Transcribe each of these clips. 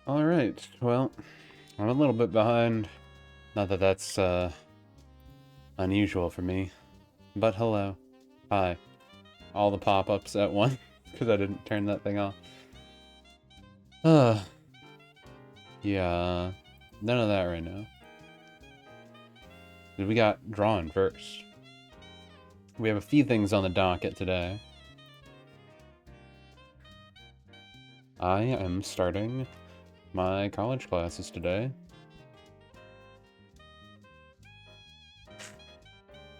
Alright, well, I'm a little bit behind. Not that that's, unusual for me. But hello. Hi. All the pop-ups at once, because I didn't turn that thing off. Uh, yeah, none of that right now. We got drawn first. We have a few things on the docket today. I am starting my college classes today.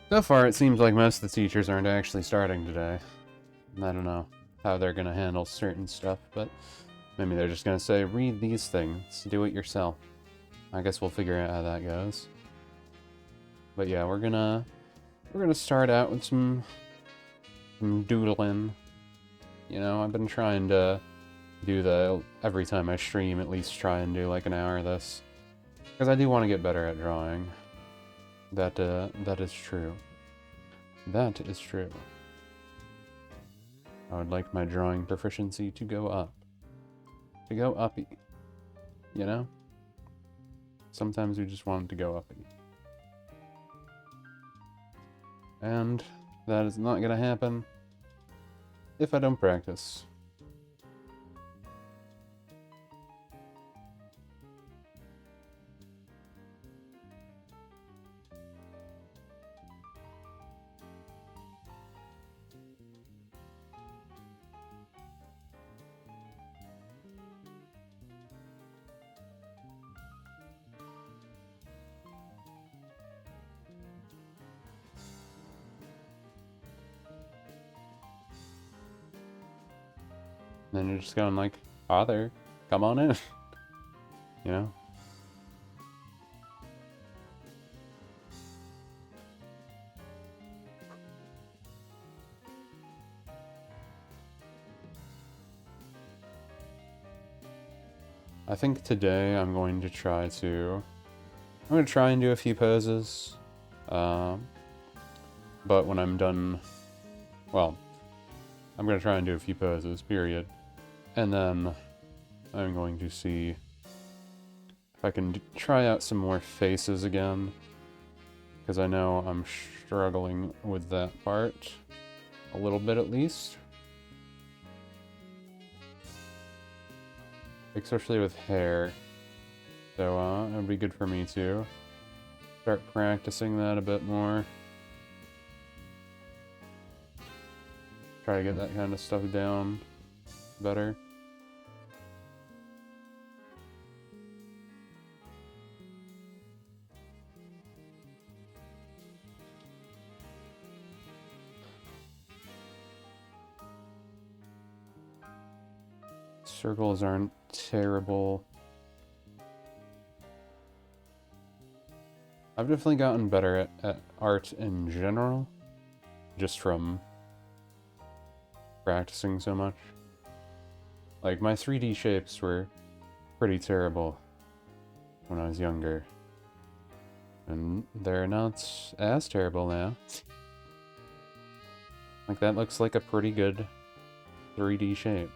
So far, it seems like most of the teachers aren't actually starting today. I don't know how they're gonna handle certain stuff, but maybe they're just gonna say, read these things, do it yourself. I guess we'll figure out how that goes. But yeah, we're gonna start out with some doodling. You know, I've been trying to do every time I stream, at least try and do like an hour of this. Because I do want to get better at drawing. That is true. That is true. I would like my drawing proficiency to go up. To go uppy. You know? Sometimes we just want it to go uppy. And that is not gonna happen if I don't practice. And then you're just going like, Father, come on in. You know? I think today I'm going to try and do a few poses. But when I'm done, well, I'm going to try and do a few poses, period. And then I'm going to see if I can try out some more faces again. Because I know I'm struggling with that part. A little bit at least. Especially with hair. So it would be good for me to start practicing that a bit more. Try to get that kind of stuff down better. Circles aren't terrible. I've definitely gotten better at art in general, just from practicing so much. Like, my 3D shapes were pretty terrible when I was younger. And they're not as terrible now. Like, that looks like a pretty good 3D shape.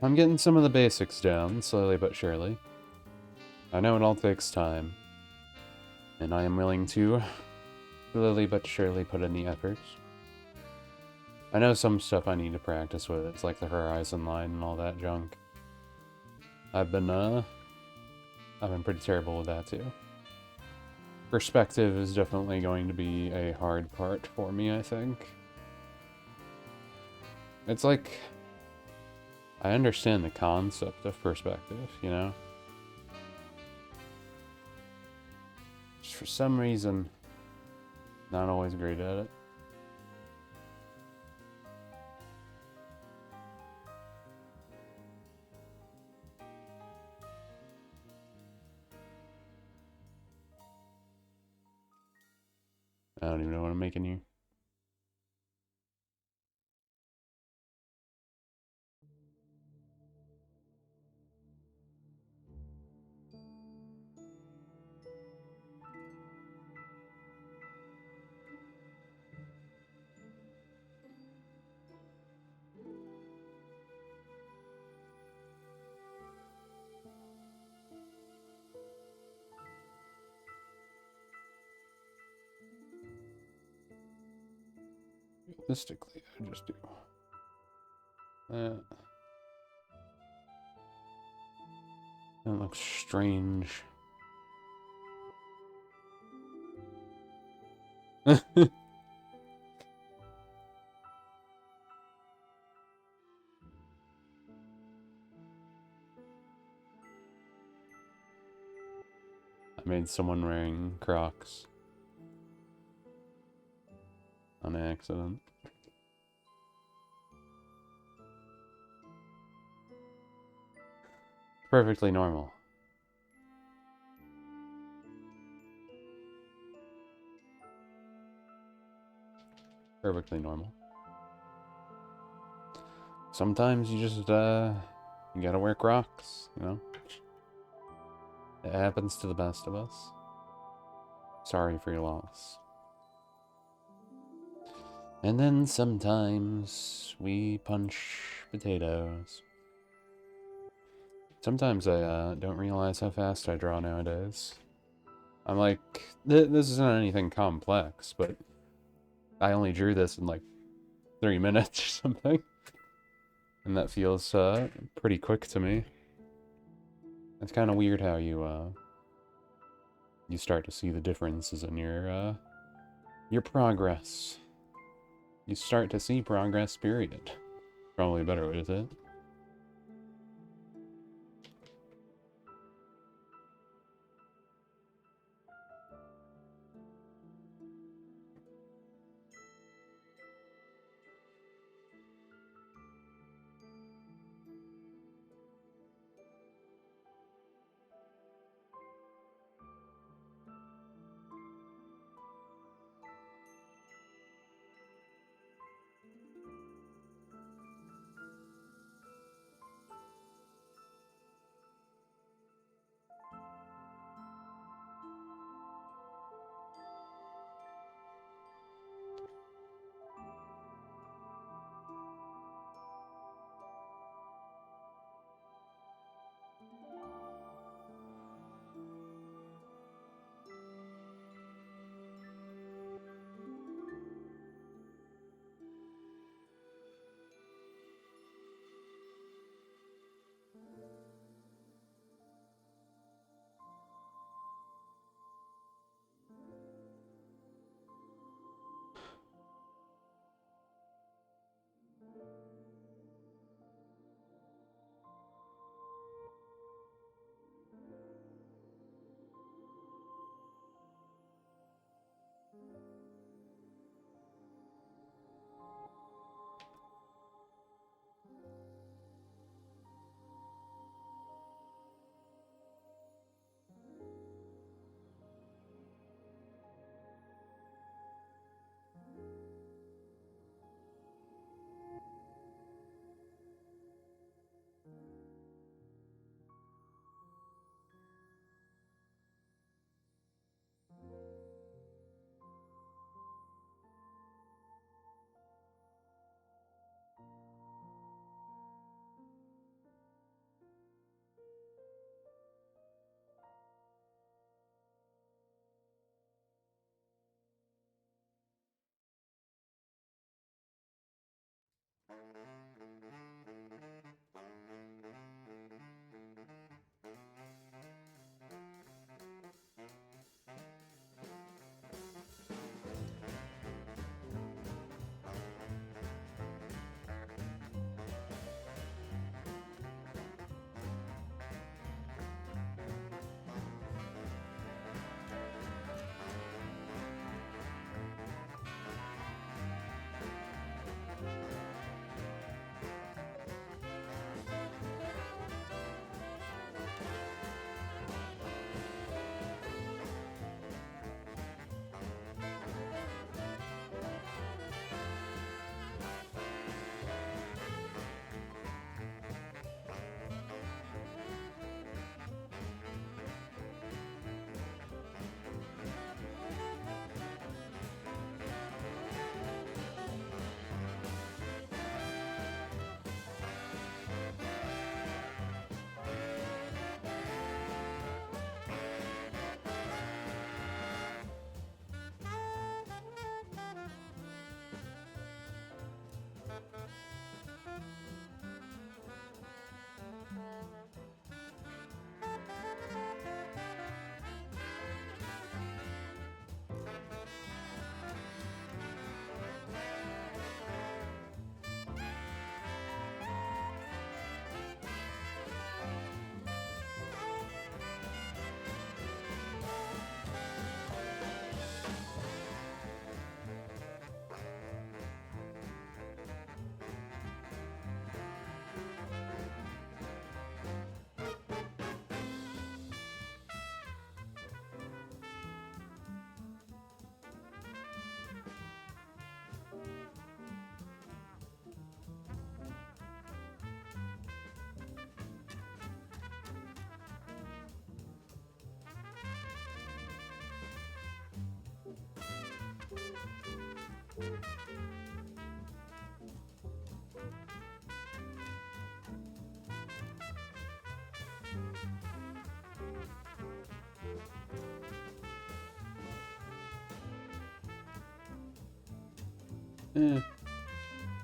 I'm getting some of the basics down, slowly but surely. I know it all takes time. And I am willing to slowly but surely put in the effort. I know some stuff I need to practice with. It's like the horizon line and all that junk. I've been pretty terrible with that too. Perspective is definitely going to be a hard part for me, I think. It's like, I understand the concept of perspective, you know? Just for some reason, not always great at it. I don't even know what I'm making here. Realistically, I just do that. That looks strange. I made someone wearing Crocs on accident. Perfectly normal. Perfectly normal. Sometimes you just, you gotta wear Crocs, you know? It happens to the best of us. Sorry for your loss. And then sometimes we punch potatoes. Sometimes I don't realize how fast I draw nowadays. I'm like, this isn't anything complex, but I only drew this in like 3 minutes or something. And that feels pretty quick to me. It's kind of weird how you start to see the differences in your progress. You start to see progress, period. Probably a better way to say it.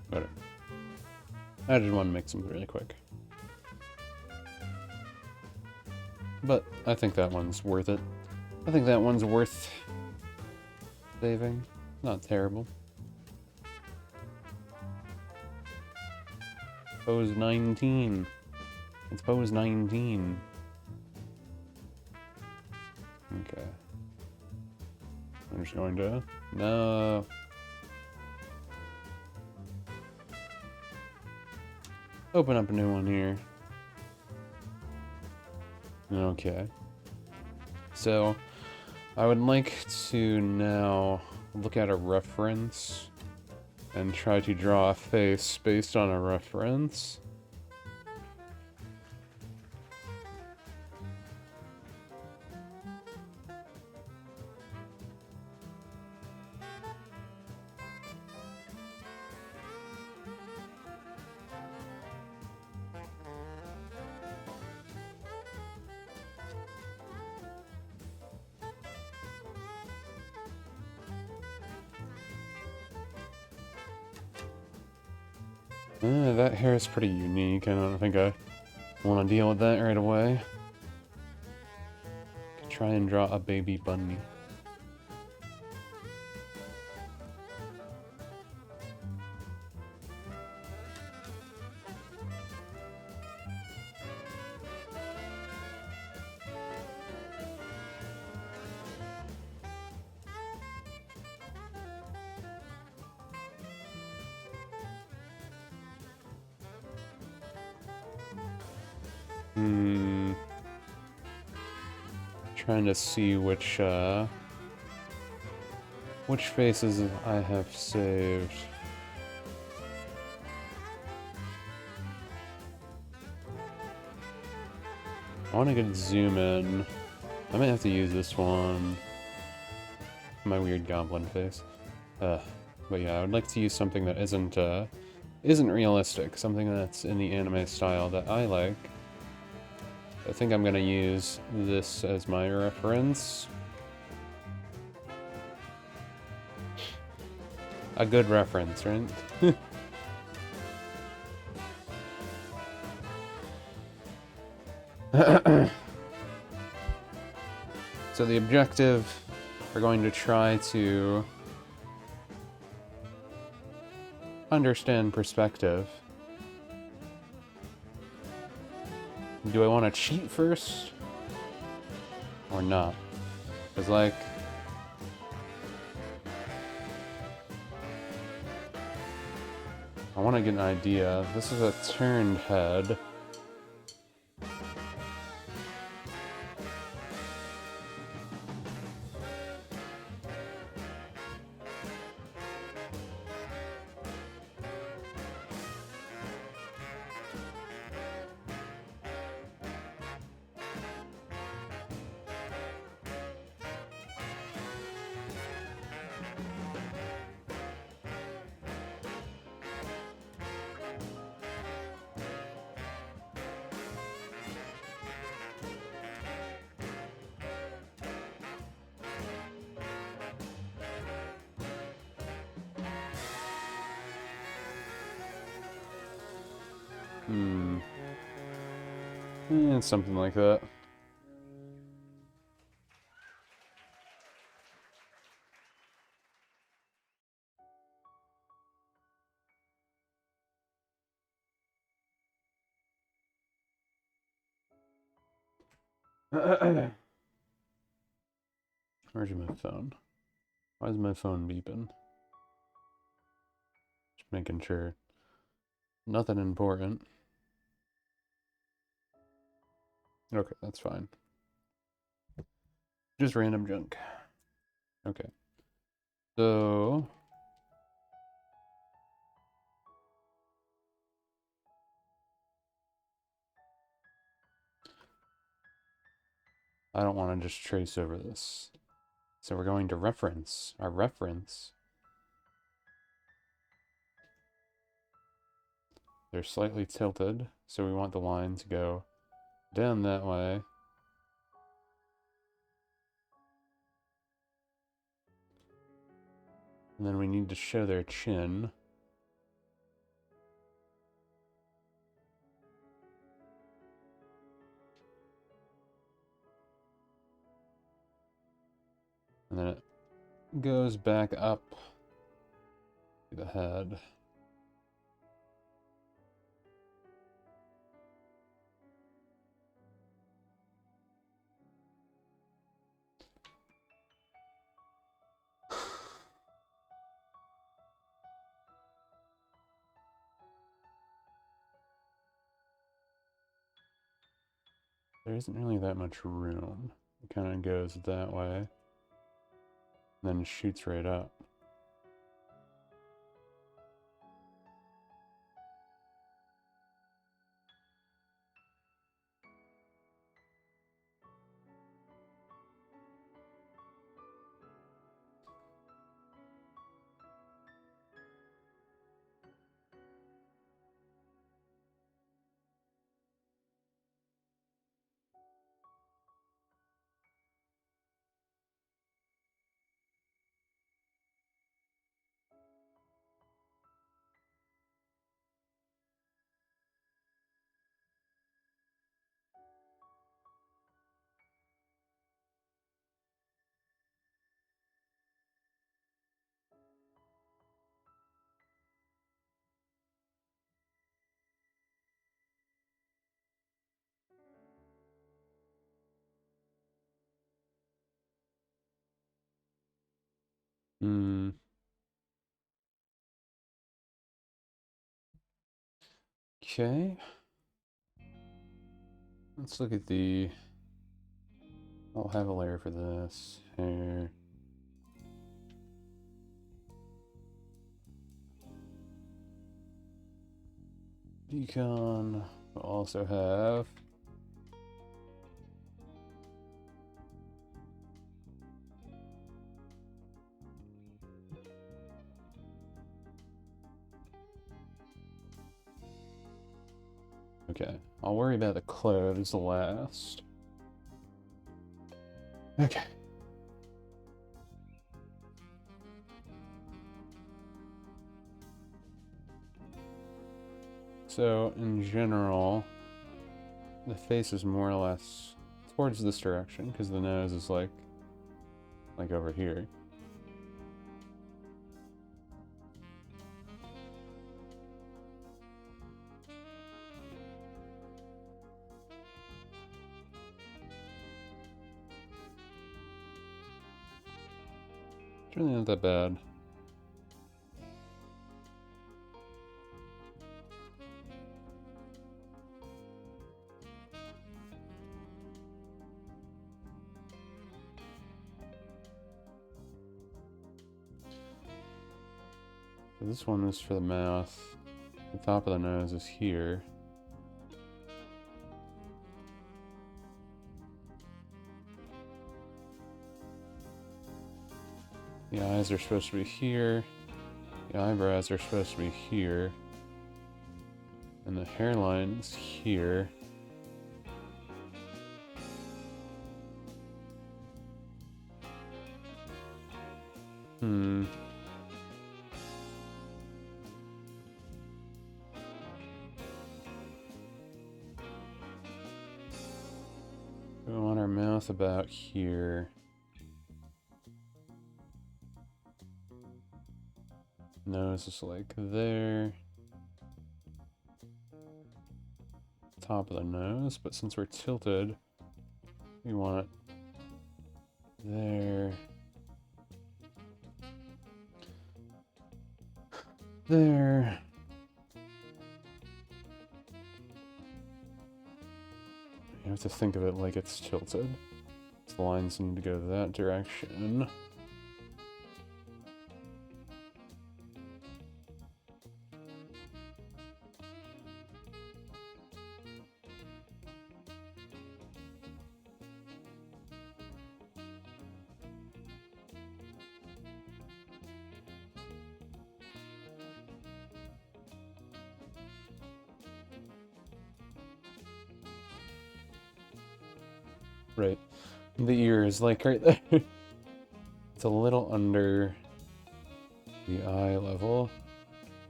Whatever. I just want to make some really quick. But I think that one's worth it. I think that one's worth saving. Not terrible. Pose 19. It's pose 19. Okay. I'm just going to... No. Open up a new one here. Okay. So, I would like to now look at a reference and try to draw a face based on a reference. That hair is pretty unique. I don't think I want to deal with that right away. Could try and draw a baby bunny. Trying to see which faces I have saved. I want to get zoom in. I might have to use this one. My weird goblin face. But yeah, I would like to use something that isn't realistic. Something that's in the anime style that I like. I think I'm gonna use this as my reference. A good reference, right? So the objective, we're going to try to understand perspective. Do I want to cheat first? Or not? Because, like... I want to get an idea. This is a turned head. Something like that. Where's my phone? Why is my phone beeping? Just making sure. Nothing important. Okay, that's fine. Just random junk. Okay. So... I don't want to just trace over this. So we're going to reference. Our reference They're slightly tilted, so we want the line to go down that way. And then we need to show their chin. And then it goes back up to the head. There isn't really that much room. It kind of goes that way, and then shoots right up. Hmm. Okay. Let's look at the... I'll have a layer for this. Hair. Beacon. We'll also have... Okay, I'll worry about the clothes last. Okay. So, in general, the face is more or less towards this direction, because the nose is like over here. It's really not that bad. This one is for the mouth. The top of the nose is here. The eyes are supposed to be here. The eyebrows are supposed to be here. And the hairline's here. Hmm. We want our mouth about here. Nose is like there. Top of the nose, but since we're tilted, we want it there. There. You have to think of it like it's tilted. So the lines need to go that direction. Right. The ear is like right there. It's a little under the eye level.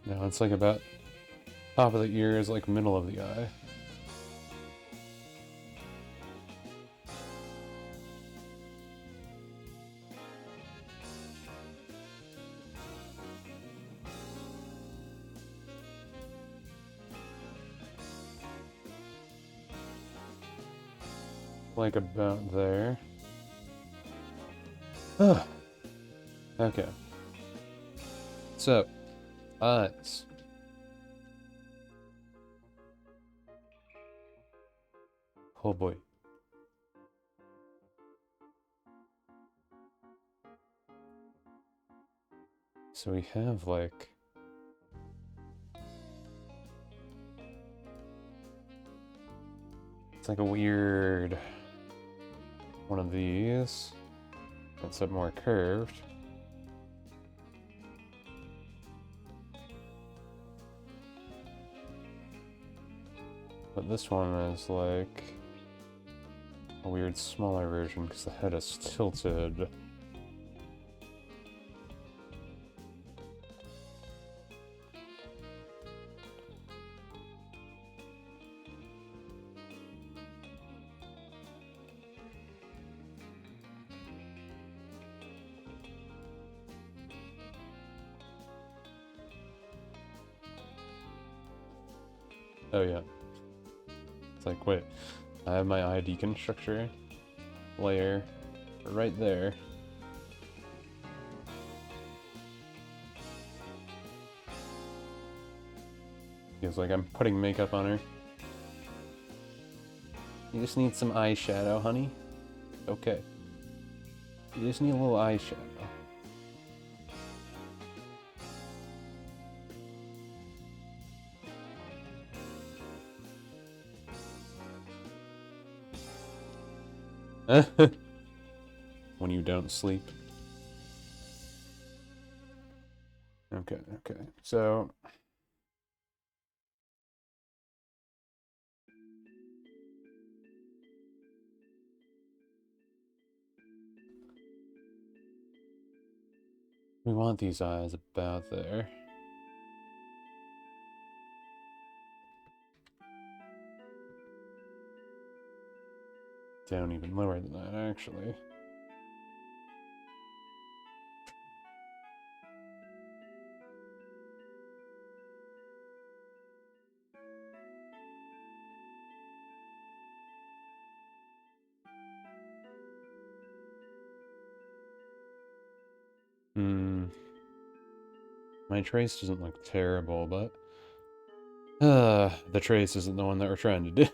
No, it's like about top of the ear is like middle of the eye. Like about there. Okay. So, eyes. Oh boy. So we have like... It's like a weird one of these. That's a more curved. But this one is like a weird smaller version because the head is tilted. Oh yeah. It's like, wait, I have my eye deconstructor layer right there. Feels like I'm putting makeup on her. You just need some eyeshadow, honey. Okay. You just need a little eyeshadow. When you don't sleep. Okay, okay. So... we want these eyes about there. Down even lower than that, actually. My trace doesn't look terrible, but... the trace isn't the one that we're trying to do.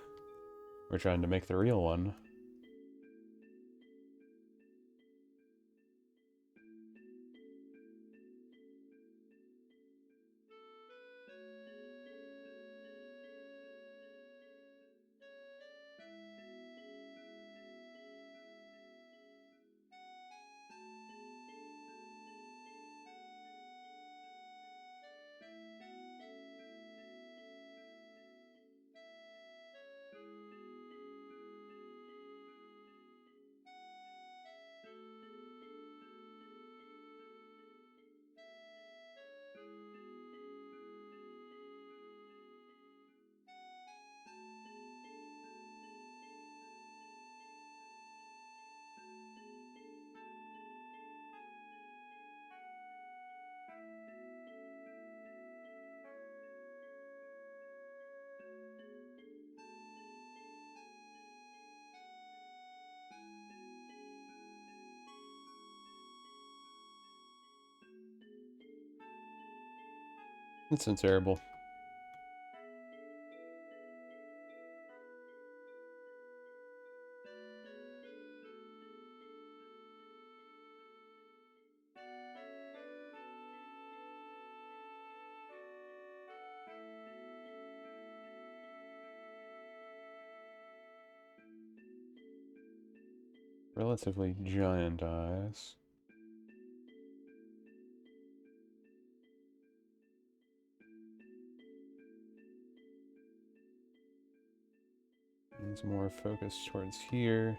We're trying to make the real one. It's terrible. Relatively giant eyes. It's more focused towards here.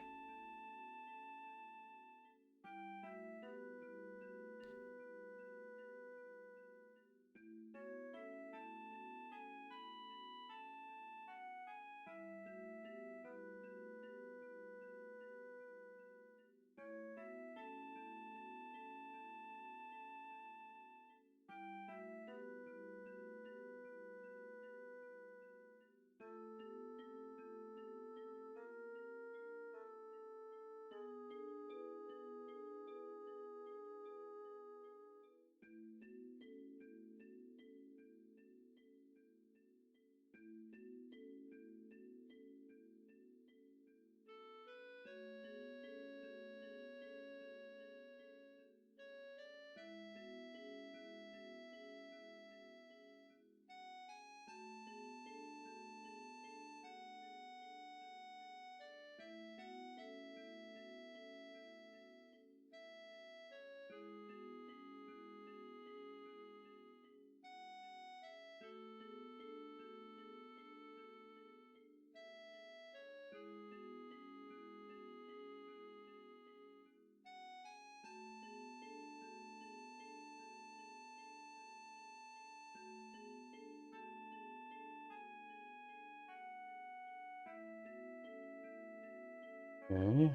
Okay.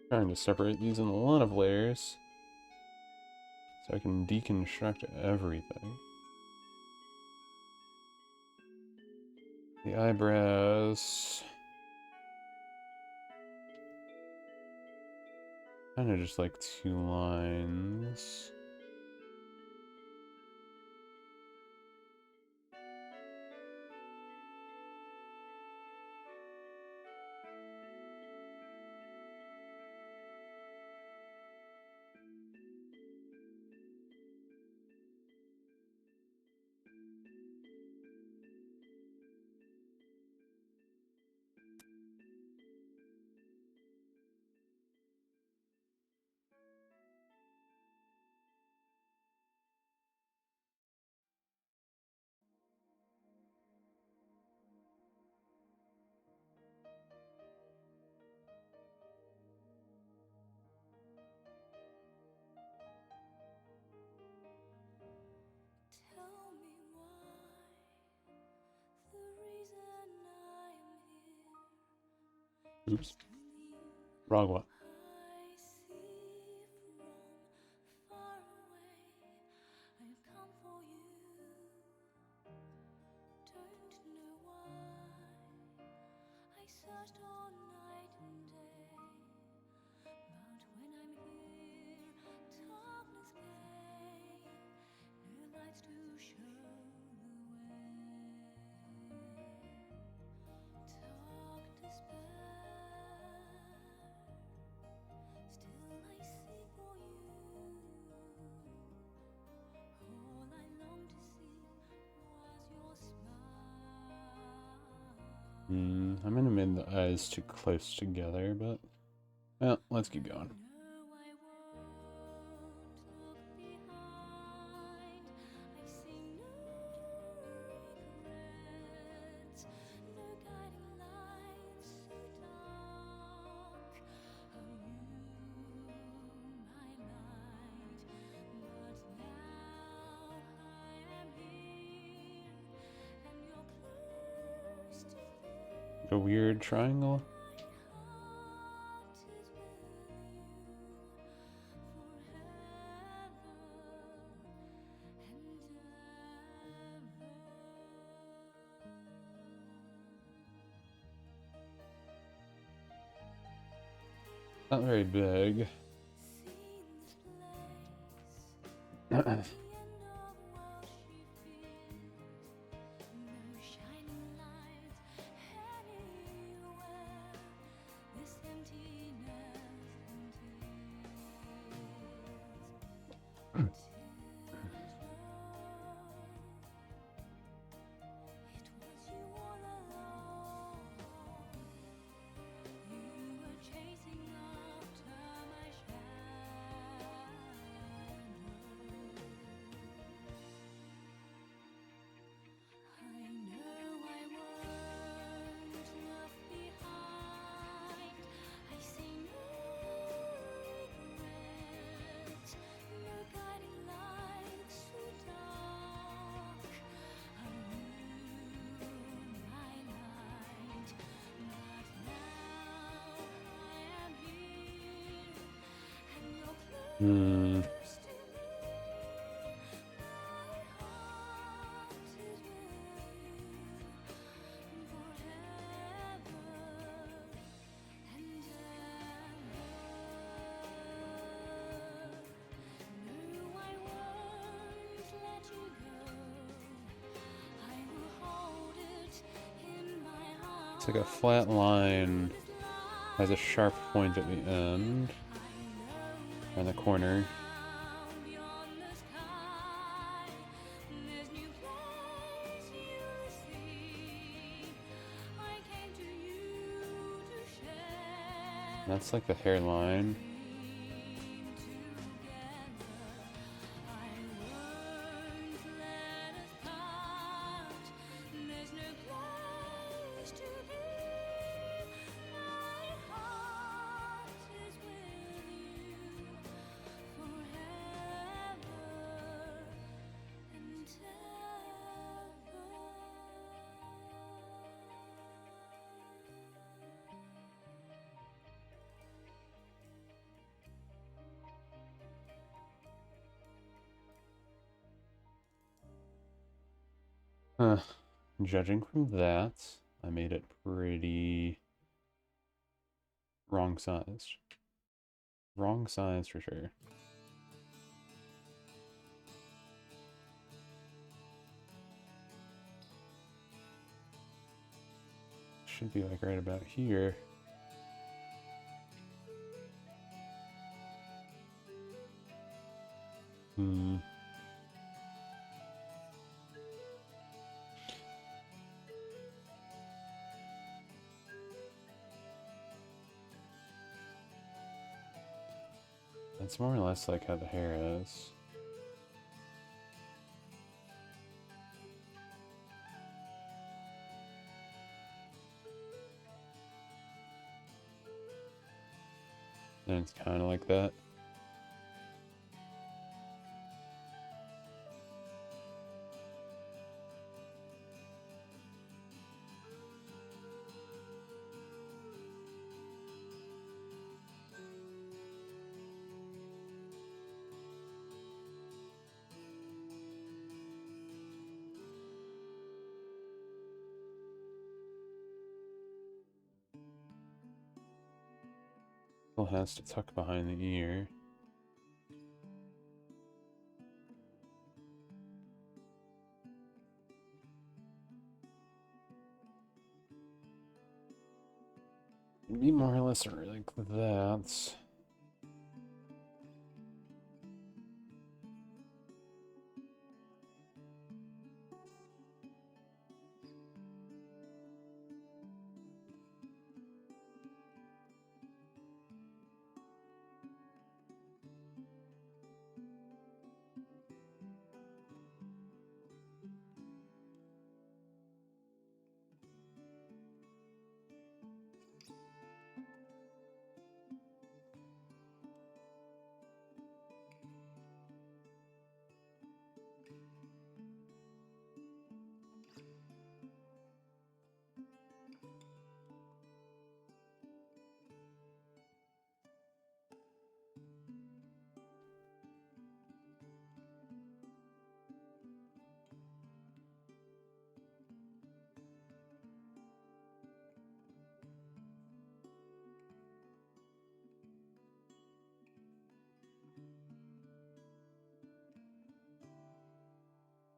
Trying to separate these in a lot of layers so I can deconstruct everything. The eyebrows. Kind of just like 2 lines. Tell me why, the reason I am here. Oops. Wrong one. I see from far away. I've come for you. Don't know why. I searched all night and day. But when I'm here, darkness came. No lights to show the way. Dark despair. Still I seek for you. All I long to see was your smile. I'm gonna make the eyes too close together, but well, let's keep going. No, I won't look behind. I see no regrets, no guiding lights so dark. Oh, you, my light, but now I am here, and you're close to me. A weird triangle. My heart is with you forever and ever. Not very big. Seen this place, the end of world she fears. No shining lights anywhere. This emptiness and tears. It was you all along. You were chasing after my shadow. I know I won't look behind. I see no regrets, no guiding lights so dark. I knew my light, but now I am here, and you're close to me. My heart is with you forever and ever. No, I won't let you go. I will hold it in my heart. It's like a flat line has a sharp point at the end and the corner. Beyond the sky, there's new place you'll see. I came to you to share. That's like the hairline. Dream together. I won't let us part. There's no place to be. My heart is with you forever and ever. Huh. Judging from that, I made it pretty wrong size. Wrong size for sure. Should be like right about here. Hmm. That's more or less like how the hair is. And it's kind of like that. Still has to tuck behind the ear. It'd be more or less like that.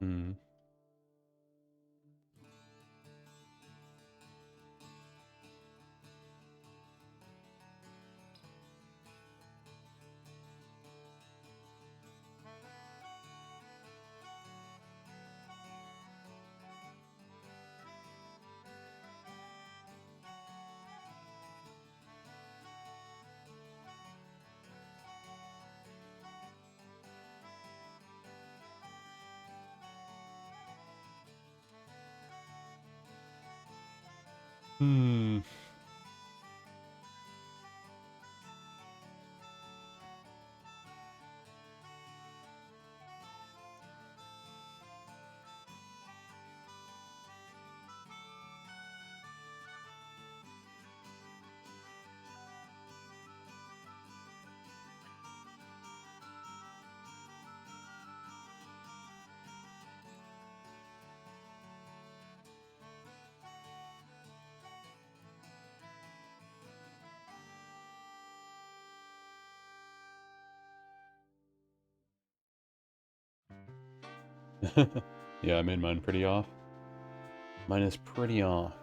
Hmm. Hmm. Yeah, I made mine pretty off. Mine is pretty off.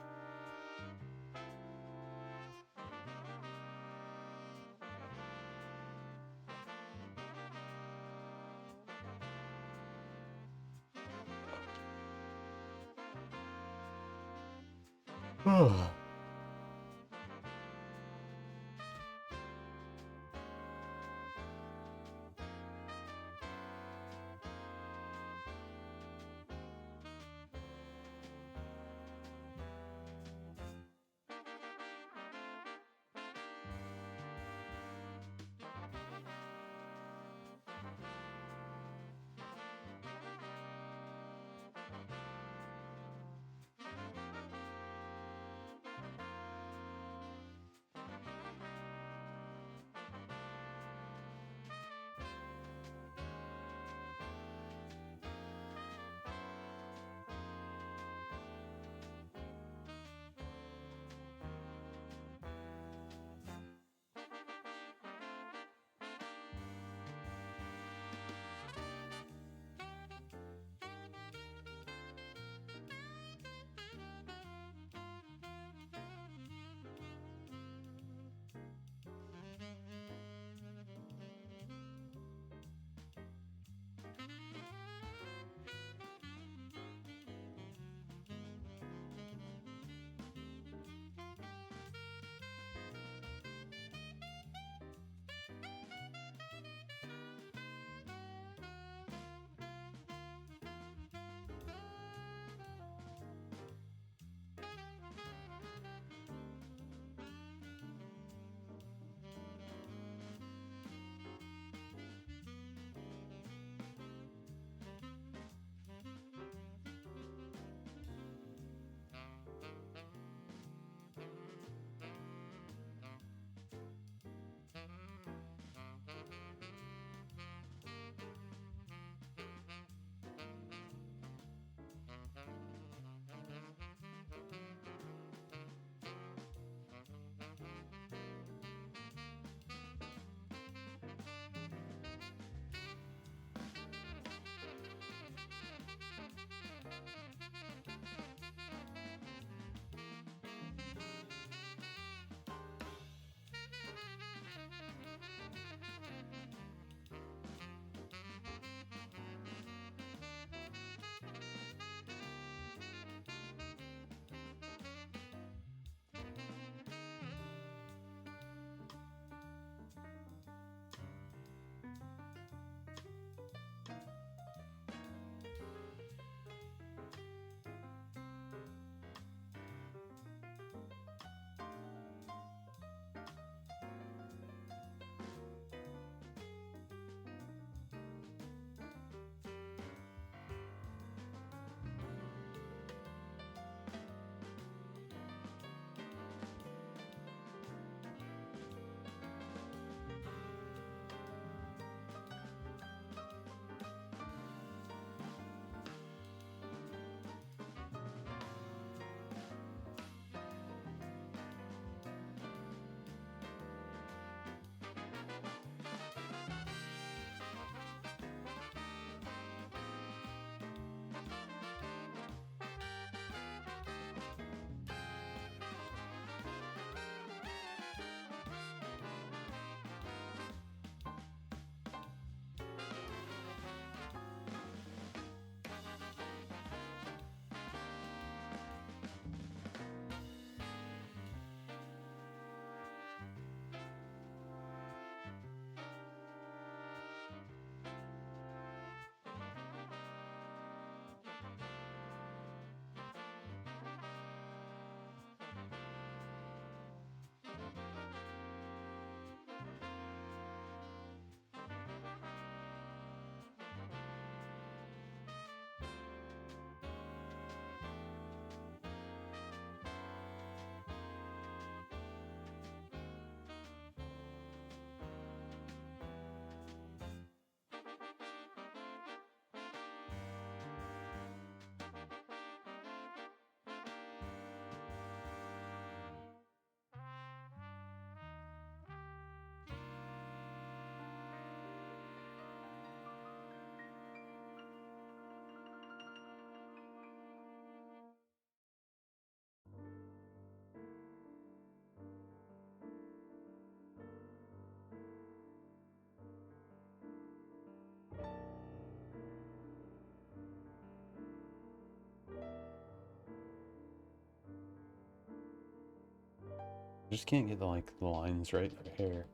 just can't get the lines right for hair.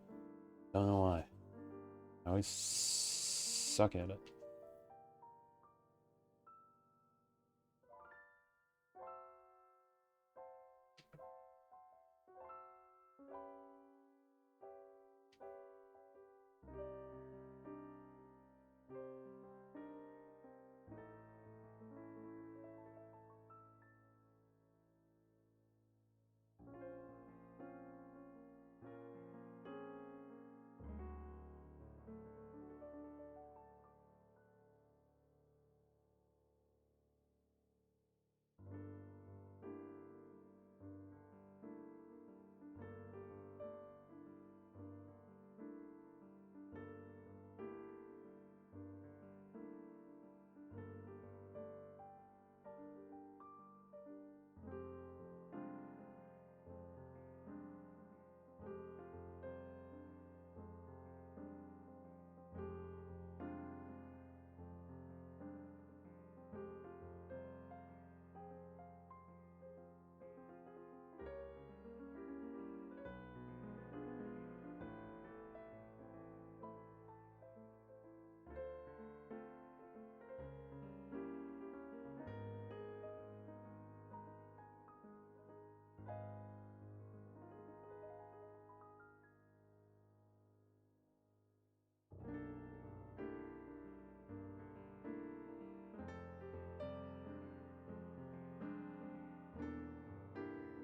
Don't know why. I always suck at it.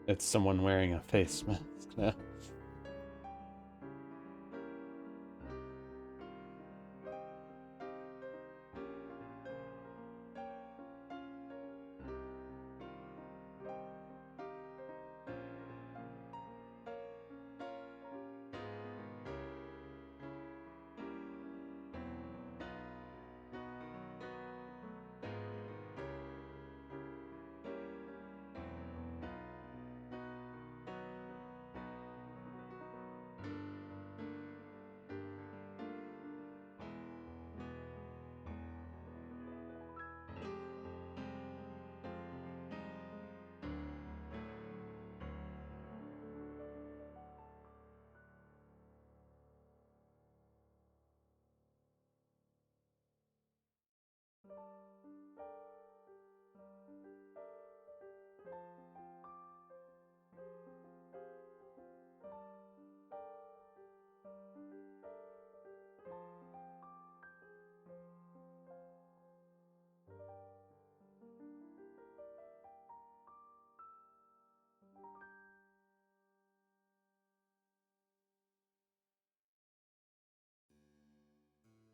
It's someone wearing a face mask now.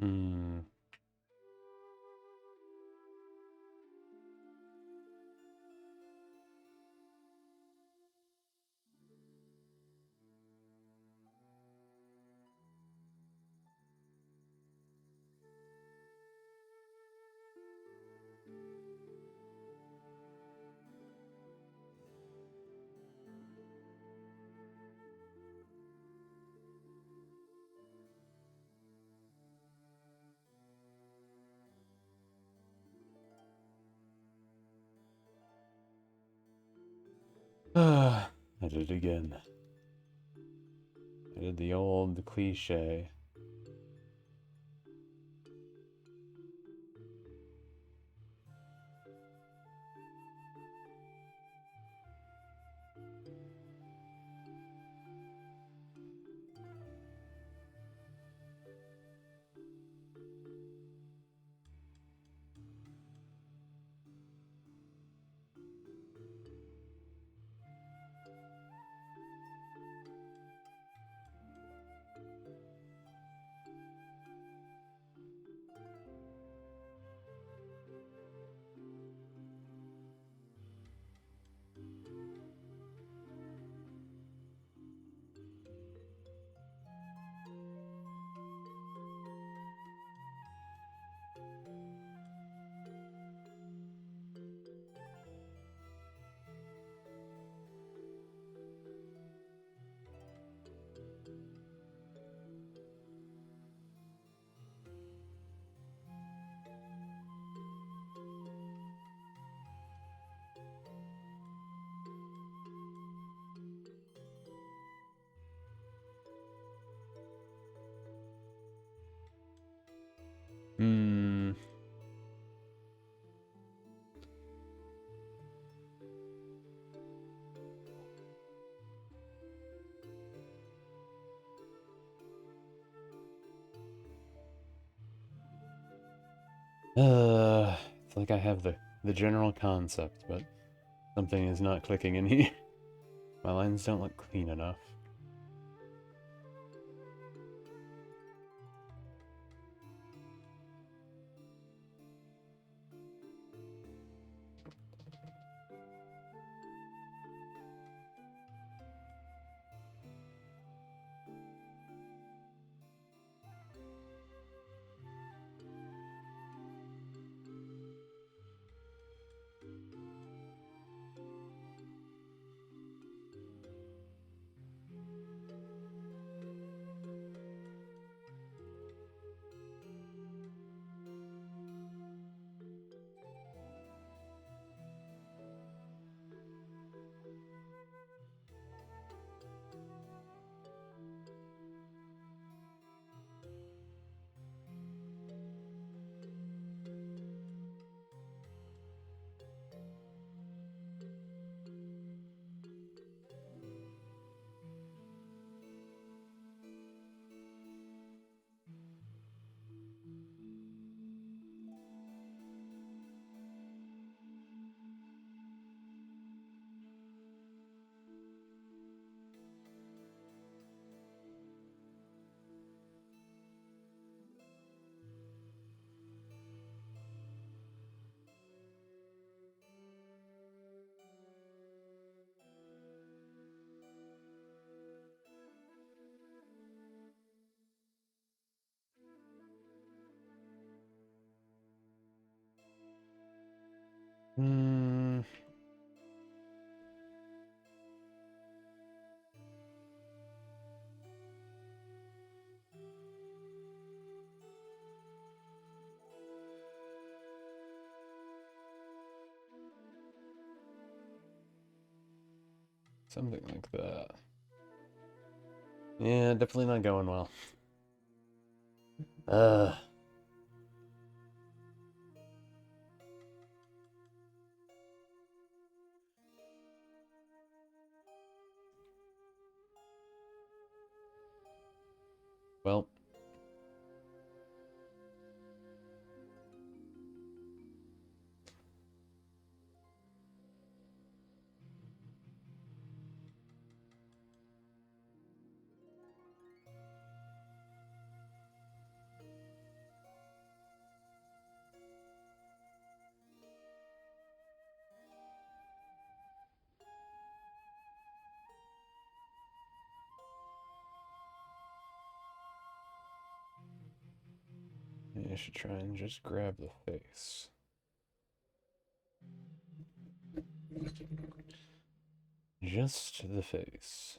Hmm. I did it again. I did the old cliche. It's like I have the general concept, but something is not clicking in here. My lines don't look clean enough. Hmm. Something like that. Yeah, definitely not going well. Uh. Well. I should try and just grab the face. Just the face.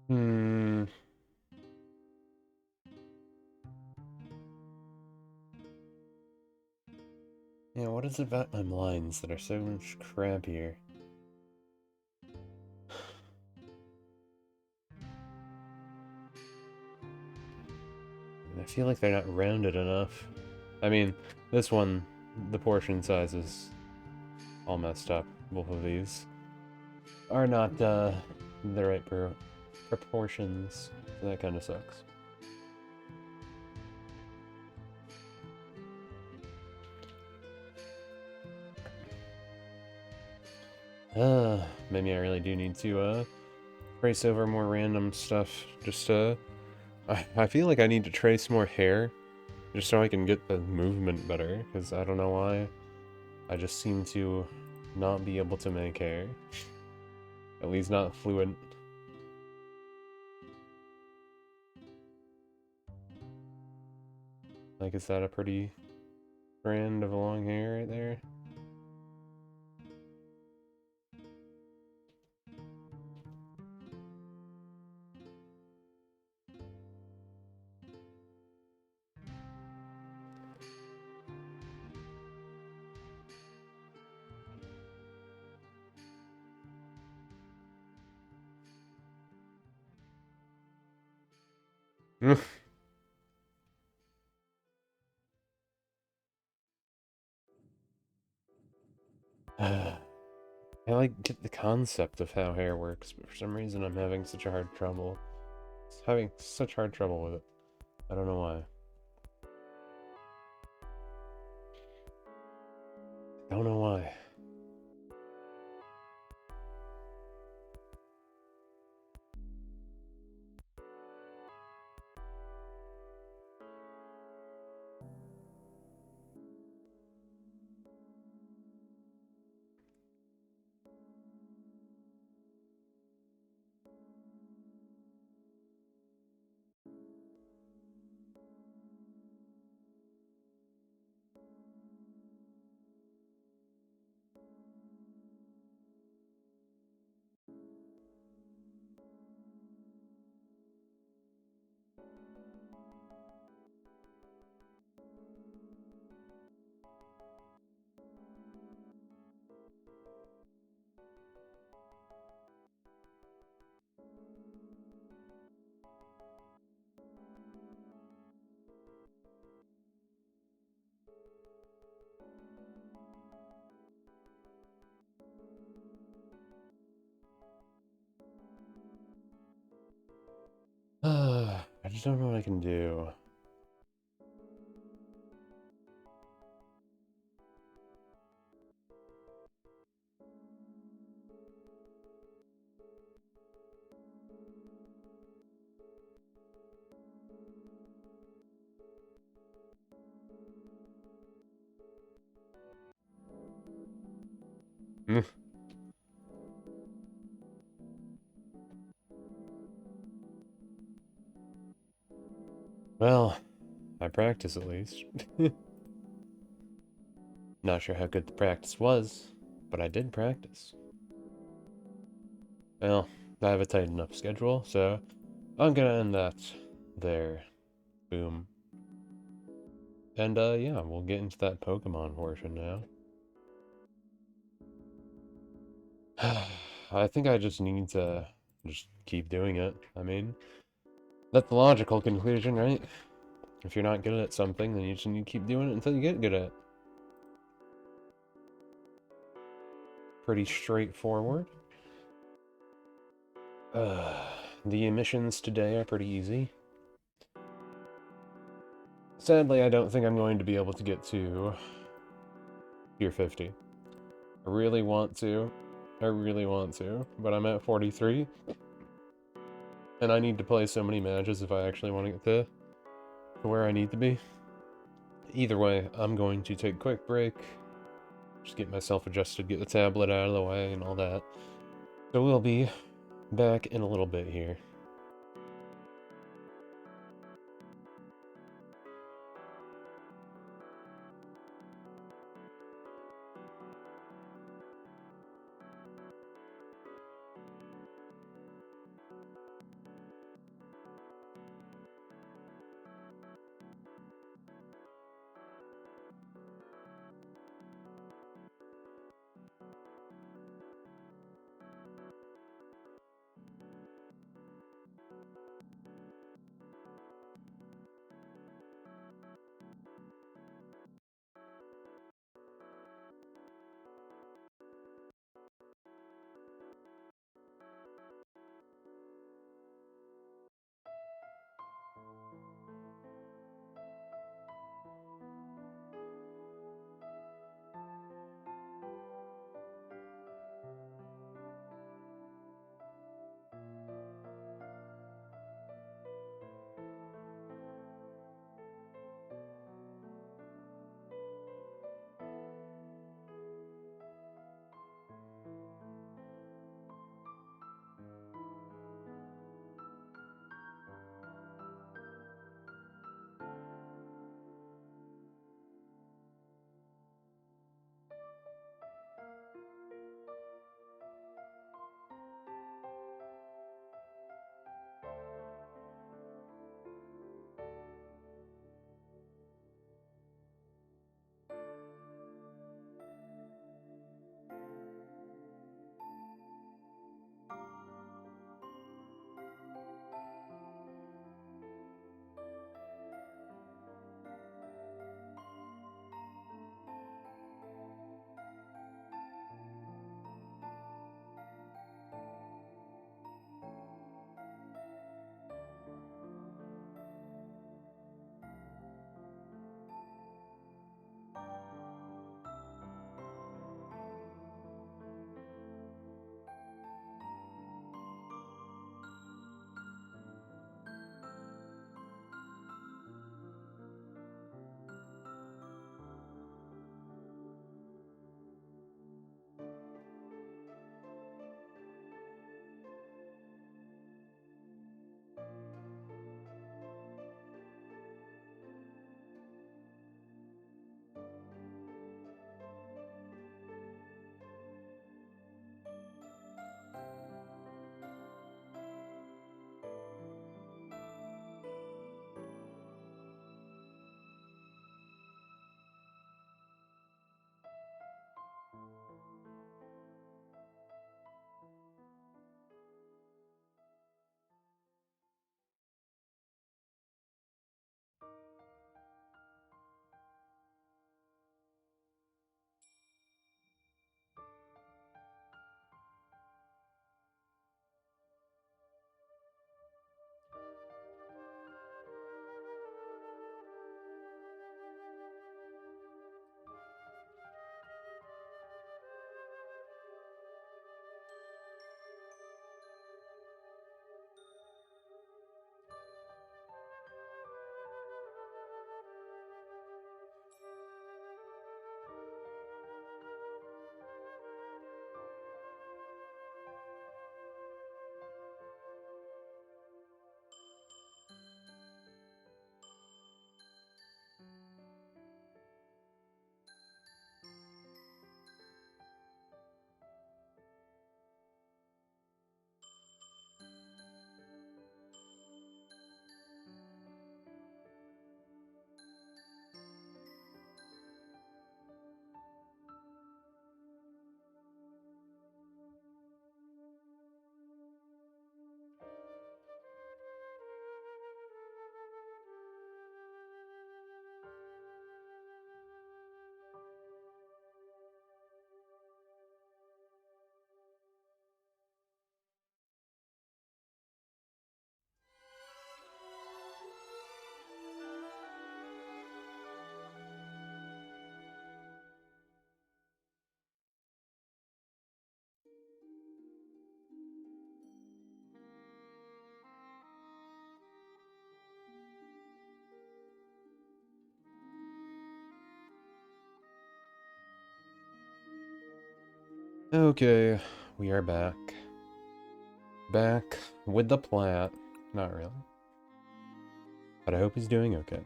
Hmm. Yeah, what is it about my lines that are so much crappier? I feel like they're not rounded enough. I mean, this one, the portion size is all messed up. Both of these are not the right proportions. So that kind of sucks. Maybe I really do need to trace over more random stuff. Just I feel like I need to trace more hair, just so I can get the movement better. Because I don't know why, I just seem to not be able to make hair. At least not fluent. Like, is that a pretty strand of long hair right there? I like get the concept of how hair works, but for some reason I'm having such a hard trouble. Having such hard trouble with it. I don't know why. I don't know why. I just don't know what I can do. Well, I practice at least. Not sure how good the practice was, but I did practice. Well, I have a tight enough schedule, so I'm gonna end that there. Boom. And yeah, we'll get into that Pokemon portion now. I think I just need to just keep doing it. I mean, that's the logical conclusion, right? If you're not good at something, then you just need to keep doing it until you get good at it. Pretty straightforward. The emissions today are pretty easy. Sadly, I don't think I'm going to be able to get to tier 50. I really want to. But I'm at 43. And I need to play so many matches if I actually want to get to where I need to be. Either way, I'm going to take a quick break. Just get myself adjusted, get the tablet out of the way and all that. So we'll be back in a little bit here. Okay, we are back. Back with the plat. Not really. But I hope he's doing okay.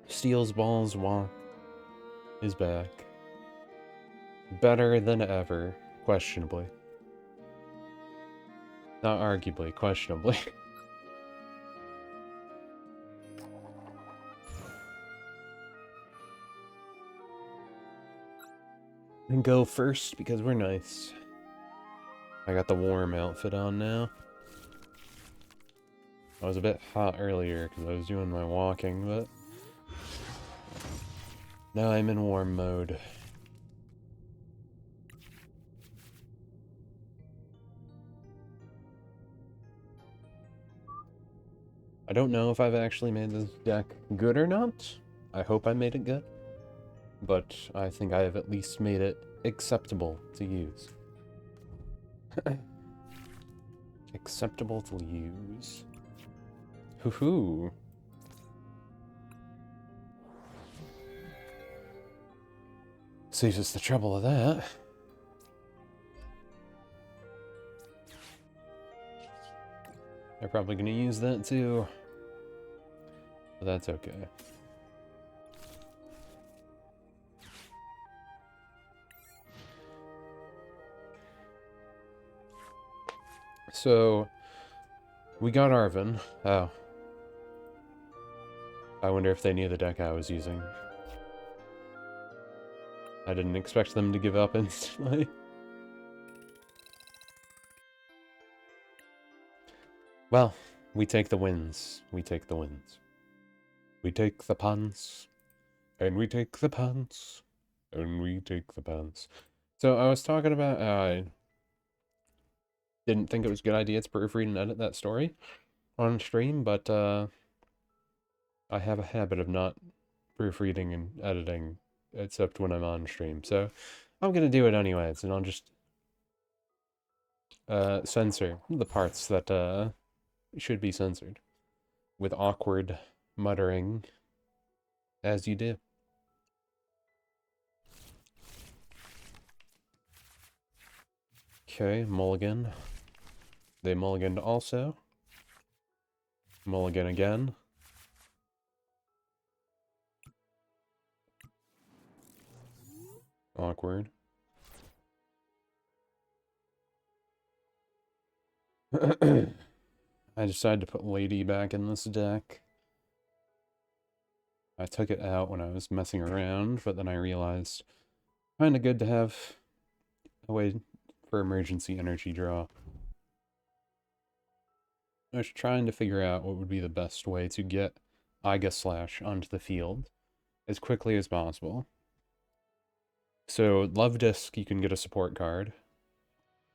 Steals Balls Walk is back. Better than ever, questionably. Not arguably, questionably. And go first because we're nice. I got the warm outfit on now. I was a bit hot earlier because I was doing my walking, but now I'm in warm mode. I don't know if I've actually made this deck good or not. I hope I made it good. But I think I have at least made it acceptable to use. Acceptable to use. Hoo-hoo. Saves us the trouble of that. They're probably gonna use that too. But that's okay. So, we got Arvin. Oh. I wonder if they knew the deck I was using. I didn't expect them to give up instantly. Well, we take the wins. We take the wins. We take the punts. And we take the punts. And we take the punts. So I was talking about I didn't think it was a good idea to proofread and edit that story on stream, but I have a habit of not proofreading and editing except when I'm on stream. So I'm gonna do it anyways, and I'll just censor the parts that should be censored with awkward muttering as you do. Okay, mulligan. They mulliganed also. Mulligan again. Awkward. I decided to put Lady back in this deck. I took it out when I was messing around, but then I realized kinda good to have a way for emergency energy draw. I was trying to figure out what would be the best way to get Iga Slash onto the field as quickly as possible. So, Love Disc, you can get a support card.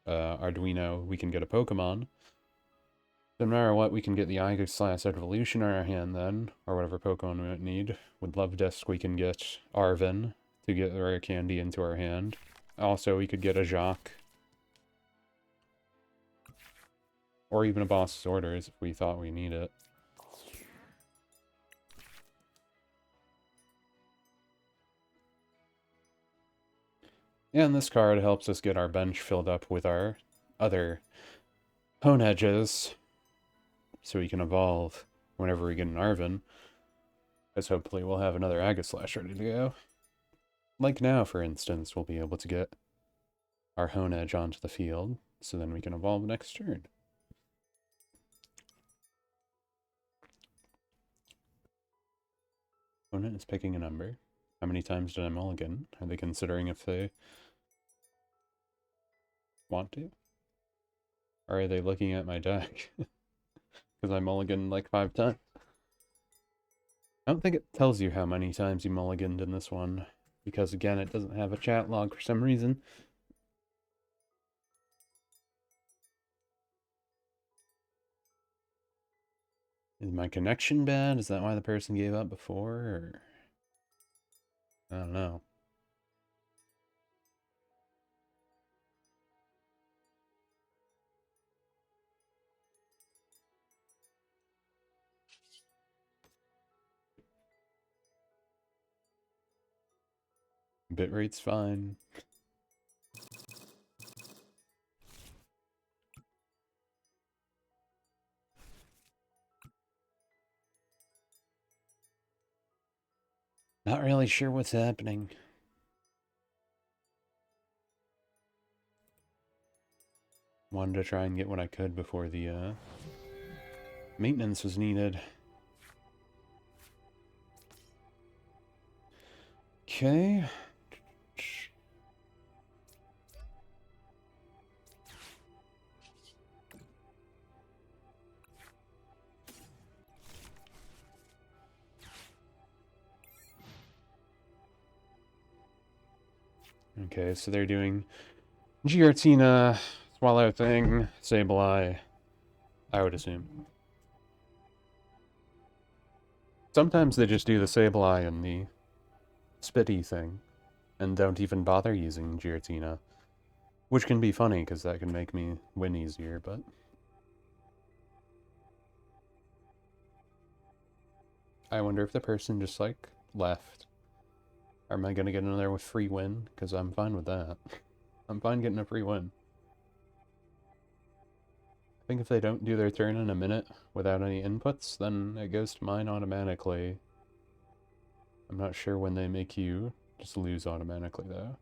Arduino, we can get a Pokemon. No matter what, we can get the Iga Slash Evolution in our hand then, or whatever Pokemon we might need. With Love Disc, we can get Arvin to get the rare candy into our hand. Also, we could get a Jacques. Or even a Boss's Orders if we thought we need it. And this card helps us get our bench filled up with our other Hone Edges, so we can evolve whenever we get an Arvin. Because hopefully we'll have another Aegislash ready to go. Like now, for instance, we'll be able to get our Hone Edge onto the field, so then we can evolve next turn. Opponent is picking a number. How many times did I mulligan? Are they considering if they want to? Or are they looking at my deck? Because I mulliganed like 5 times. I don't think it tells you how many times you mulliganed in this one. Because again, it doesn't have a chat log for some reason. Is my connection bad? Is that why the person gave up before? Or I don't know. Bitrate's fine. Not really sure what's happening. Wanted to try and get what I could before the maintenance was needed. Okay. Okay, so they're doing Giratina, Swallow Thing, Sableye, I would assume. Sometimes they just do the Sableye and the Spitty thing, and don't even bother using Giratina. Which can be funny, because that can make me win easier, but... I wonder if the person just, like, left. Or am I gonna get another free win? Because I'm fine with that. I'm fine getting a free win. I think if they don't do their turn in a minute without any inputs, then it goes to mine automatically. I'm not sure when they make you just lose automatically, though.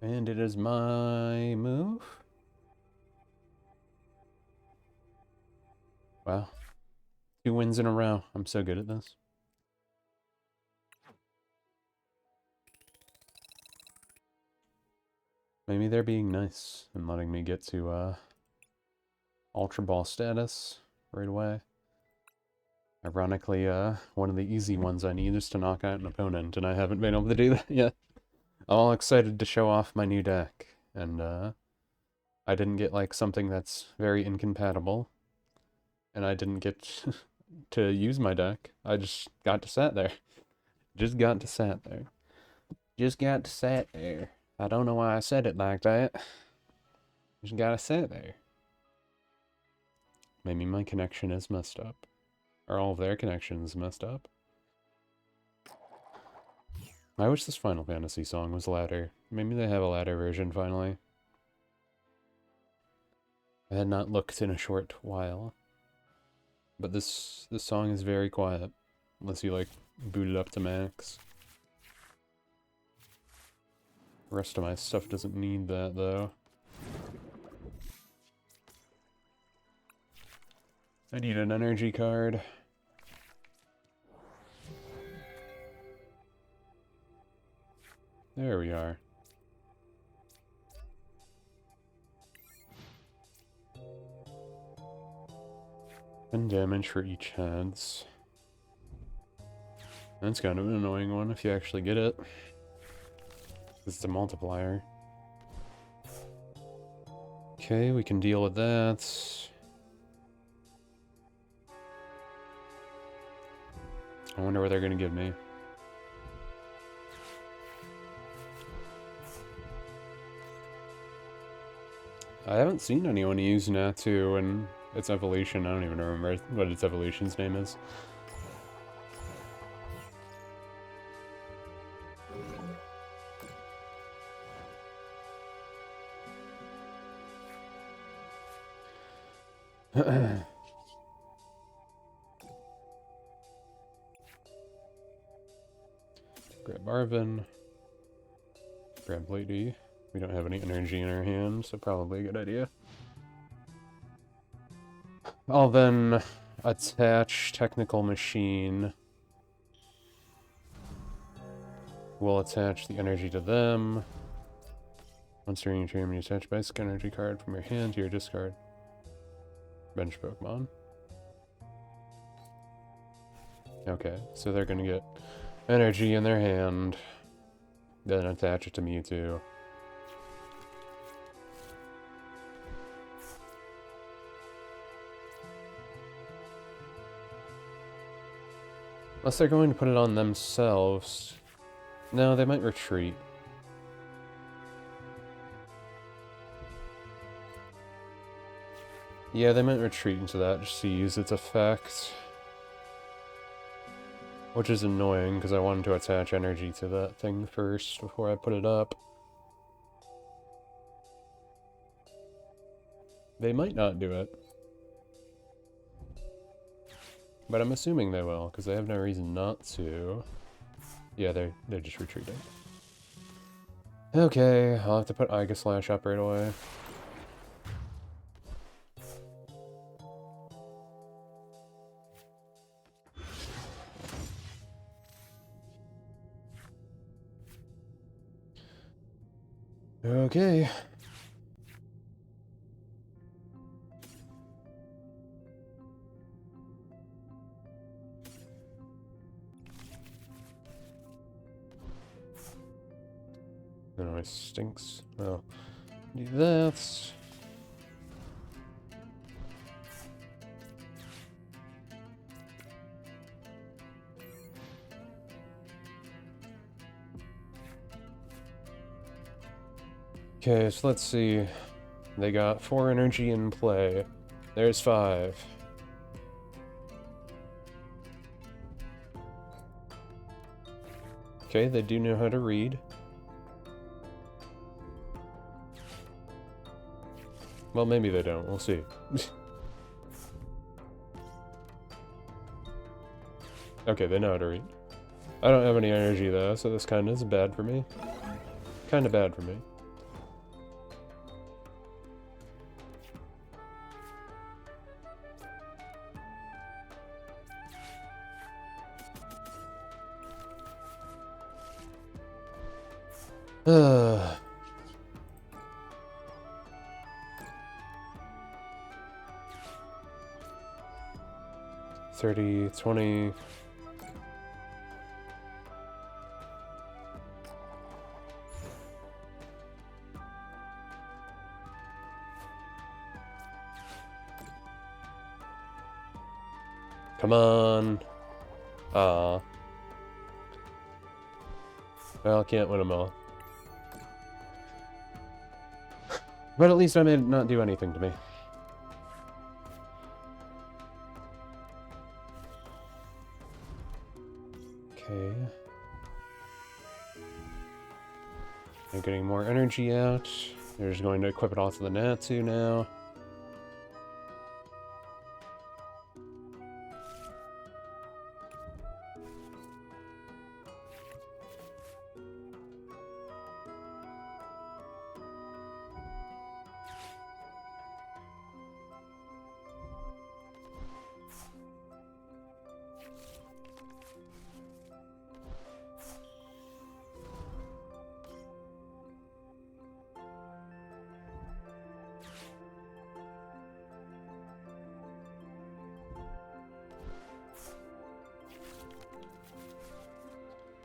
And it is my move. Wow. 2 wins in a row. I'm so good at this. Maybe they're being nice and letting me get to Ultra Ball status right away. Ironically, one of the easy ones I need is to knock out an opponent, and I haven't been able to do that yet. I'm all excited to show off my new deck, and I didn't get like something that's very incompatible, and I didn't get to use my deck. I just got to sat there. Just got to sat there. Just got to sat there. I don't know why I said it like that. Just gotta sit there. Maybe my connection is messed up. Or all of their connections messed up. I wish this Final Fantasy song was louder. Maybe they have a louder version finally. I had not looked in a short while. But this song is very quiet. Unless you like boot it up to max. The rest of my stuff doesn't need that though. I need an energy card. There we are. And damage for each heads. That's kind of an annoying one if you actually get it. It's a multiplier. Okay, we can deal with that. I wonder what they're gonna give me. I haven't seen anyone use Natu in its evolution. I don't even remember what its evolution's name is. Grab Arvin. Grab Lady. We don't have any energy in our hand, so probably a good idea. I'll then attach Technical Machine. We'll attach the energy to them. Once during your turn, you attach basic energy card from your hand to your discard. Bench Pokemon. Okay, so they're gonna get energy in their hand, then attach it to Mewtwo. Unless they're going to put it on themselves. No, they might retreat. Yeah, they might retreat into that just to use its effect. Which is annoying, because I wanted to attach energy to that thing first before I put it up. They might not do it. But I'm assuming they will, because they have no reason not to. Yeah, they're just retreating. Okay, I'll have to put Iga Slash up right away. Okay. No, it stinks. Well, do that. Okay, so let's see. They got 4 energy in play. There's 5. Okay, they do know how to read. Well, maybe they don't. We'll see. Okay, they know how to read. I don't have any energy, though, so this kind of is bad for me. Kind of bad for me. Uh... 30, 20... Come on. Well, can't win them all. But at least I made it not do anything to me. Okay. They're getting more energy out. They're just going to equip it all to the Natsu now.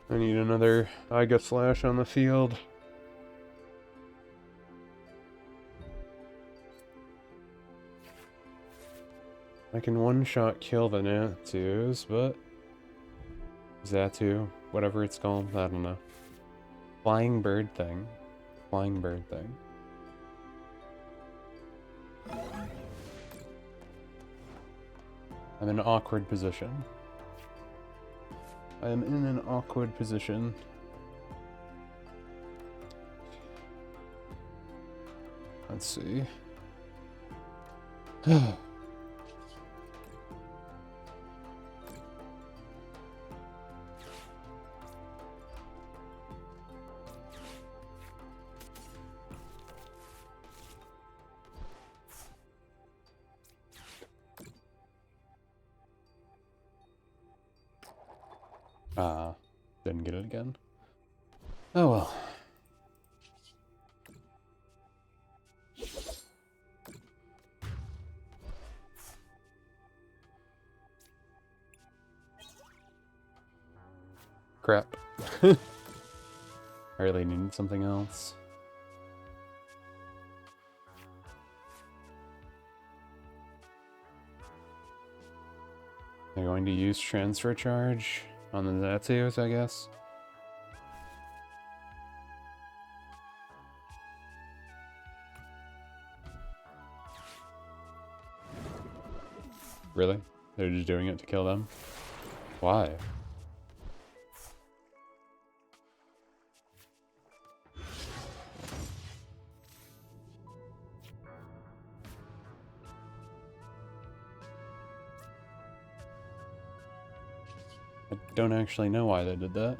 I need another Iga Slash on the field. I can one-shot kill the Natsus, but... Zatu, whatever it's called, I don't know. Flying bird thing. Flying bird thing. I'm in an awkward position. I am in an awkward position. Let's see. Didn't get it again. Oh well. Crap. I really needed something else. They're going to use transfer charge on the Natsus, I guess. Really? They're just doing it to kill them? Why? I don't actually know why they did that.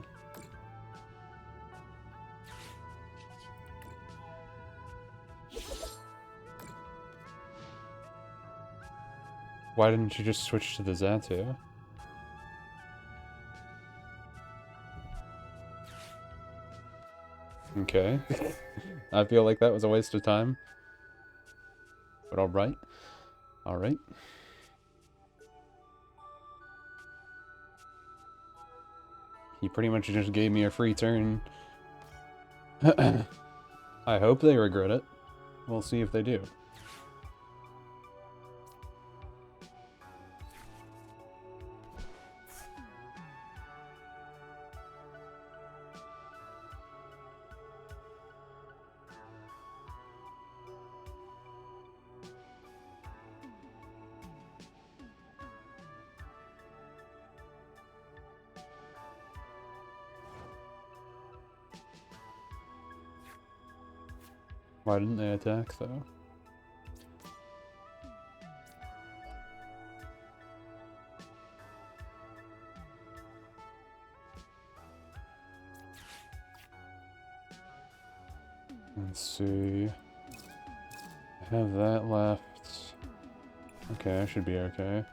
Why didn't you just switch to the Zatu? Okay. I feel like that was a waste of time. But alright. Alright. He pretty much just gave me a free turn. I hope they regret it. We'll see if they do. Why didn't they attack, though? Let's see. I have that left. Okay, I should be okay.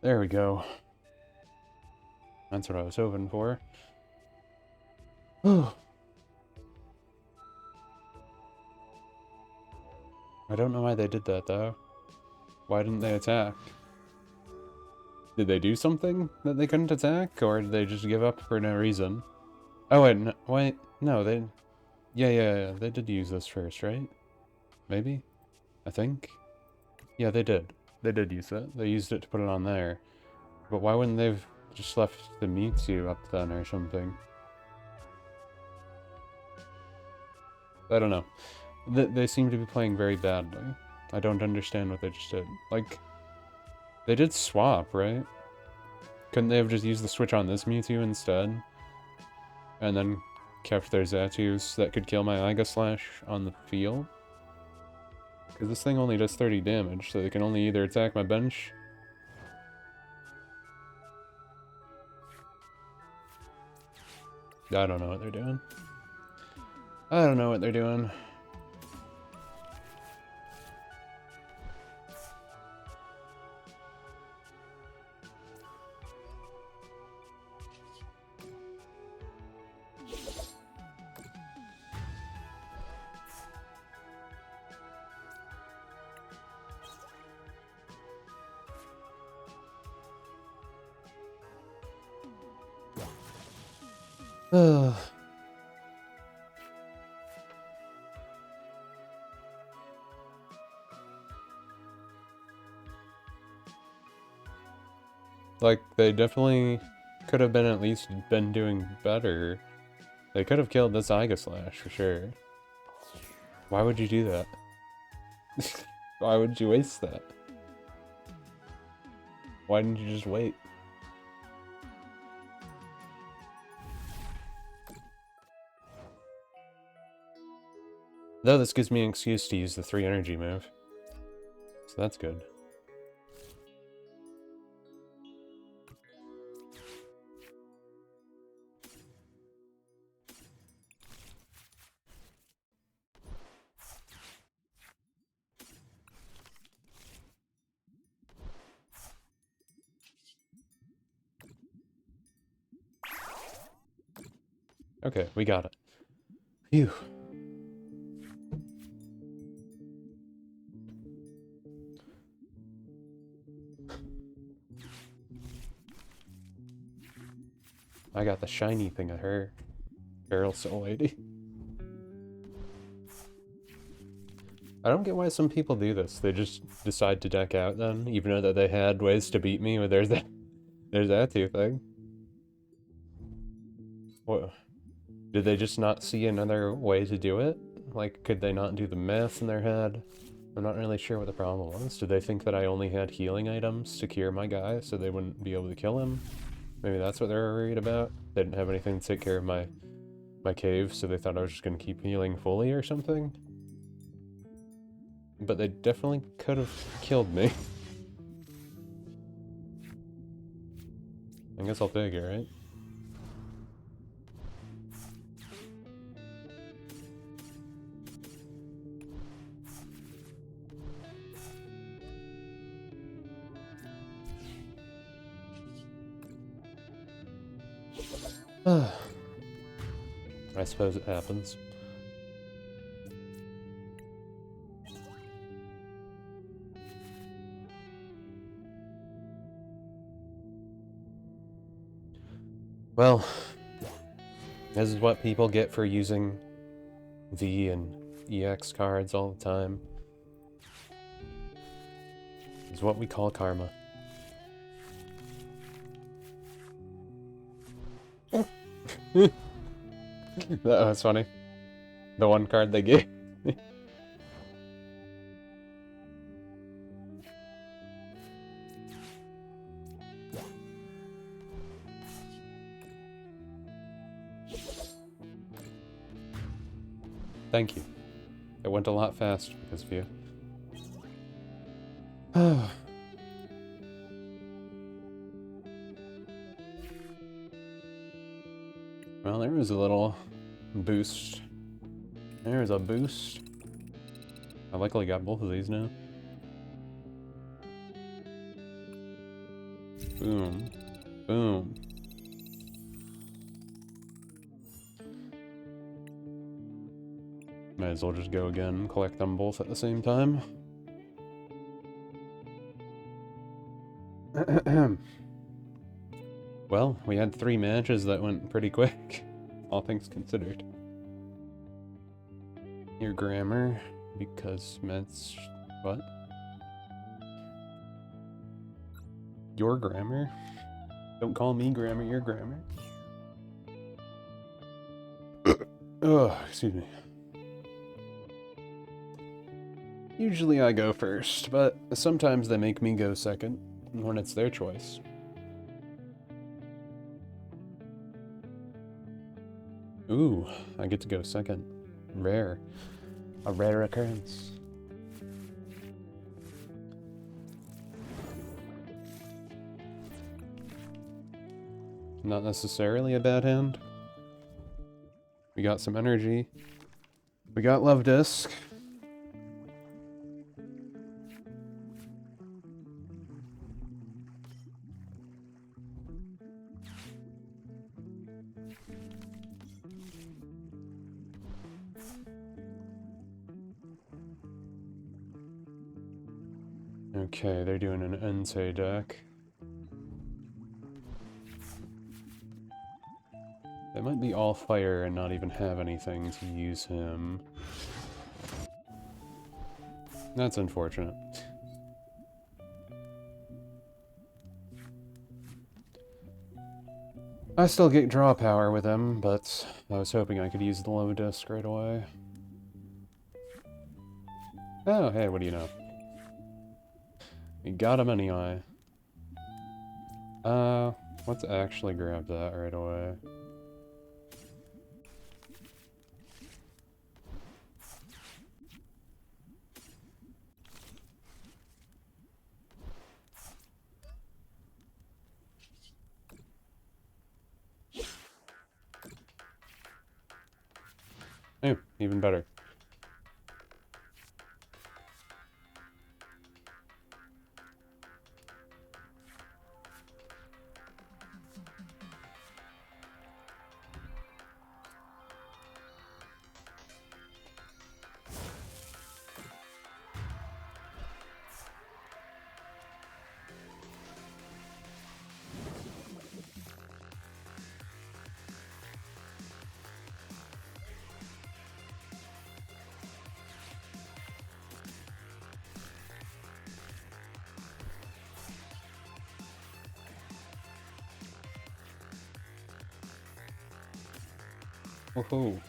There we go. That's what I was hoping for. I don't know why they did that, though. Why didn't they attack? Did they do something that they couldn't attack? Or did they just give up for no reason? Oh, wait, no, they... Yeah, they did use this first, right? Maybe? I think? Yeah, they did. They did use it. They used it to put it on there. But why wouldn't they've just left the Mewtwo up then or something? I don't know. They seem to be playing very badly. I don't understand what they just did. Like, they did swap, right? Couldn't they have just used the switch on this Mewtwo instead? And then kept their Zatus that could kill my Aegislash on the field? Because this thing only does 30 damage, so they can only either attack my bench... I don't know what they're doing. I don't know what they're doing. Ugh. Like, they definitely could have been at least been doing better. They could have killed this Aegislash for sure. Why would you do that? Why would you waste that? Why didn't you just wait? Though this gives me an excuse to use the 3 energy move. So that's good. Okay, we got it. Phew. I got the shiny thing of her. Feral Soul Lady. I don't get why some people do this. They just decide to deck out then, even though that they had ways to beat me with there's that two thing. What? Did they just not see another way to do it? Like, could they not do the math in their head? I'm not really sure what the problem was. Did they think that I only had healing items to cure my guy, so they wouldn't be able to kill him? Maybe that's what they were worried about? They didn't have anything to take care of my my cave, so they thought I was just gonna keep healing fully or something. But they definitely could have killed me. I guess I'll take it, right? I suppose it happens. Well, this is what people get for using V and EX cards all the time. It's what we call karma. That was funny. The one card they gave. Thank you. It went a lot faster because of you. Well, there was a little boost. There's a boost. I luckily got both of these now. Boom. Boom. Might as well just go again and collect them both at the same time. Well, we had 3 matches that went pretty quick, all things considered. Your grammar, because Mets... what? Your grammar? Don't call me grammar, your grammar. Ugh, excuse me. Usually I go first, but sometimes they make me go second, when it's their choice. Ooh, I get to go second. Rare. A rare occurrence. Not necessarily a bad hand. We got some energy. We got Love Disc. Okay, they're doing an Entei deck. They might be all fire and not even have anything to use him. That's unfortunate. I still get draw power with him, but I was hoping I could use the Love Disc right away. Oh, hey, what do you know? We got him anyway. Let's actually grab that right away. Oh, even better. Woohoo.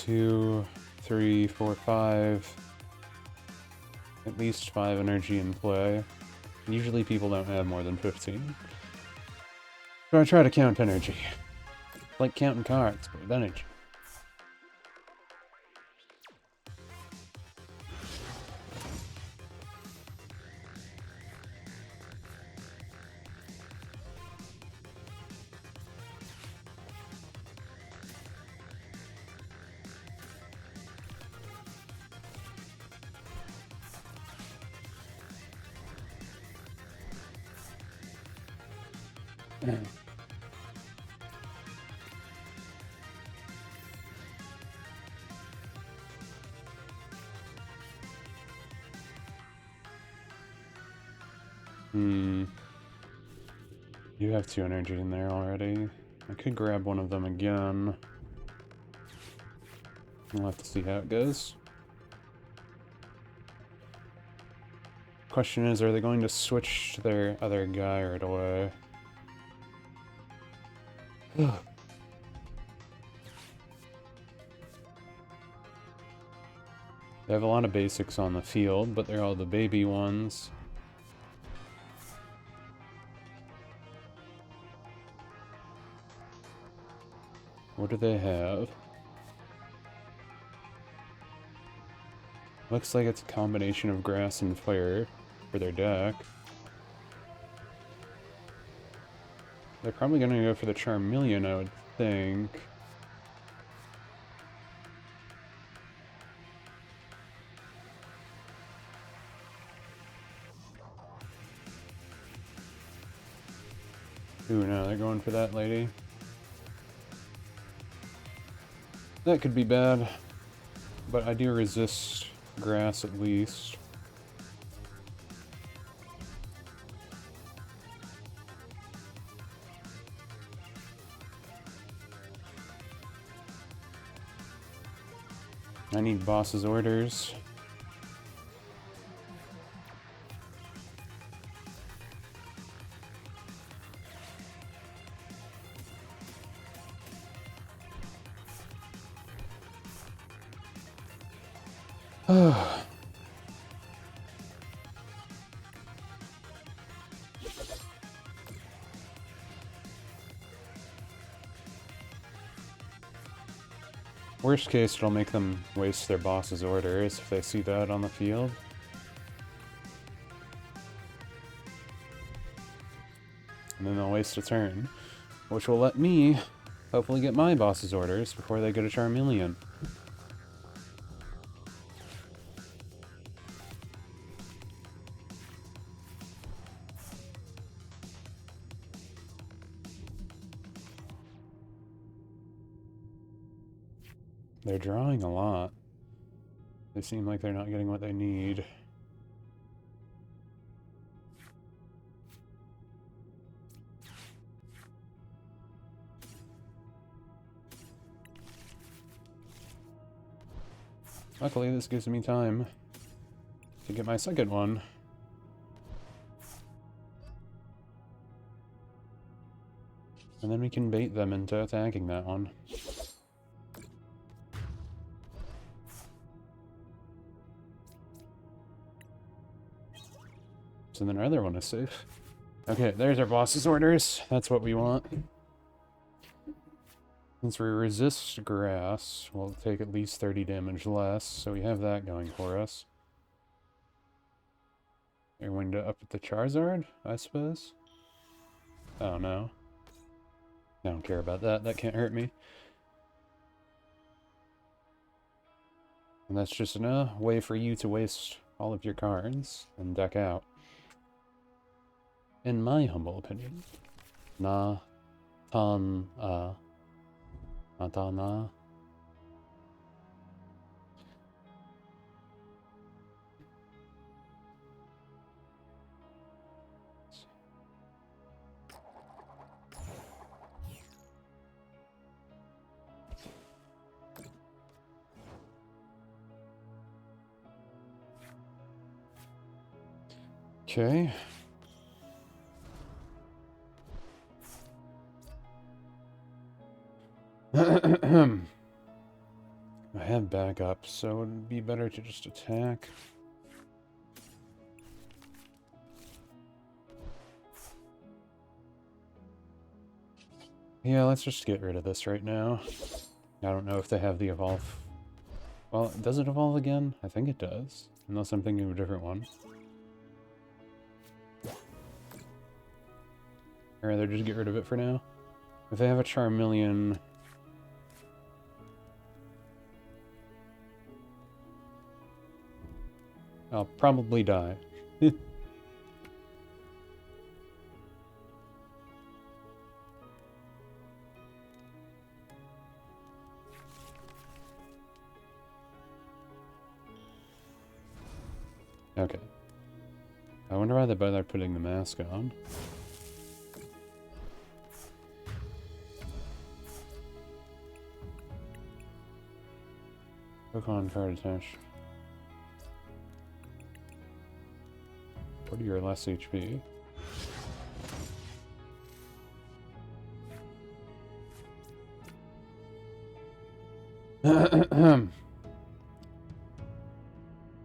2, 3, 4, 5. At least 5 energy in play. Usually people don't have more than 15. So I try to count energy. Like counting cards, but with energy. You have 2 energy in there already. I could grab one of them again. We'll have to see how it goes. Question is, are they going to switch to their other guy right away? They have a lot of basics on the field, but they're all the baby ones. What do they have? Looks like it's a combination of grass and fire for their deck. They're probably going to go for the Charmeleon, I would think. Ooh, no, they're going for that lady. That could be bad, but I do resist grass at least. I need boss's orders. Worst case, it'll make them waste their boss's orders if they see that on the field. And then they'll waste a turn, which will let me hopefully get my boss's orders before they get a Charmeleon. They're drawing a lot. They seem like they're not getting what they need. Luckily, this gives me time to get my second one. And then we can bait them into attacking that one. So then our other one is safe. Okay, there's our boss's orders. That's what we want. Since we resist grass, we'll take at least 30 damage less, so we have that going for us. You're going to up the Charizard, I suppose? Oh no. I don't care about that, that can't hurt me. And that's just a way for you to waste all of your cards and deck out. In my humble opinion. Na, tan, Atana. Okay. I I have backup, so it would be better to just attack. Yeah, let's just get rid of this right now. I don't know if they have the evolve. Well, does it evolve again? I think it does. Unless I'm thinking of a different one. I'd rather just get rid of it for now. If they have a Charmeleon... I'll probably die. Okay. I wonder why they bother putting the mask on. Pokemon card attached. 40 or less HP.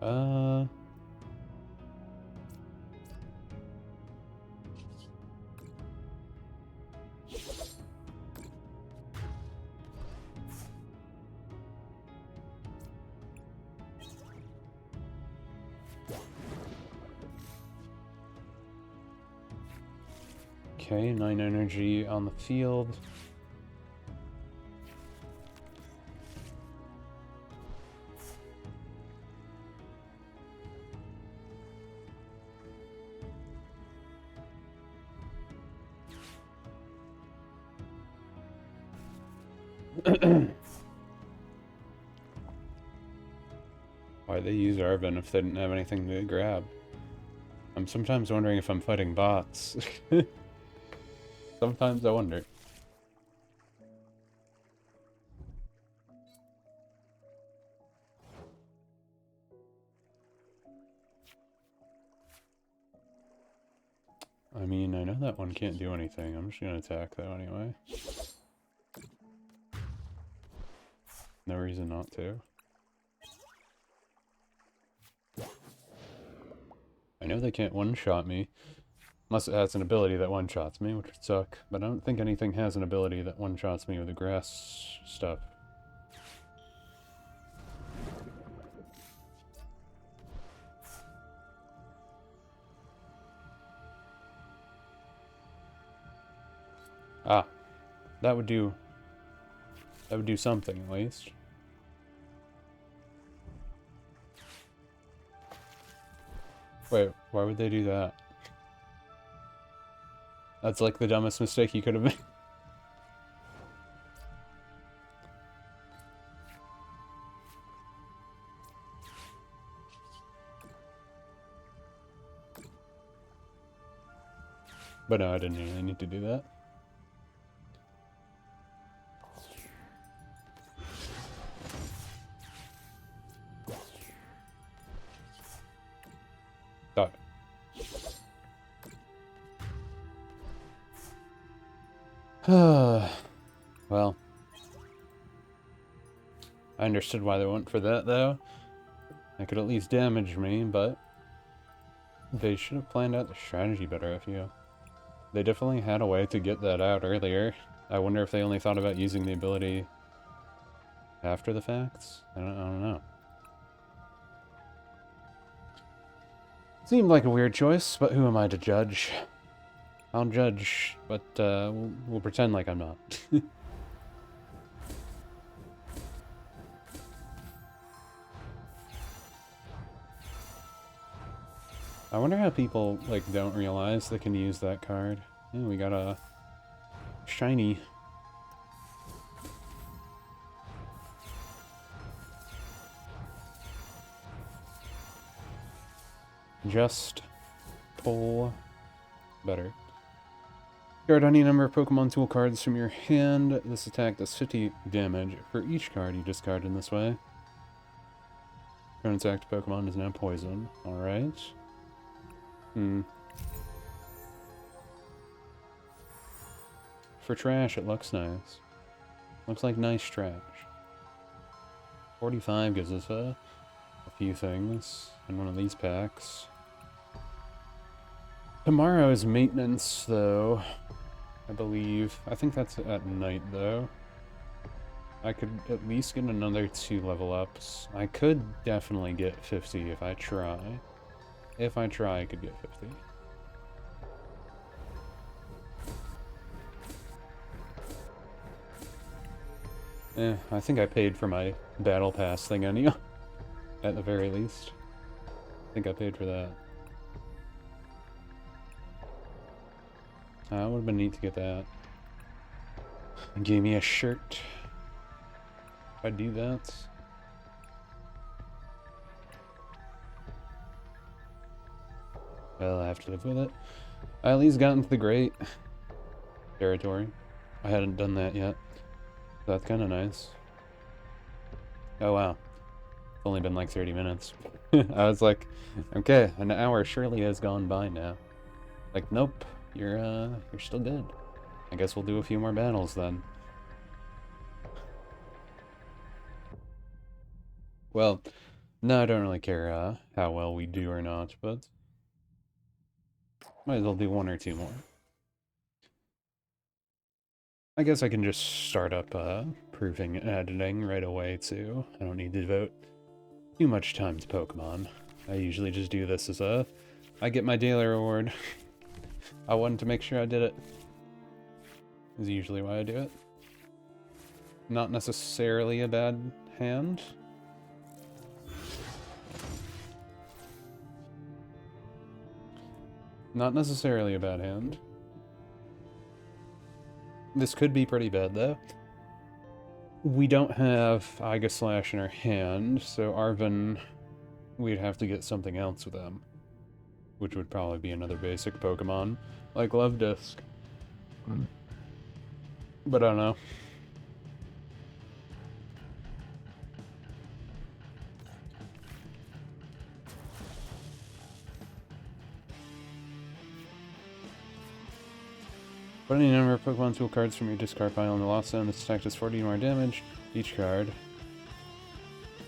uh... Okay, 9 energy on the field. Why'd they use Arven if they didn't have anything to grab? I'm sometimes wondering if I'm fighting bots. Sometimes I wonder. I mean, I know that one can't do anything. I'm just gonna attack though anyway. No reason not to. I know they can't one-shot me. Unless it has an ability that one-shots me, which would suck. But I don't think anything has an ability that one-shots me with the grass stuff. Ah. That would do something, at least. Wait, why would they do that? That's like the dumbest mistake you could have made. But no, I didn't really need to do that. Thought. Well. I understood why they went for that, though. They could at least damage me, but... They should have planned out the strategy better, I feel. They definitely had a way to get that out earlier. I wonder if they only thought about using the ability after the facts? I don't know. Seemed like a weird choice, but who am I to judge? I'll judge, but we'll pretend like I'm not. I wonder how people, like, don't realize they can use that card. Yeah, we got a shiny. Just pull better. Discard any number of Pokemon tool cards from your hand. This attack does 50 damage for each card you discard in this way. Current attacked Pokemon is now poison. Alright. For trash, it looks nice. Looks like nice trash. 45 gives us a few things in one of these packs. Tomorrow is maintenance, though, I believe. I think that's at night, though. I could at least get another 2 level ups. I could definitely get 50 if I try. If I try, I could get 50. I think I paid for my battle pass thing anyhow. At the very least. I think I paid for that. It would have been neat to get that. It gave me a shirt. If I do that. Well, I have to live with it. I at least got into the great territory. I hadn't done that yet. That's kind of nice. Oh wow. It's only been like 30 minutes. I was like, okay, an hour surely has gone by now. Like, nope, you're still good. I guess we'll do a few more battles then. Well, no, I don't really care how well we do or not, but might as well do 1 or 2 more. I guess I can just start up proofing and editing right away too. I don't need to devote too much time to Pokemon. I usually just do this as I get my daily reward. I wanted to make sure I did it. Is usually why I do it. Not necessarily a bad hand. Not necessarily a bad hand. This could be pretty bad, though. We don't have Iga Slash in our hand, so Arven, we'd have to get something else with them. Which would probably be another basic Pokemon, like Love Disc. But I don't know. Put any number of Pokemon tool cards from your discard pile in the lost zone. This attack does 40 more damage each card.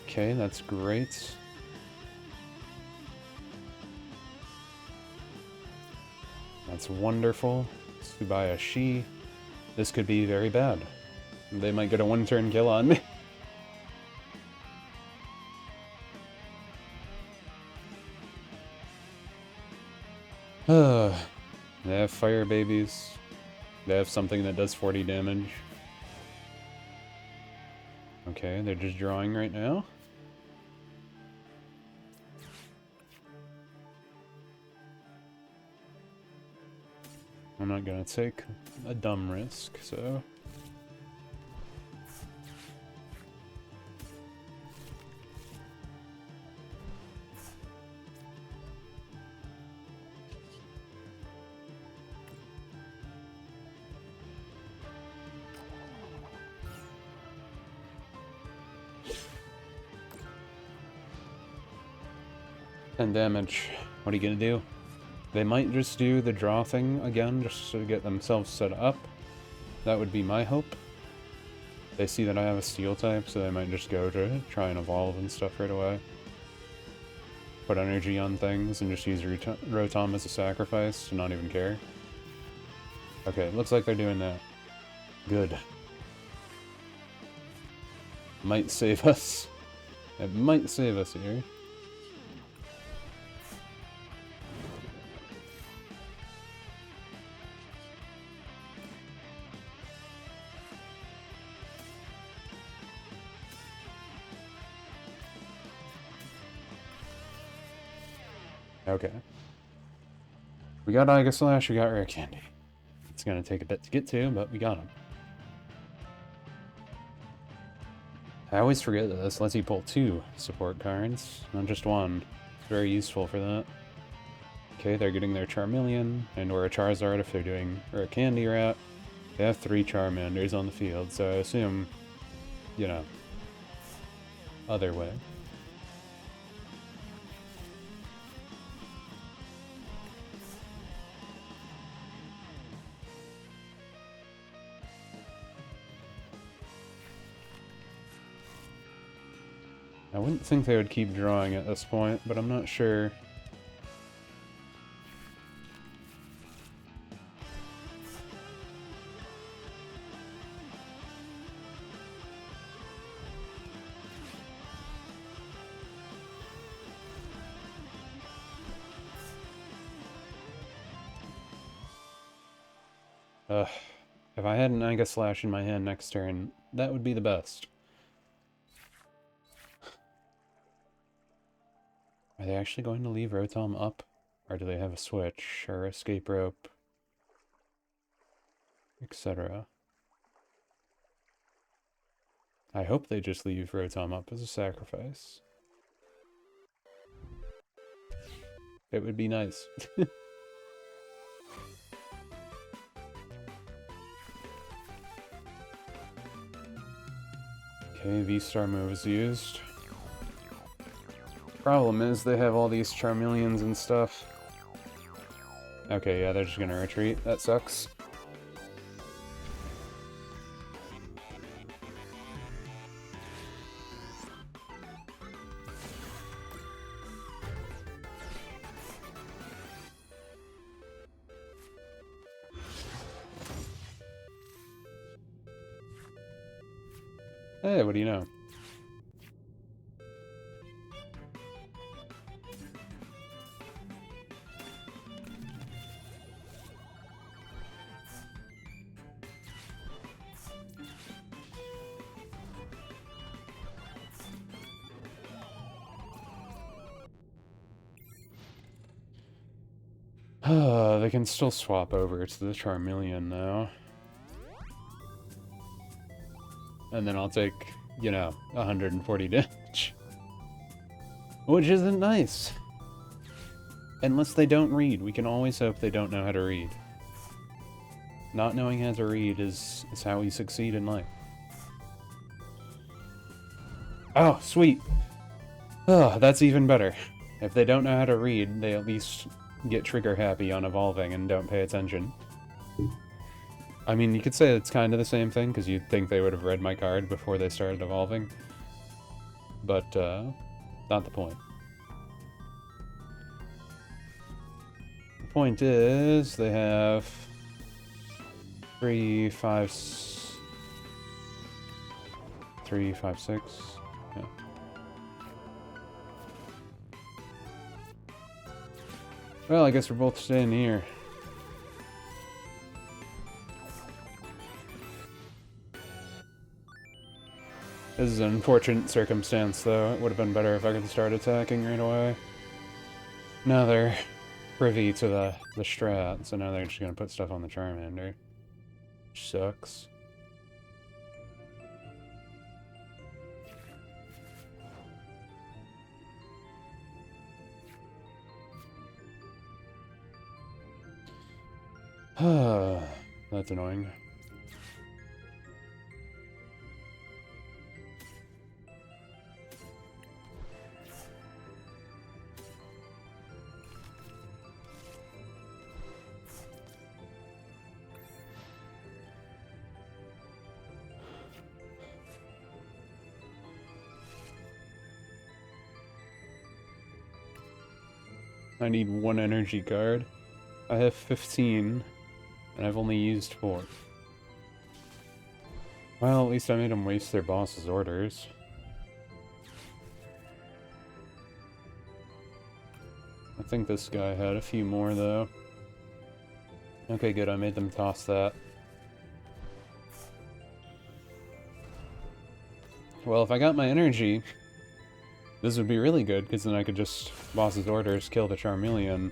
Okay, that's great. That's wonderful. Tsubayashi. This could be very bad. They might get a 1-turn kill on me. They have fire babies. They have something that does 40 damage. Okay, they're just drawing right now. I'm not gonna take a dumb risk, so... And damage. What are you gonna do? They might just do the draw thing again, just to get themselves set up. That would be my hope. They see that I have a steel type, so they might just go to try and evolve and stuff right away. Put energy on things and just use Rotom as a sacrifice to not even care. Okay, it looks like they're doing that. Good. Might save us. It might save us here. Okay. We got Iga Slash, we got Rare Candy. It's gonna take a bit to get to, but we got him. I always forget that this lets you pull 2 support cards, not just 1. It's very useful for that. Okay, they're getting their Charmeleon, and or a Charizard if they're doing Rare Candy route. They have 3 Charmanders on the field, so I assume, you know, other way. I wouldn't think they would keep drawing at this point, but I'm not sure. Ugh. If I had an Naga Slash in my hand next turn, that would be the best. Are they actually going to leave Rotom up? Or do they have a switch, or escape rope, etc.? I hope they just leave Rotom up as a sacrifice. It would be nice. Okay, V-Star move is used. Problem is, they have all these Charmeleons and stuff. Okay, yeah, they're just gonna retreat. That sucks. Hey, what do you know? They can still swap over to the Charmeleon now. And then I'll take, you know, 140 damage. Which isn't nice. Unless they don't read. We can always hope they don't know how to read. Not knowing how to read is how we succeed in life. Oh, sweet. Oh, that's even better. If they don't know how to read, they at least get trigger happy on evolving and don't pay attention. I mean, you could say it's kind of the same thing, because you'd think they would have read my card before they started evolving. But, not the point. The point is, they have 3, 5, 6. Yeah. Well, I guess we're both staying here. This is an unfortunate circumstance, though. It would have been better if I could start attacking right away. Now they're privy to the strat, so now they're just gonna put stuff on the Charmander. Which sucks. That's annoying. I need 1 energy card. I have 15, and I've only used 4. Well, at least I made them waste their boss's orders. I think this guy had a few more, though. Okay, good, I made them toss that. Well, if I got my energy, this would be really good, because then I could just, boss's orders, kill the Charmeleon.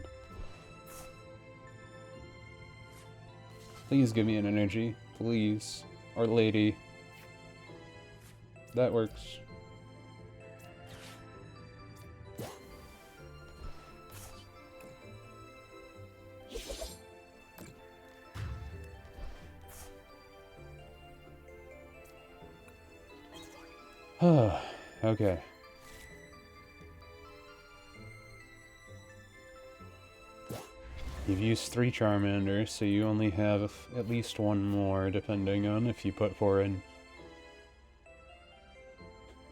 Please give me an energy. Please. Or lady. That works. Okay. You've used 3 Charmanders, so you only have at least 1 more, depending on if you put 4 in.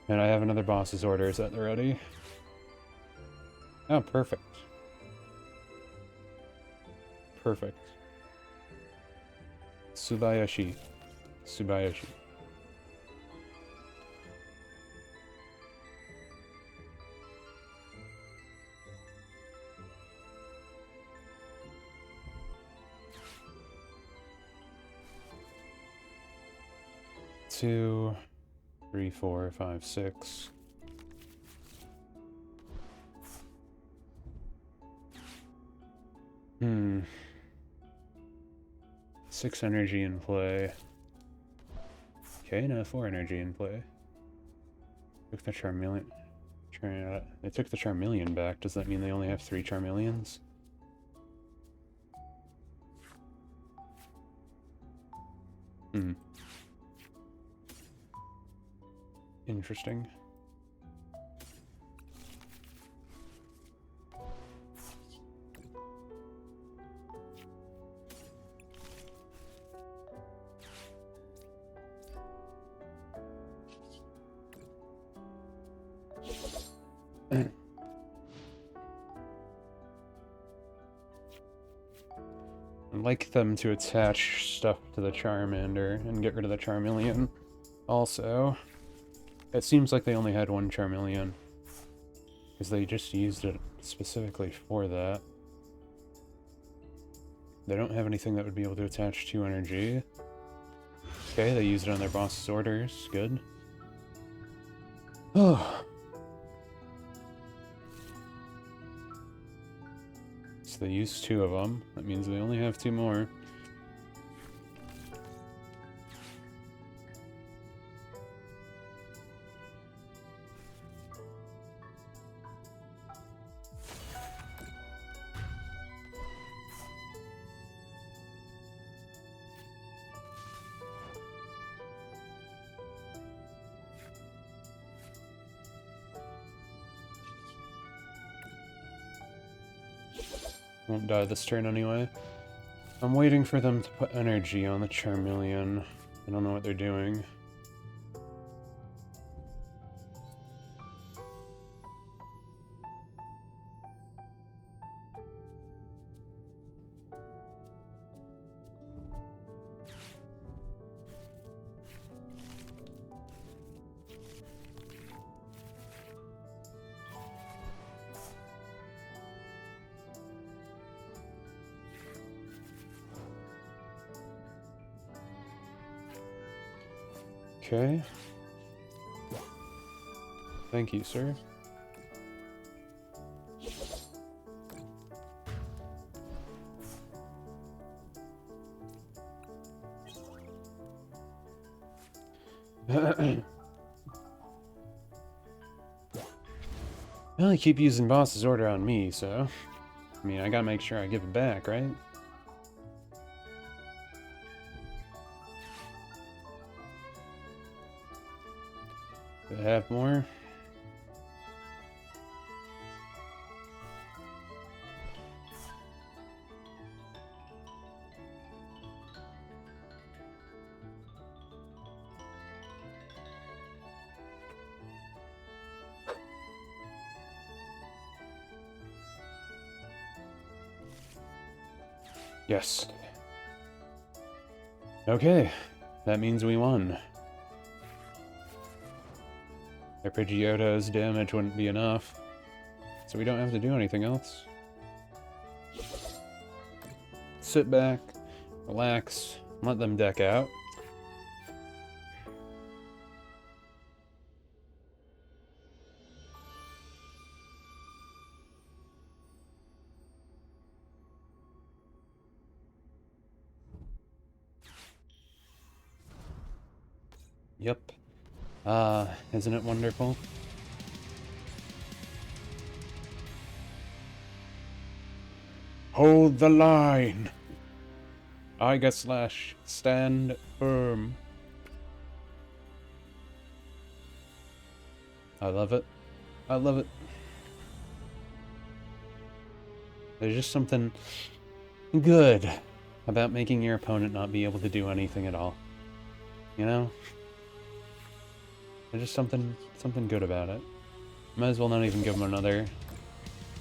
And I have another boss's orders at the ready. Oh, perfect. Perfect. Subayashi. Subayashi. Two, 3, 4, 5, 6. Hmm. 6 energy in play. Okay, now 4 energy in play. Took the Charmeleon. They took the Charmeleon back. Does that mean they only have 3 Charmeleons? Hmm. Interesting. I'd like them to attach stuff to the Charmander and get rid of the Charmeleon. Also, it seems like they only had 1 Charmeleon, because they just used it specifically for that. They don't have anything that would be able to attach 2 energy. Okay, they used it on their boss's orders. Good. Oh. So they used 2 of them. That means they only have 2 more. Won't die this turn anyway. I'm waiting for them to put energy on the Charmeleon. I don't know what they're doing. Okay. Thank you, sir. Well, you keep using boss's order on me, so... I mean, I gotta make sure I give it back, right? Do I have more? Yes. Okay, that means we won. Arpeggioto's damage wouldn't be enough, so we don't have to do anything else. Sit back, relax, let them deck out. Yep. Isn't it wonderful? Hold the line! Iga Slash, stand firm. I love it. I love it. There's just something good about making your opponent not be able to do anything at all. You know? There's just something good about it. Might as well not even give them another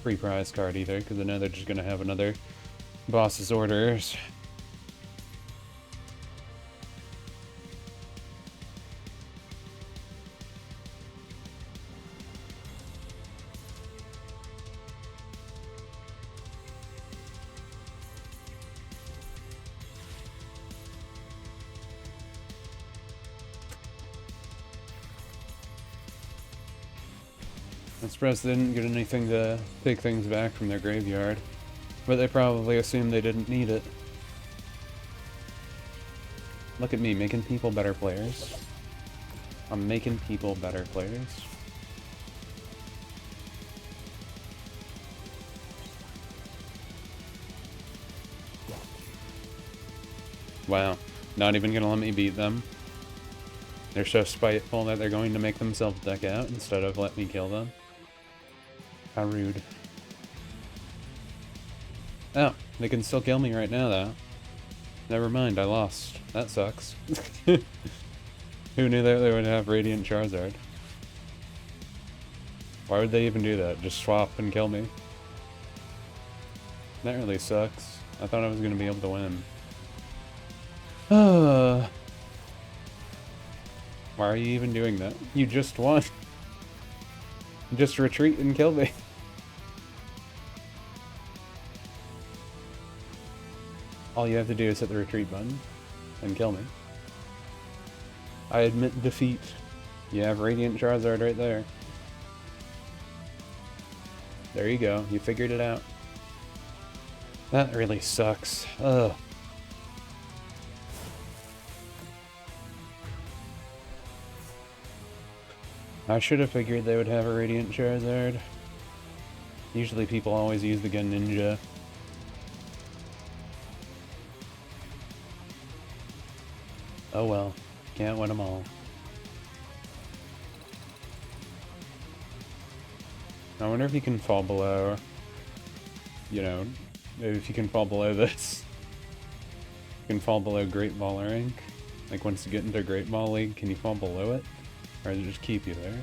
free prize card either, because I know they're just gonna have another boss's orders. I'm surprised they didn't get anything to take things back from their graveyard, but they probably assumed they didn't need it. Look at me, making people better players. I'm making people better players. Wow, not even gonna let me beat them. They're so spiteful that they're going to make themselves deck out instead of let me kill them. How rude. Oh, they can still kill me right now, though. Never mind, I lost. That sucks. Who knew that they would have Radiant Charizard? Why would they even do that? Just swap and kill me? That really sucks. I thought I was going to be able to win. Why are you even doing that? You just won. Just retreat and kill me. All you have to do is hit the retreat button and kill me. I admit defeat. You have Radiant Charizard right there. There you go. You figured it out. That really sucks. Ugh. I should have figured they would have a Radiant Charizard. Usually people always use the Gun Ninja. Oh well, can't win them all. I wonder if you can fall below, you know, maybe if you can fall below this. You can fall below Great Ball rank. Like once you get into Great Ball League, can you fall below it? Or does it just keep you there?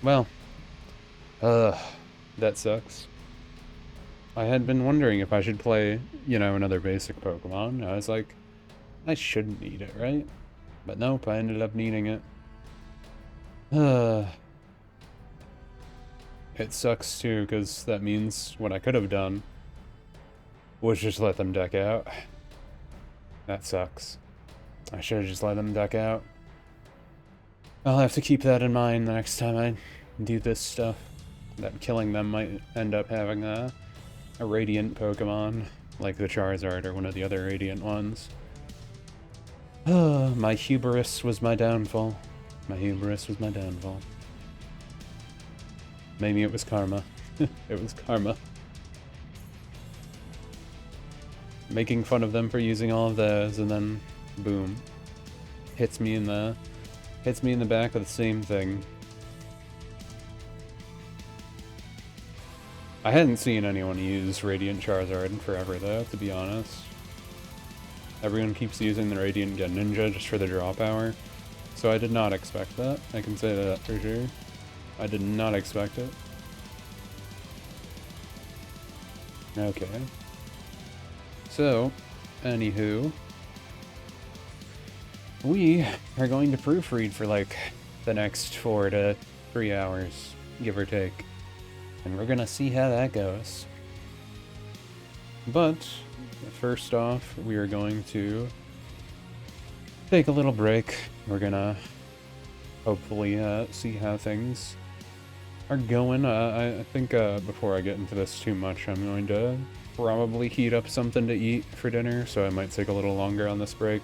Well, that sucks. I had been wondering if I should play, you know, another basic Pokemon. I was like, I shouldn't need it, right? But nope, I ended up needing it. It sucks too, because that means what I could have done was just let them deck out. That sucks. I should have just let them deck out. I'll have to keep that in mind the next time I do this stuff. That killing them might end up having a Radiant Pokemon, like the Charizard or one of the other Radiant ones. My hubris was my downfall. My hubris was my downfall. Maybe it was karma. It was karma. Making fun of them for using all of those, and then boom, hits me in the back with the same thing. I hadn't seen anyone use Radiant Charizard in forever though, to be honest. Everyone keeps using the Radiant Gun Ninja just for the draw power, so I did not expect that. I can say that for sure. I did not expect it. Okay. So, anywho, we are going to proofread for like the next 4 to 3 hours, give or take. And we're gonna see how that goes. But, first off, we are going to take a little break. We're gonna hopefully see how things are going. I think before I get into this too much, I'm going to probably heat up something to eat for dinner, so I might take a little longer on this break.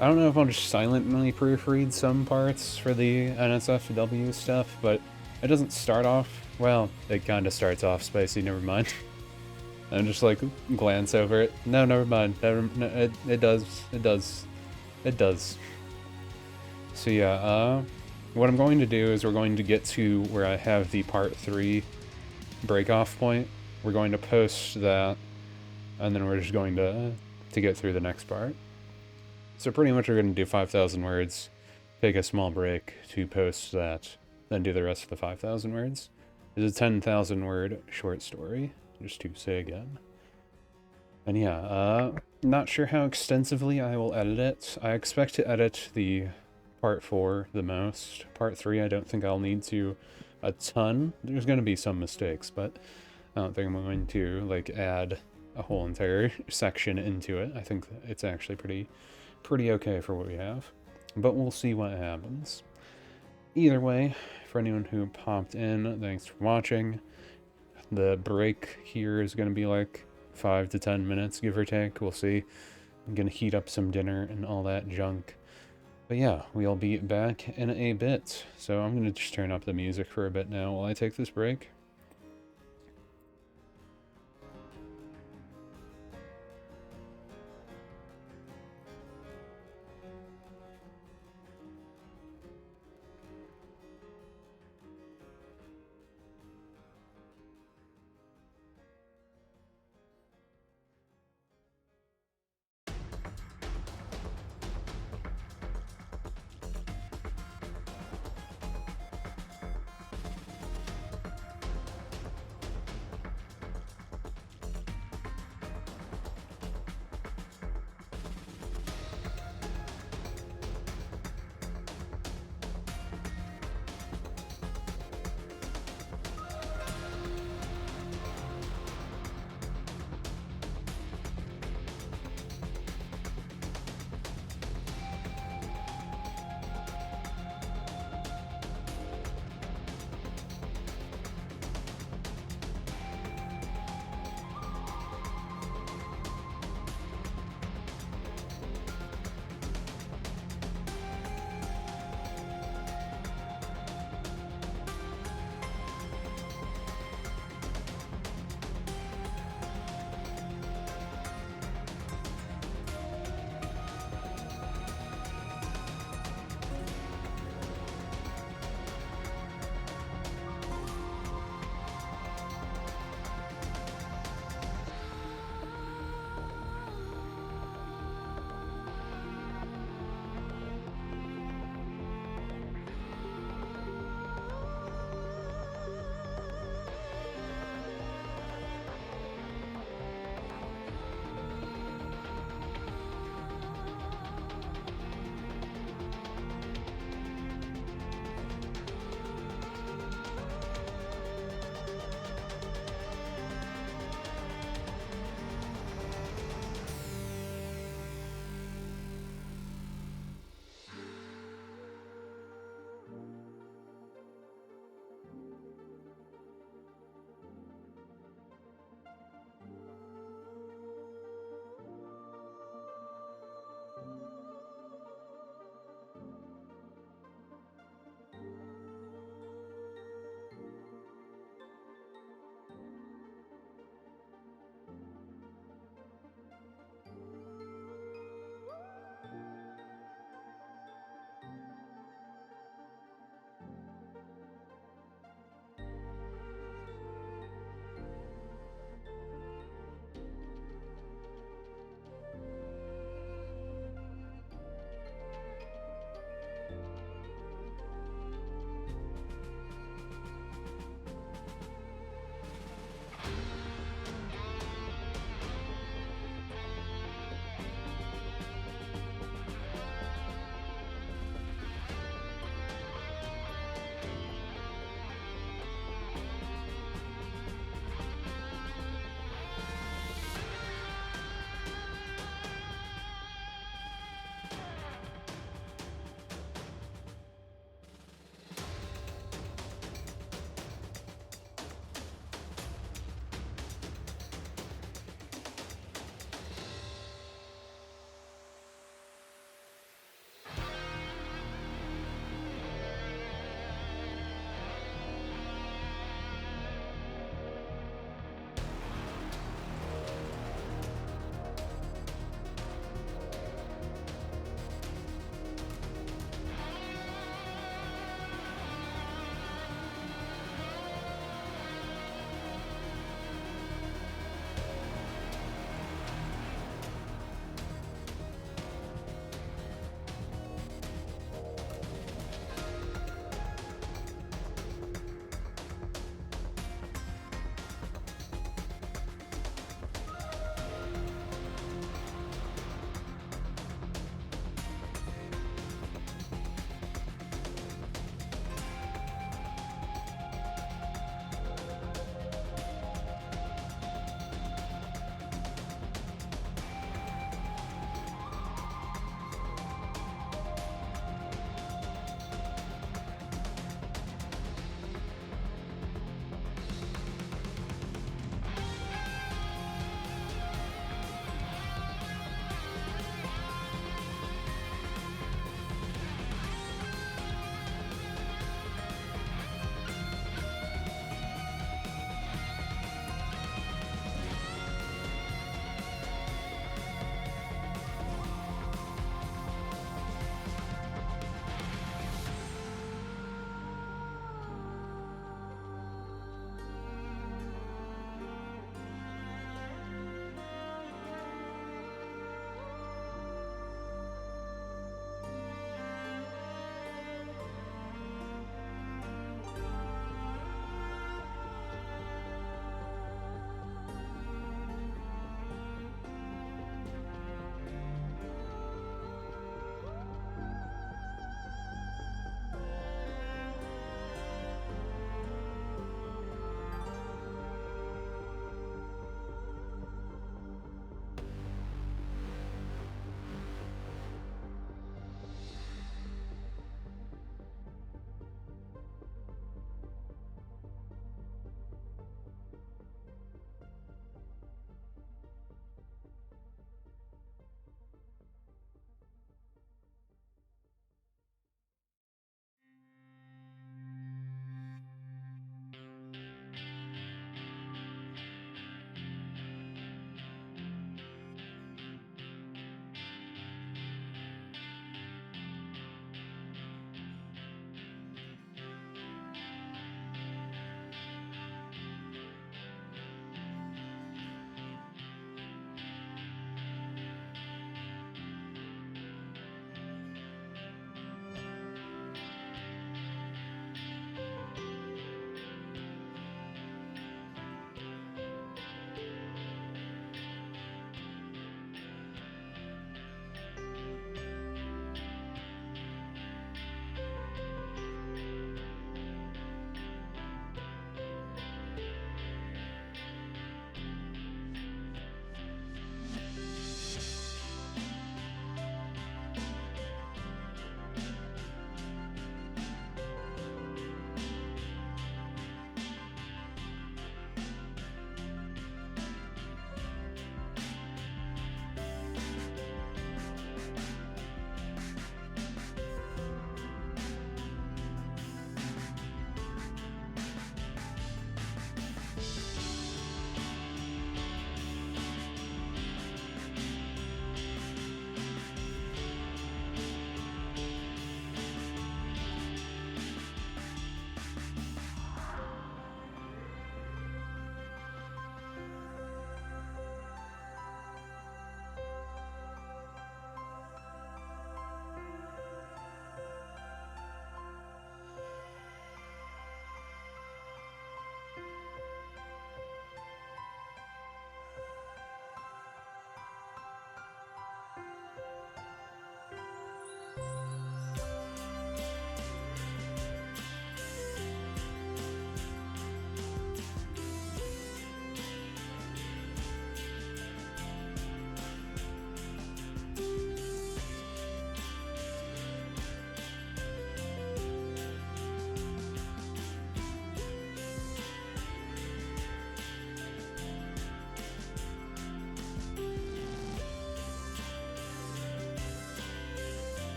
I don't know if I'll just silently proofread some parts for the NSFW stuff, but it doesn't start off... Well, it kind of starts off spicy, never mind. And just like glance over it. No, never mind. It does. So yeah, what I'm going to do is we're going to get to where I have the part 3 break off point. We're going to post that, and then we're just going to to get through the next part. So pretty much we're going to do 5,000 words, take a small break to post that, then do the rest of the 5,000 words. It's a 10,000 word short story, just to say again. And yeah, not sure how extensively I will edit it. I expect to edit the part 4 the most. Part 3 I don't think I'll need to a ton. There's going to be some mistakes, but I don't think I'm going to like add a whole entire section into it. I think it's actually pretty okay for what we have, but we'll see what happens. Either way, for anyone who popped in, thanks for watching. The break here is going to be like 5 to 10 minutes, give or take. We'll see. I'm going to heat up some dinner and all that junk. But yeah, we'll be back in a bit. So I'm going to just turn up the music for a bit now while I take this break.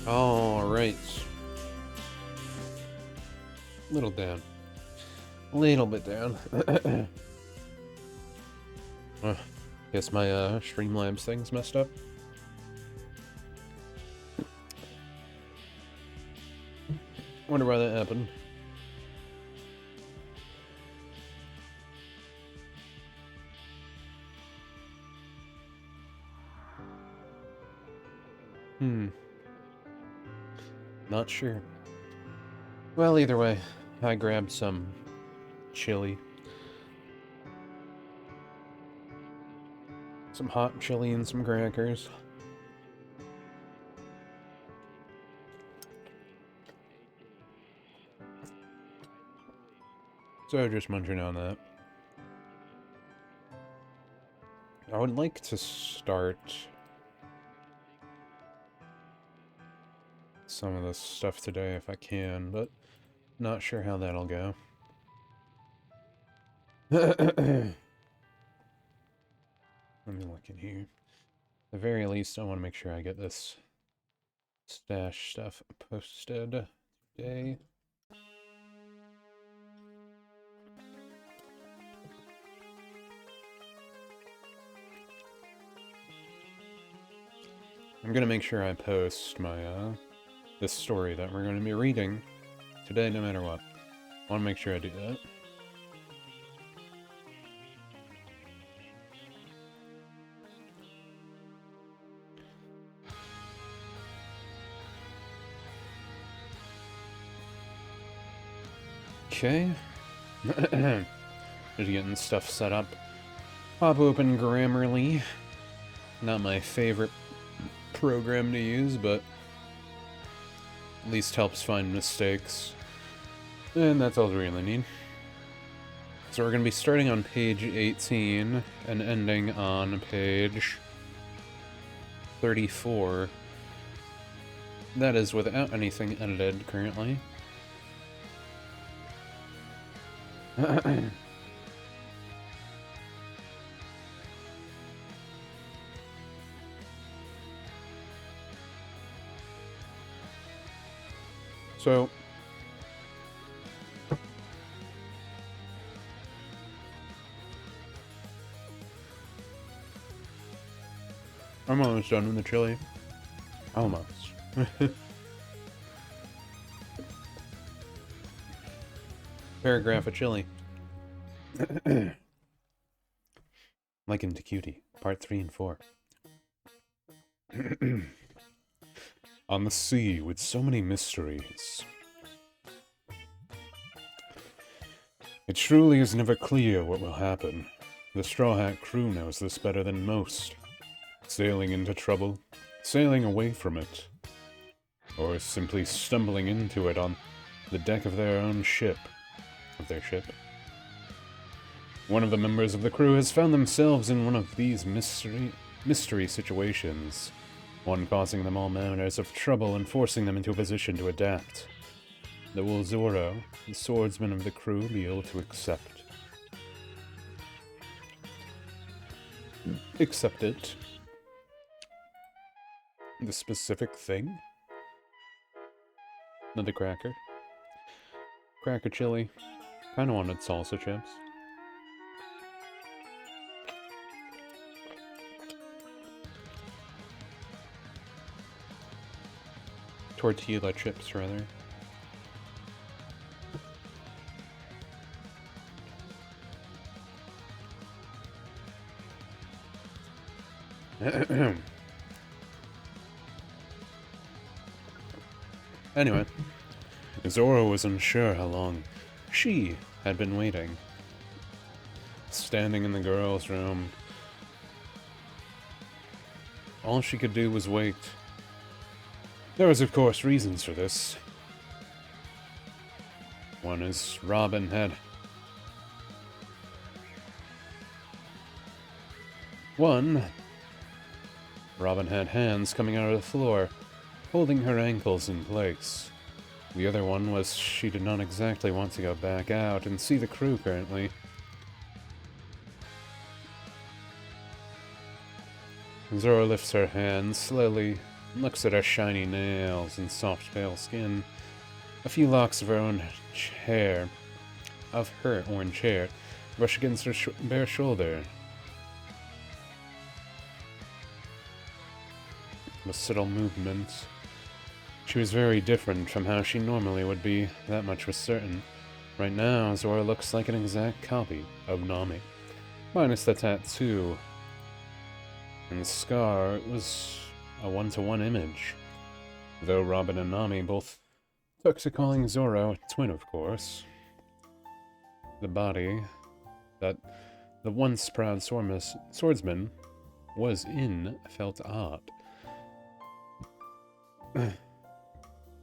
Alright. Little down. A little bit down. Guess my Streamlabs thing's messed up. Wonder why that happened. Not sure. Well, either way, I grabbed some chili. Some hot chili and some crackers. So just munching on that. I would like to start some of this stuff today if I can, but not sure how that'll go. Let me look in here. At the very least, I want to make sure I get this stash stuff posted today. I'm gonna make sure I post my, this story that we're gonna be reading today, no matter what. I want to make sure I do that. Okay. Just getting stuff set up. Pop open Grammarly. Not my favorite program to use, but at least helps find mistakes. And that's all we really need. So we're going to be starting on page 18 and ending on page 34. That is without anything edited currently. So, I'm almost done with the chili. Almost. Paragraph of chili. Likened to Cutie, part 3 and 4. On the sea with so many mysteries. It truly is never clear what will happen. The Straw Hat crew knows this better than most. Sailing into trouble, sailing away from it, or simply stumbling into it on the deck of their own ship. One of the members of the crew has found themselves in one of these mystery situations, one causing them all manners of trouble and forcing them into a position to adapt. That will Zoro, the swordsman of the crew, be able to accept it. The specific thing? Another cracker. Cracker chili. Kinda wanted salsa chips. Tortilla chips, rather. Anyway, Zoro was unsure how long she had been waiting. Standing in the girls' room, all she could do was wait. There was, of course, reasons for this. One is Robin had hands coming out of the floor, holding her ankles in place. The other one was she did not exactly want to go back out and see the crew currently. Zoro lifts her hand slowly looks at her shiny nails and soft pale skin. A few locks of her own hair, of her orange hair, brush against her bare shoulder. With subtle movements. She was very different from how she normally would be, that much was certain. Right now, Zora looks like an exact copy of Nami, minus the tattoo. And the scar, it was a one-to-one image. Though Robin and Nami both took to calling Zora a twin, of course. The body that the once proud swordsman was in felt odd.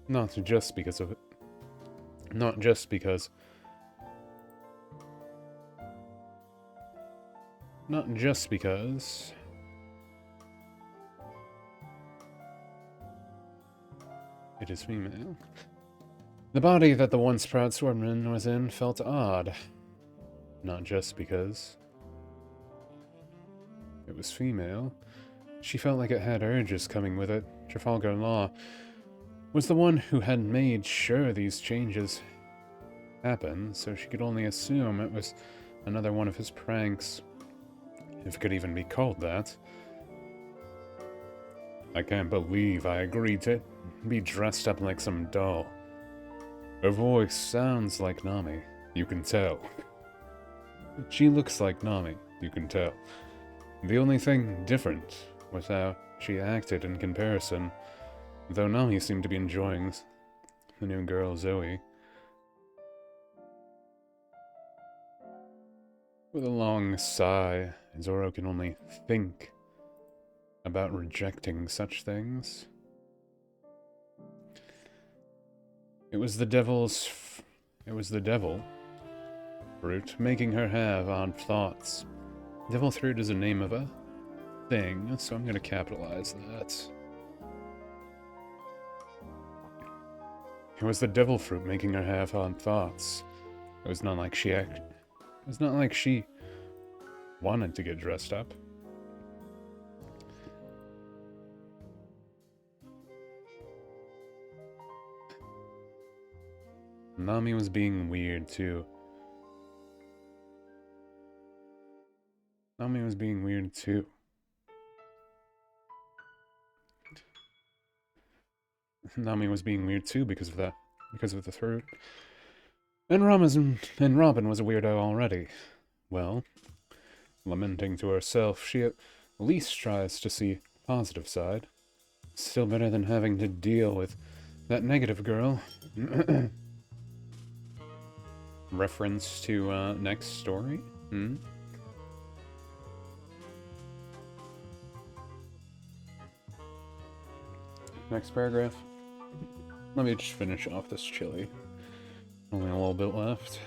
Not just because of it. Not just because. Not just because. It is female. The body that the once proud swordsman was in felt odd. Not just because. It was female. She felt like it had urges coming with it. Trafalgar Law was the one who had made sure these changes happened, so she could only assume it was another one of his pranks. If it could even be called that. I can't believe I agreed to be dressed up like some doll. Her voice sounds like Nami, you can tell. She looks like Nami, you can tell. The only thing different was how she acted in comparison, though Nami seemed to be enjoying the new girl, Zoe. With a long sigh, Zoro can only think about rejecting such things. It was the devil fruit making her have odd thoughts. Devil fruit is a name of a thing, so I'm gonna capitalize that. It was the devil fruit making her have odd thoughts. It was not like she wanted to get dressed up. Nami was being weird too. Nami was being weird too. Nami was being weird too because of that. Because of the fruit. And Robin was a weirdo already. Well, lamenting to herself, she at least tries to see the positive side. Still better than having to deal with that negative girl. Reference to next story? Next paragraph. Let me just finish off this chili. Only a little bit left.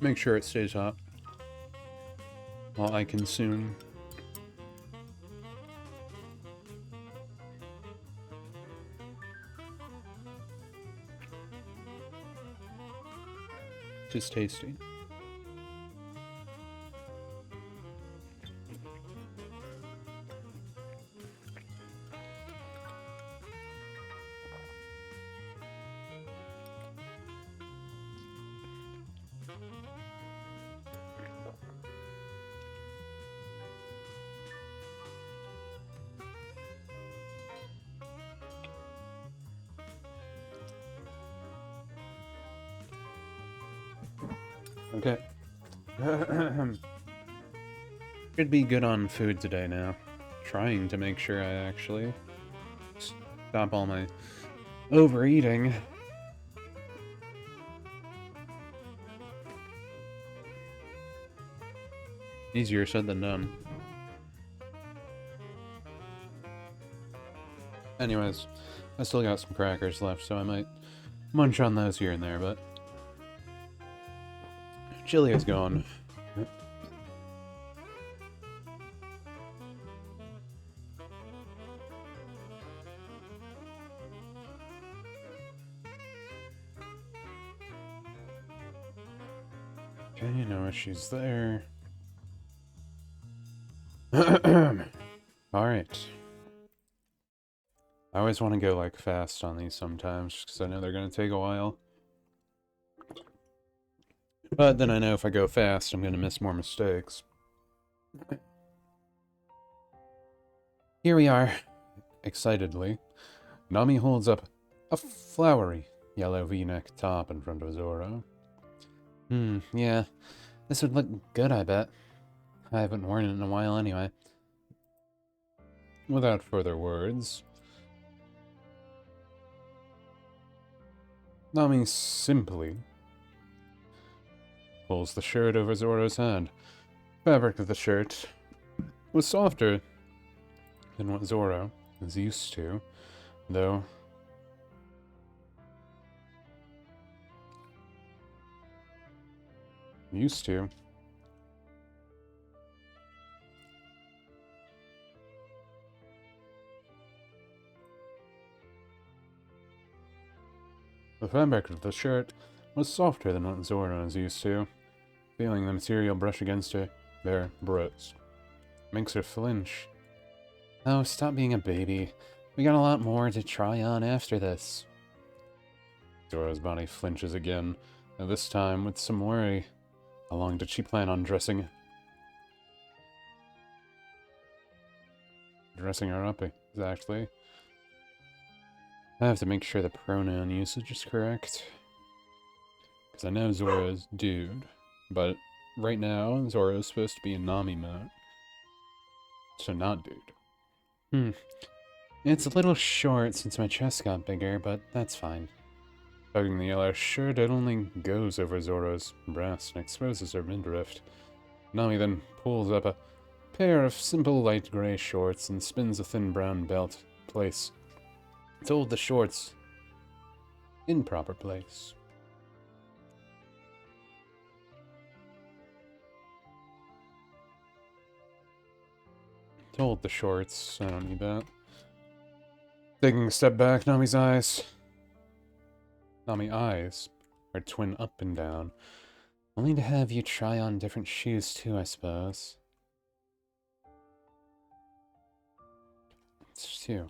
Make sure it stays hot while I consume. Just tasty. Okay. Should be good on food today now. Trying to make sure I actually stop all my overeating. Easier said than done. Anyways, I still got some crackers left, so I might munch on those here and there, but chili is gone. Okay, no issues there. Alright. I always want to go, like, fast on these sometimes, because I know they're going to take a while. But then I know if I go fast, I'm going to miss more mistakes. Here we are, excitedly. Nami holds up a flowery yellow V-neck top in front of Zoro. Yeah. This would look good, I bet. I haven't worn it in a while anyway. Without further words, Nami simply pulls the shirt over Zoro's head. Fabric of the shirt was softer than what Zoro is used to, though used to. The fabric of the shirt was softer than what Zoro is used to, feeling the material brush against her bare breast. Makes her flinch. Oh, stop being a baby. We got a lot more to try on after this. Zoro's body flinches again, and this time with some worry. How long did she plan on dressing her up, exactly? I have to make sure the pronoun usage is correct. Because I know Zoro's dude, but right now, Zoro is supposed to be in Nami mode. So not dude. It's a little short since my chest got bigger, but that's fine. Tugging the yellow shirt, it only goes over Zoro's breast and exposes her midriff. Nami then pulls up a pair of simple light gray shorts and spins a thin brown belt in place to hold the shorts in proper place. To hold the shorts, I don't need that. Taking a step back, Nami's eyes are twin up and down. Only to have you try on different shoes too, I suppose. It's two.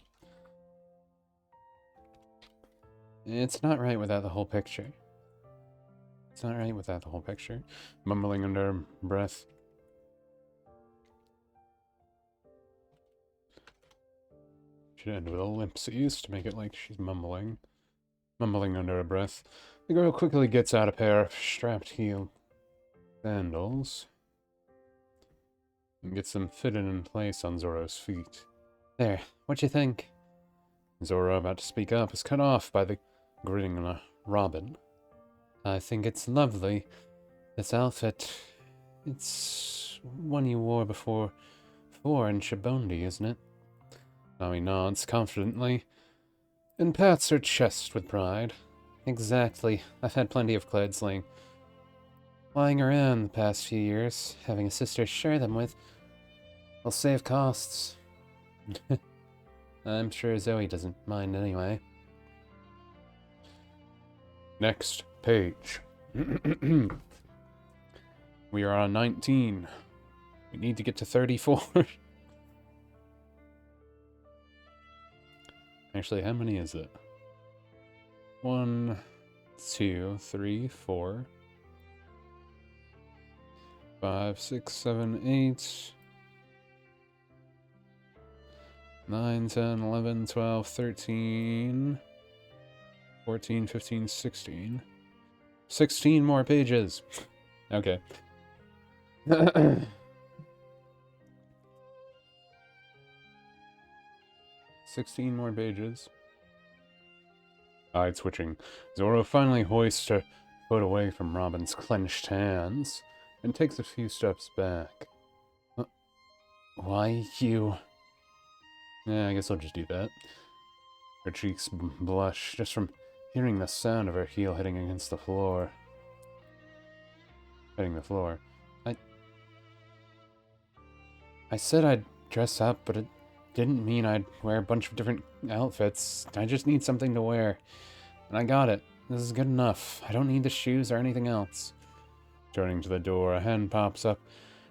It's not right without the whole picture. It's not right without the whole picture. Mumbling under her breath. Should end with ellipses to make it like she's mumbling. Mumbling under her breath. The girl quickly gets out a pair of strapped heel sandals and gets them fitted in place on Zoro's feet. There, what you think? Zoro, about to speak up, is cut off by the grinning Robin. I think it's lovely. This outfit, it's one you wore before in Shibondi, isn't it? Nami nods confidently and pats her chest with pride. Exactly. I've had plenty of clothes lying around the past few years. Having a sister to share them with will save costs. I'm sure Zoe doesn't mind anyway. Next page. We are on 19. We need to get to 34. Actually, how many is it? 1, 2, 3, 4, 5, 6, 7, 8, 9, 10, 11, 12, 13, 14, 15, 16. 16 more pages. Okay. 16 more pages. Eye twitching, Zoro finally hoists her foot away from Robin's clenched hands and takes a few steps back. Why you... Yeah, I guess I'll just do that. Her cheeks blush just from hearing the sound of her heel hitting against the floor. Hitting the floor. I said I'd dress up, but it didn't mean I'd wear a bunch of different outfits. I just need something to wear. And I got it. This is good enough. I don't need the shoes or anything else. Turning to the door, a hand pops up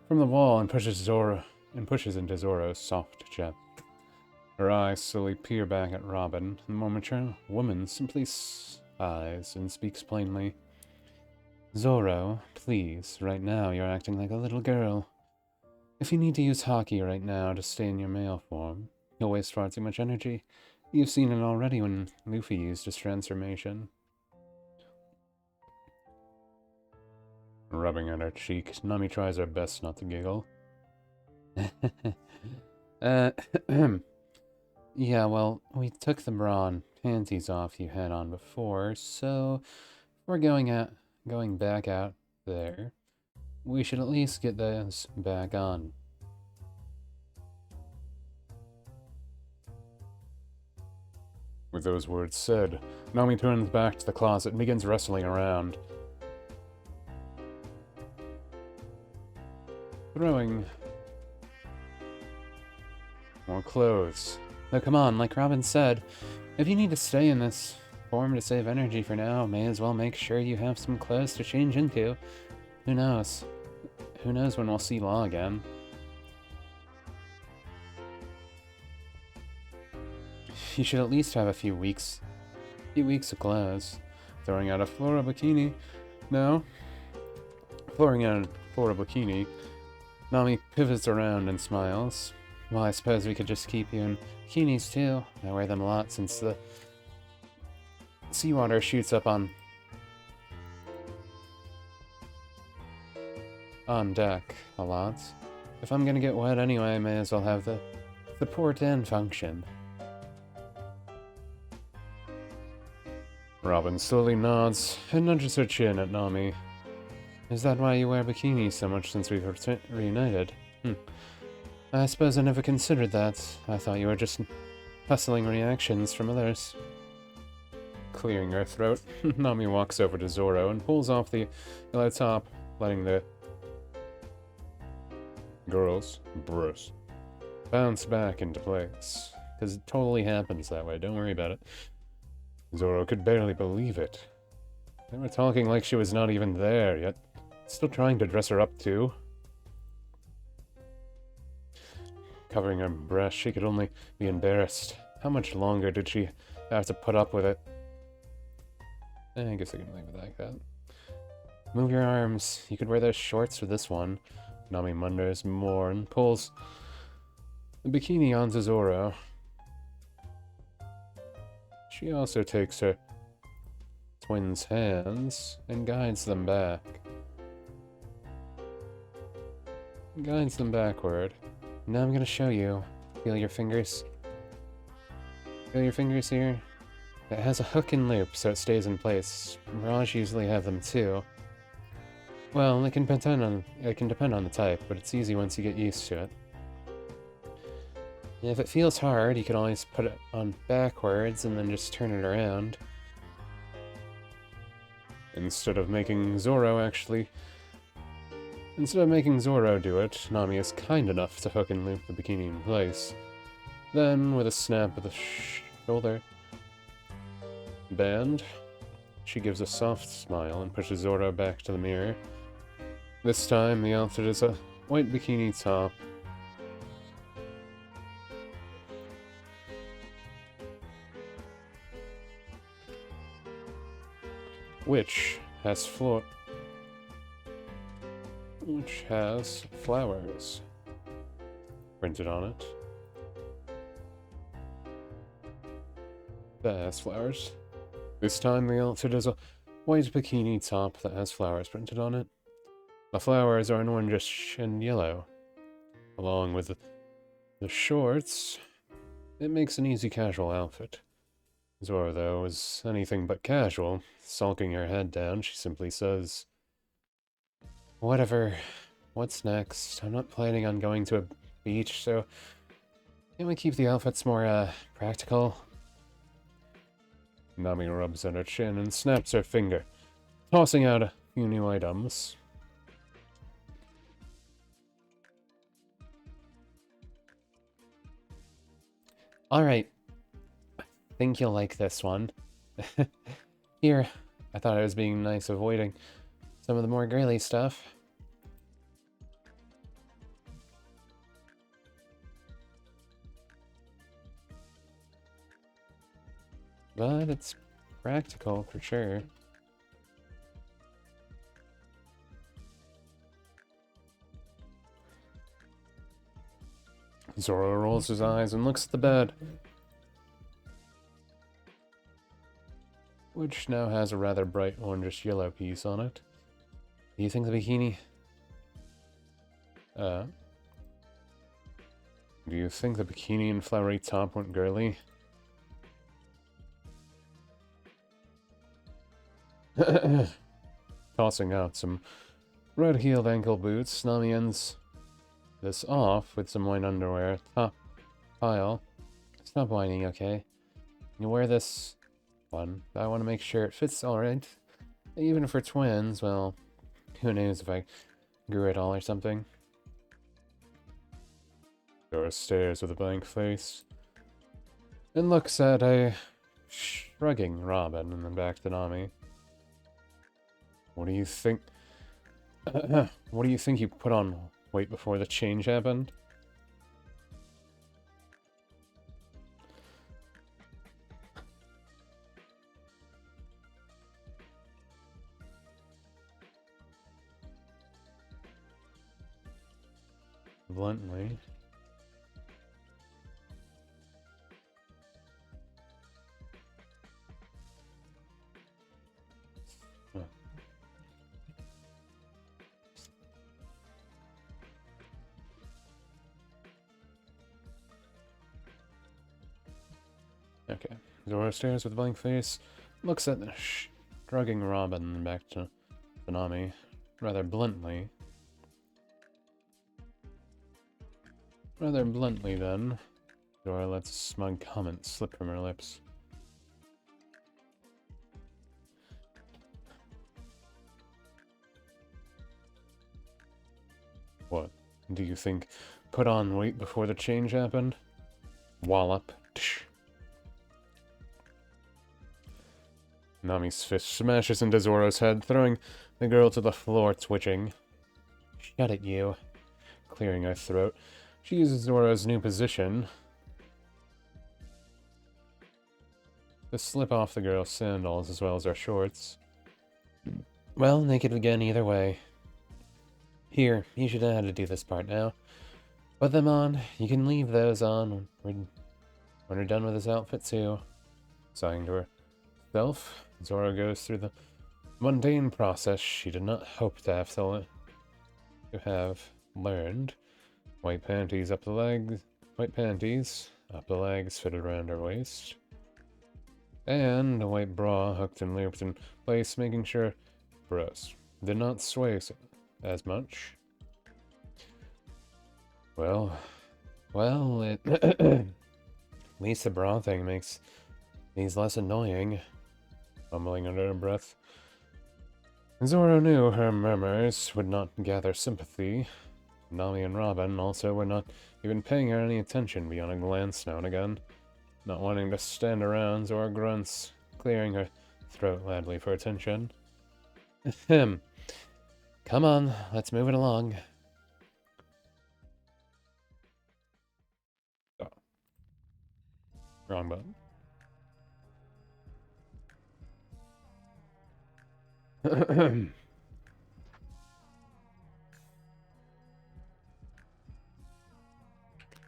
from the wall and pushes into Zoro's soft chest. Her eyes slowly peer back at Robin. The more mature woman simply sighs and speaks plainly. Zoro, please, right now you're acting like a little girl. If you need to use hockey right now to stay in your male form, you'll waste far too much energy. You've seen it already when Luffy used his transformation. Rubbing at her cheek, Nami tries her best not to giggle. Yeah, well, we took the bra and panties off you had on before, so we're going back out there. We should at least get those back on. With those words said, Nami turns back to the closet and begins wrestling around. Throwing more clothes. Now come on, like Robin said, if you need to stay in this form to save energy for now, may as well make sure you have some clothes to change into. Who knows? Who knows when we'll see Law again? You should at least have a few weeks of clothes. Throwing out a Flora bikini. No. Throwing out a Flora bikini. Nami pivots around and smiles. Well, I suppose we could just keep you in bikinis too. I wear them a lot since the seawater shoots up on deck a lot. If I'm gonna get wet anyway, I may as well have the port-in function. Robin slowly nods and nudges her chin at Nami. Is that why you wear bikinis so much since we've reunited? I suppose I never considered that. I thought you were just hustling reactions from others. Clearing her throat, Nami walks over to Zoro and pulls off the yellow top, letting the girl's breast bounce back into place. Because it totally happens that way, don't worry about it. Zoro could barely believe it. They were talking like she was not even there, yet still trying to dress her up too. Covering her breast, she could only be embarrassed. How much longer did she have to put up with it? I guess I can leave it like that. Move your arms. You could wear those shorts for this one. Nami mutters more and pulls the bikini onto Zoro. She also takes her twins' hands and guides them back. Guides them backward. Now I'm gonna show you. Feel your fingers. Feel your fingers here? It has a hook and loop, so it stays in place. Mirage usually have them too. Well, it can depend on the type, but it's easy once you get used to it. If it feels hard, you can always put it on backwards and then just turn it around. Instead of making Zoro do it, Nami is kind enough to hook and loop the bikini in place. Then, with a snap of the shoulder band, she gives a soft smile and pushes Zoro back to the mirror. This time, the outfit is a white bikini top. Which has flowers printed on it. That has flowers. This time the outfit is a white bikini top that has flowers printed on it. The flowers are in orangish and yellow. Along with the shorts, it makes an easy casual outfit. Zoro, though, is anything but casual. Sulking her head down, she simply says, "Whatever. What's next? I'm not planning on going to a beach, so can we keep the outfits more, practical?" Nami rubs at her chin and snaps her finger, tossing out a few new items. Alright. I think you'll like this one. Here. I thought I was being nice avoiding some of the more girly stuff. But it's practical for sure. Zoro rolls his eyes and looks at the bed, which now has a rather bright orangish-yellow piece on it. Do you think the bikini... Do you think the bikini and flowery top went girly? Tossing out some red-heeled ankle boots, Nami ends this off with some white underwear. Top pile. Stop whining, okay? You wear this one, but I want to make sure it fits alright. Even for twins, well, who knows if I grew it all or something. Dora stares with a blank face and looks at a shrugging Robin and then back to Nami. What do you think? What do you think you put on weight before the change happened? Bluntly. Okay. Zoro stares with a blank face, looks at the shrugging Robin and back to Nami, rather bluntly. Rather bluntly, then, Zoro lets a smug comment slip from her lips. What? Do you think put on weight before the change happened? Wallop. Tsh. Nami's fist smashes into Zoro's head, throwing the girl to the floor, twitching. Shut it, you. Clearing her throat, she uses Zoro's new position to slip off the girl's sandals as well as her shorts. Well, naked again either way. Here, you should know how to do this part now. Put them on. You can leave those on when we're done with this outfit too. Sighing to herself, Zoro goes through the mundane process she did not hope to have learned. White panties up the legs, fitted around her waist. And a white bra hooked and looped in place, making sure breasts did not sway as much. Well, at least the bra thing makes these less annoying. Mumbling under her breath. Zoro knew her murmurs would not gather sympathy. Nami and Robin also were not even paying her any attention beyond a glance now and again. Not wanting to stand around, Zoro grunts, clearing her throat loudly for attention. Ahem. Come on, let's move it along. Oh. Wrong button.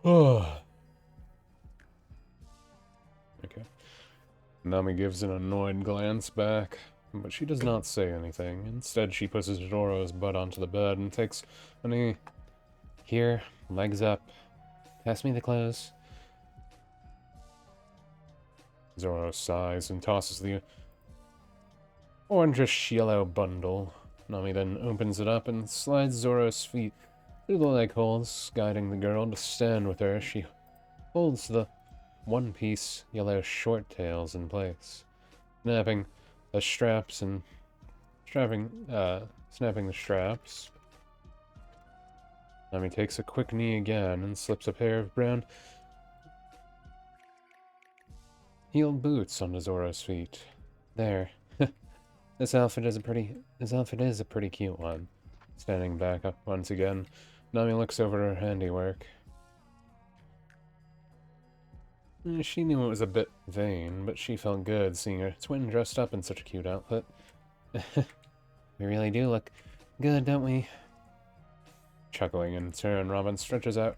Oh. Okay. Nami gives an annoyed glance back, but she does not say anything. Instead, she pushes Zoro's butt onto the bed and takes a knee. Here, legs up. Pass me the clothes. Zoro sighs and tosses the orangish-yellow bundle. Nami then opens it up and slides Zoro's feet through the leg holes, guiding the girl to stand with her. She holds the one-piece yellow short tails in place, snapping the straps. Nami takes a quick knee again and slips a pair of brown heeled boots onto Zoro's feet. There. This outfit is a pretty cute one. Standing back up once again, Nami looks over her handiwork. She knew it was a bit vain, but she felt good seeing her twin dressed up in such a cute outfit. We really do look good, don't we? Chuckling in turn, Robin stretches out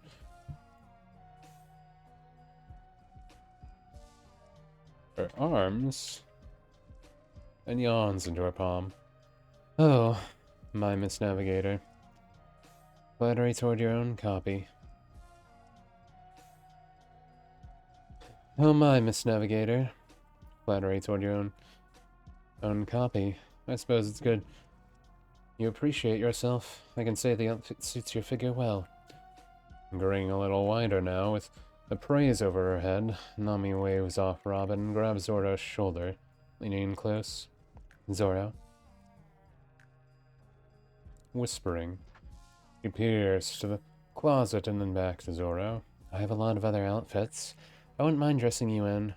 her arms and yawns into her palm. Oh, my Miss Navigator. Flattery toward your own copy. Oh my, Miss Navigator. Flattery toward your own copy. I suppose it's good. You appreciate yourself. I can say the outfit suits your figure well. Grinning a little wider now, with the praise over her head, Nami waves off Robin and grabs Zoro's shoulder, leaning in close. Zoro. Whispering. She peers to the closet and then back to Zoro. I have a lot of other outfits. I wouldn't mind dressing you in.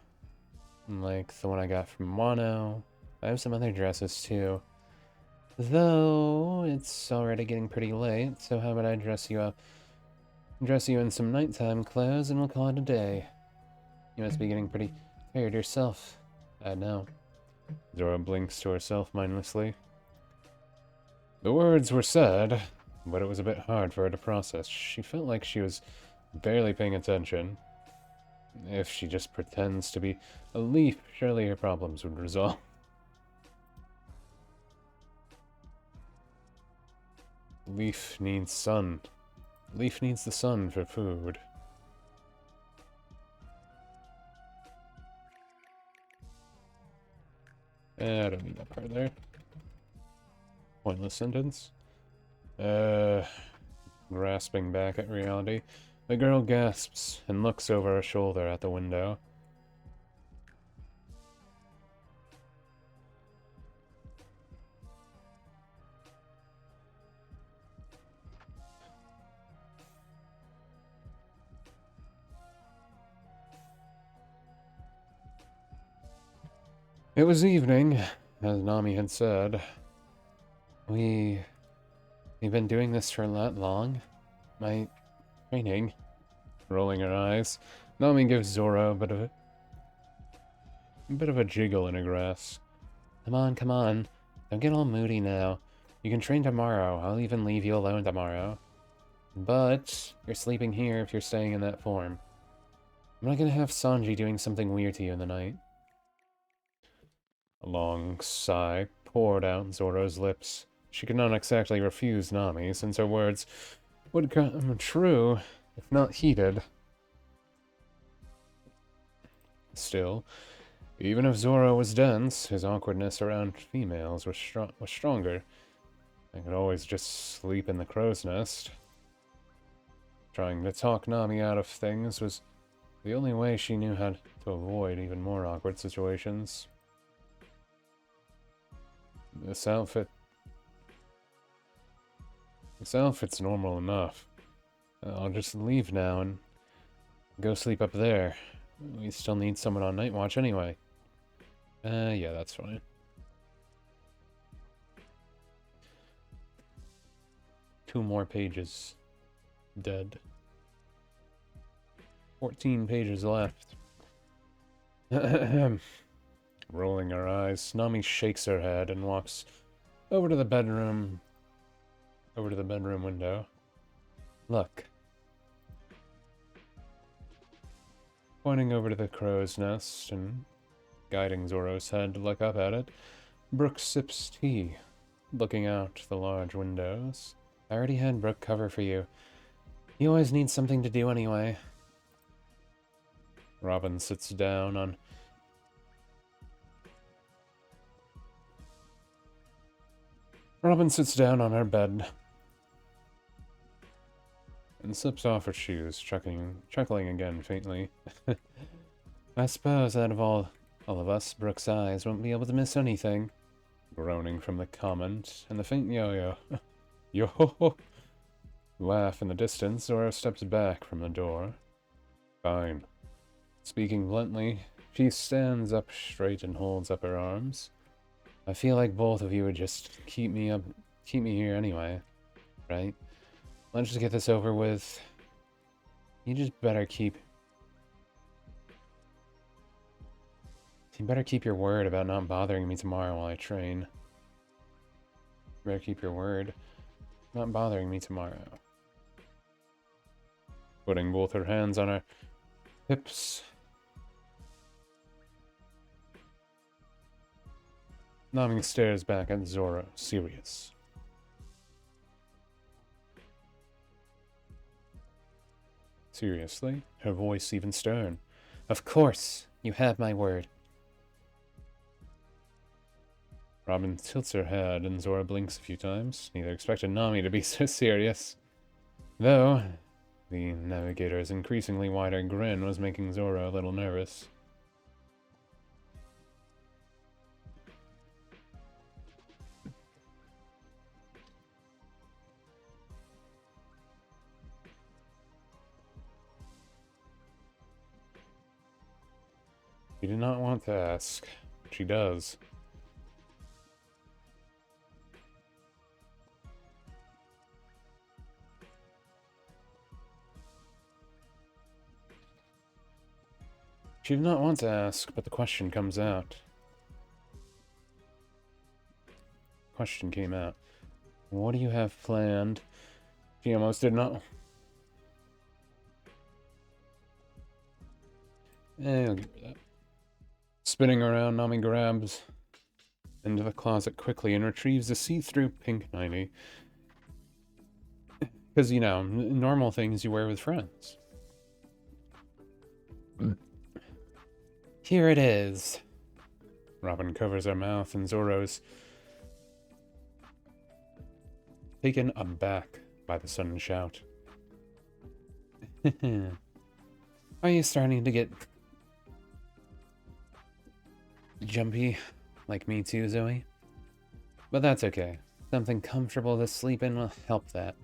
Like the one I got from Wano. I have some other dresses too. Though, it's already getting pretty late, so how about I dress you up? Dress you in some nighttime clothes and we'll call it a day. You must be getting pretty tired yourself. I know. Zoro blinks to herself mindlessly. The words were said, but it was a bit hard for her to process. She felt like she was barely paying attention. If she just pretends to be a leaf, surely her problems would resolve. Leaf needs sun. Leaf needs the sun for food. I don't need that part there. Pointless sentence. Grasping back at reality, the girl gasps and looks over her shoulder at the window. It was evening, as Nami had said. We've been doing this for that long? My training? Rolling her eyes, Nami gives Zoro a bit of a jiggle in her grass. Come on, come on. Don't get all moody now. You can train tomorrow. I'll even leave you alone tomorrow. But you're sleeping here if you're staying in that form. I'm not gonna have Sanji doing something weird to you in the night. A long sigh poured out Zoro's lips. She could not exactly refuse Nami, since her words would come true, if not heeded. Still, even if Zoro was dense, his awkwardness around females was stronger. I could always just sleep in the crow's nest. Trying to talk Nami out of things was the only way she knew how to avoid even more awkward situations. This outfit's normal enough. I'll just leave now and go sleep up there. We still need someone on night watch anyway. Yeah, that's fine. Two more pages. Dead. 14 pages left. Rolling her eyes, Nami shakes her head and walks over to the bedroom window. Look. Pointing over to the crow's nest and guiding Zoro's head to look up at it, Brooke sips tea, looking out the large windows. I already had Brooke cover for you. You always need something to do anyway. Robin sits down on her bed and slips off her shoes, chuckling again faintly. I suppose out of all of us, Brooke's eyes won't be able to miss anything. Groaning from the comment, and the faint yo-yo. Yo-ho-ho! Laugh in the distance, Zoro steps back from the door. Fine. Speaking bluntly, she stands up straight and holds up her arms. I feel like both of you would just keep me here anyway, right? Let's just get this over with. You just better keep... You better keep your word about not bothering me tomorrow while I train. You better keep your word. Not bothering me tomorrow. Putting both her hands on her hips. Nami stares back at Zoro, serious. Seriously? Her voice even stern. Of course, you have my word. Robin tilts her head and Zoro blinks a few times. Neither expected Nami to be so serious. Though, the navigator's increasingly wider grin was making Zoro a little nervous. She did not want to ask, but she does. She did not want to ask, but the question comes out. Question came out. What do you have planned? She almost did not. I'll give her that. Spinning around, Nami grabs into the closet quickly and retrieves a see-through pink nightie. Because, you know, normal things you wear with friends. Here it is. Robin covers her mouth and Zoro's taken aback by the sudden shout. Are you starting to get jumpy like me too, Zoe? But that's okay. Something comfortable to sleep in will help that.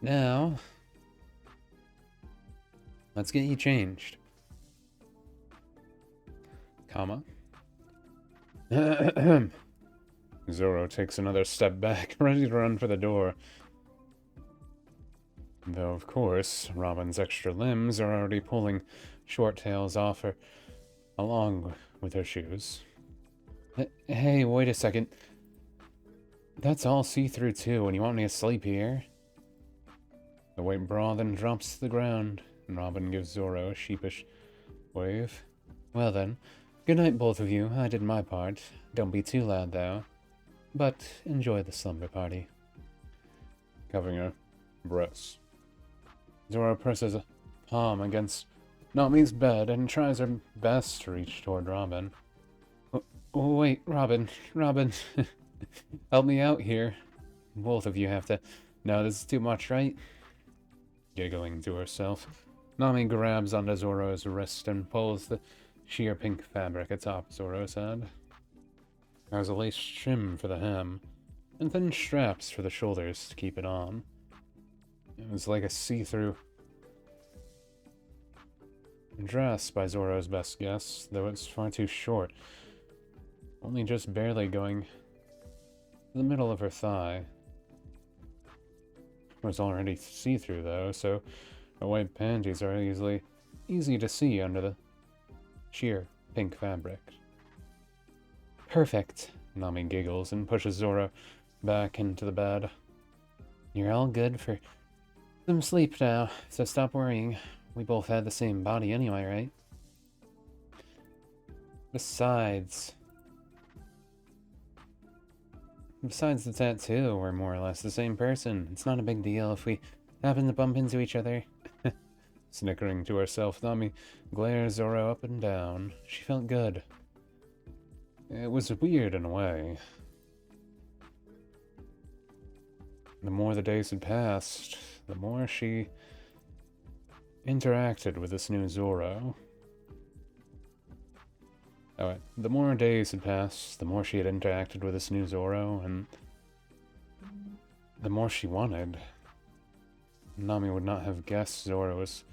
Now, let's get you changed. Comma. Zoro takes another step back, ready to run for the door. Though, of course, Robin's extra limbs are already pulling short tails off her, along with her shoes. Hey, wait a second. That's all see-through too, and you want me to sleep here? The white bra then drops to the ground, and Robin gives Zoro a sheepish wave. Well then, good night both of you. I did my part. Don't be too loud though. But enjoy the slumber party. Covering her breasts. Zoro presses a palm against Nami's bed and tries her best to reach toward Robin. Wait, Robin. Help me out here. Both of you have to... No, this is too much, right? Giggling to herself, Nami grabs onto Zoro's wrist and pulls the sheer pink fabric atop Zoro's head. There's a lace trim for the hem, and thin straps for the shoulders to keep it on. It was like a see-through dress by Zoro's best guess, though it's far too short. Only just barely going to the middle of her thigh. It was already see-through though, so her white panties are easy to see under the sheer pink fabric. Perfect, Nami giggles and pushes Zoro back into the bed. You're all good for some sleep now, so stop worrying. We both had the same body anyway, right? Besides the tattoo, we're more or less the same person. It's not a big deal if we happen to bump into each other. Snickering to herself, Nami glares Zoro up and down. She felt good. It was weird in a way. The more the days had passed, the more she interacted with this new Zoro. Alright, the more days had passed, the more she had interacted with this new Zoro, and the more she wanted. Nami would not have guessed Zoro was...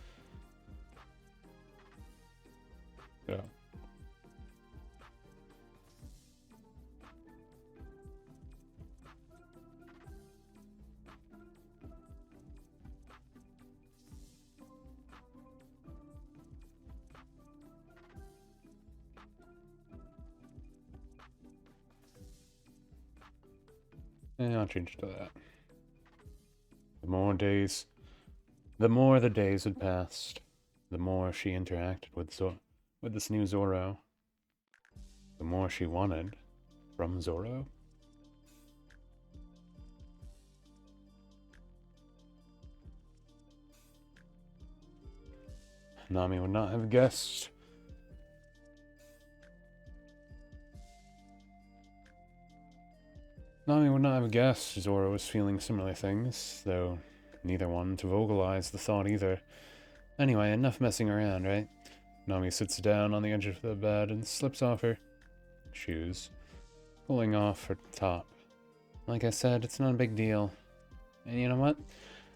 I'll change to that. The more the days had passed, the more she interacted with this new Zoro, the more she wanted from Zoro. Nami would not have guessed. Nami would not have guessed Zoro was feeling similar things, though neither one to vocalize the thought either. Anyway, enough messing around, right? Nami sits down on the edge of the bed and slips off her shoes, pulling off her top. Like I said, it's not a big deal. And you know what?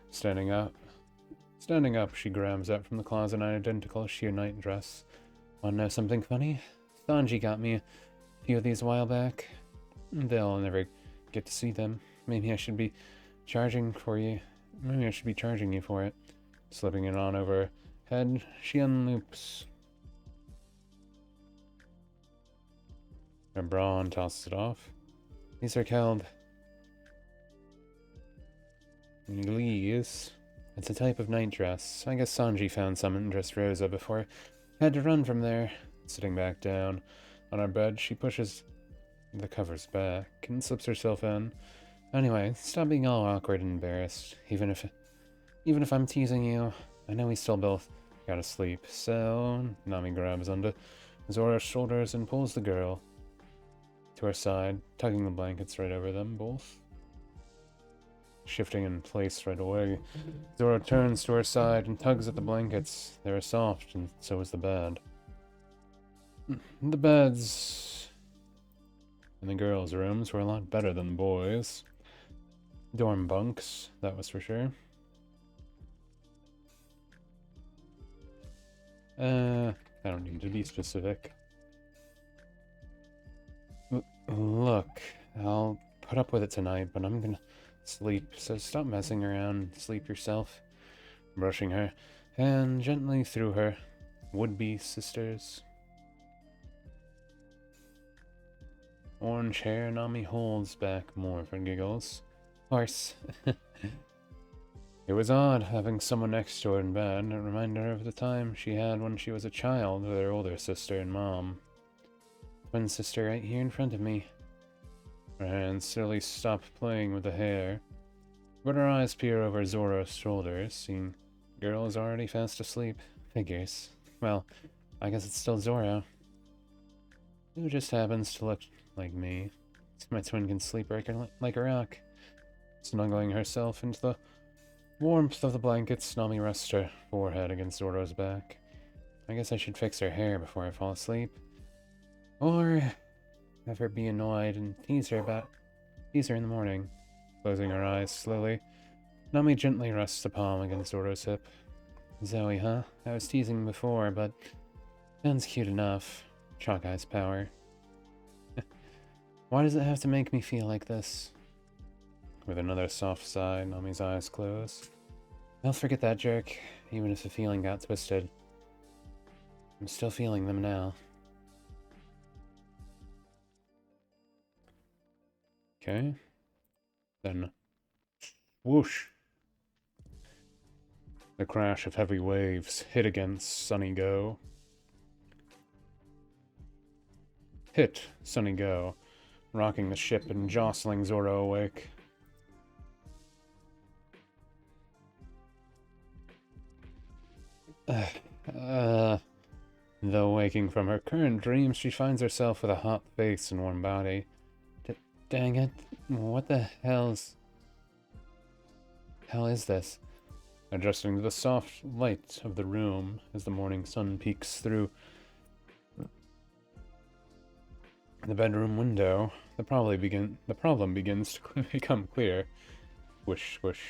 Standing up, she grabs out from the closet an identical sheer night dress. Wanna know something funny? Sanji got me a few of these a while back. They'll never get to see them. Maybe I should be charging you for it. Slipping it on over her head, she unloops her bra and tosses it off. These are called lees. It's a type of night dress. I guess Sanji found some in Dressrosa before. Had to run from there. Sitting back down on our bed, she pushes the covers back and slips herself in. Anyway, stop being all awkward and embarrassed. Even if I'm teasing you, I know we still both gotta sleep. So Nami grabs onto Zoro's shoulders and pulls the girl to her side, tugging the blankets right over them both. Shifting in place right away, Zoro turns to her side and tugs at the blankets. They are soft, and so is the bed. The beds in the girls' rooms were a lot better than the boys'. Dorm bunks, that was for sure. I don't need to be specific. Look, I'll put up with it tonight, but I'm gonna sleep, so stop messing around, sleep yourself. Brushing her hand gently through her would-be sister's orange hair, Nami holds back more for giggles. Of course. It was odd having someone next to her in bed. It reminded her of the time she had when she was a child with her older sister and mom. Twin sister right here in front of me. Her hands slowly stop playing with the hair, but her eyes peer over Zoro's shoulders, seeing girl is already fast asleep. Figures. Well, I guess it's still Zoro. Who just happens to look like me. My twin can sleep like a rock. Snuggling herself into the warmth of the blankets, Nami rests her forehead against Zoro's back. I guess I should fix her hair before I fall asleep. Or have her be annoyed and tease her in the morning. Closing her eyes slowly, Nami gently rests the palm against Zoro's hip. Zoe, huh? I was teasing before, but sounds cute enough. Chalk Eye's power. Why does it have to make me feel like this? With another soft sigh, Nami's eyes close. I'll forget that jerk, even if the feeling got twisted. I'm still feeling them now. Okay. Then, whoosh. The crash of heavy waves hit against Sunny Go. Hit Sunny Go, rocking the ship and jostling Zoro awake. Though waking from her current dreams, she finds herself with a hot face and warm body. Dang it, what the hell is this? Adjusting to the soft light of the room as the morning sun peeks through the bedroom window, the problem begins to become clear. Squish, squish.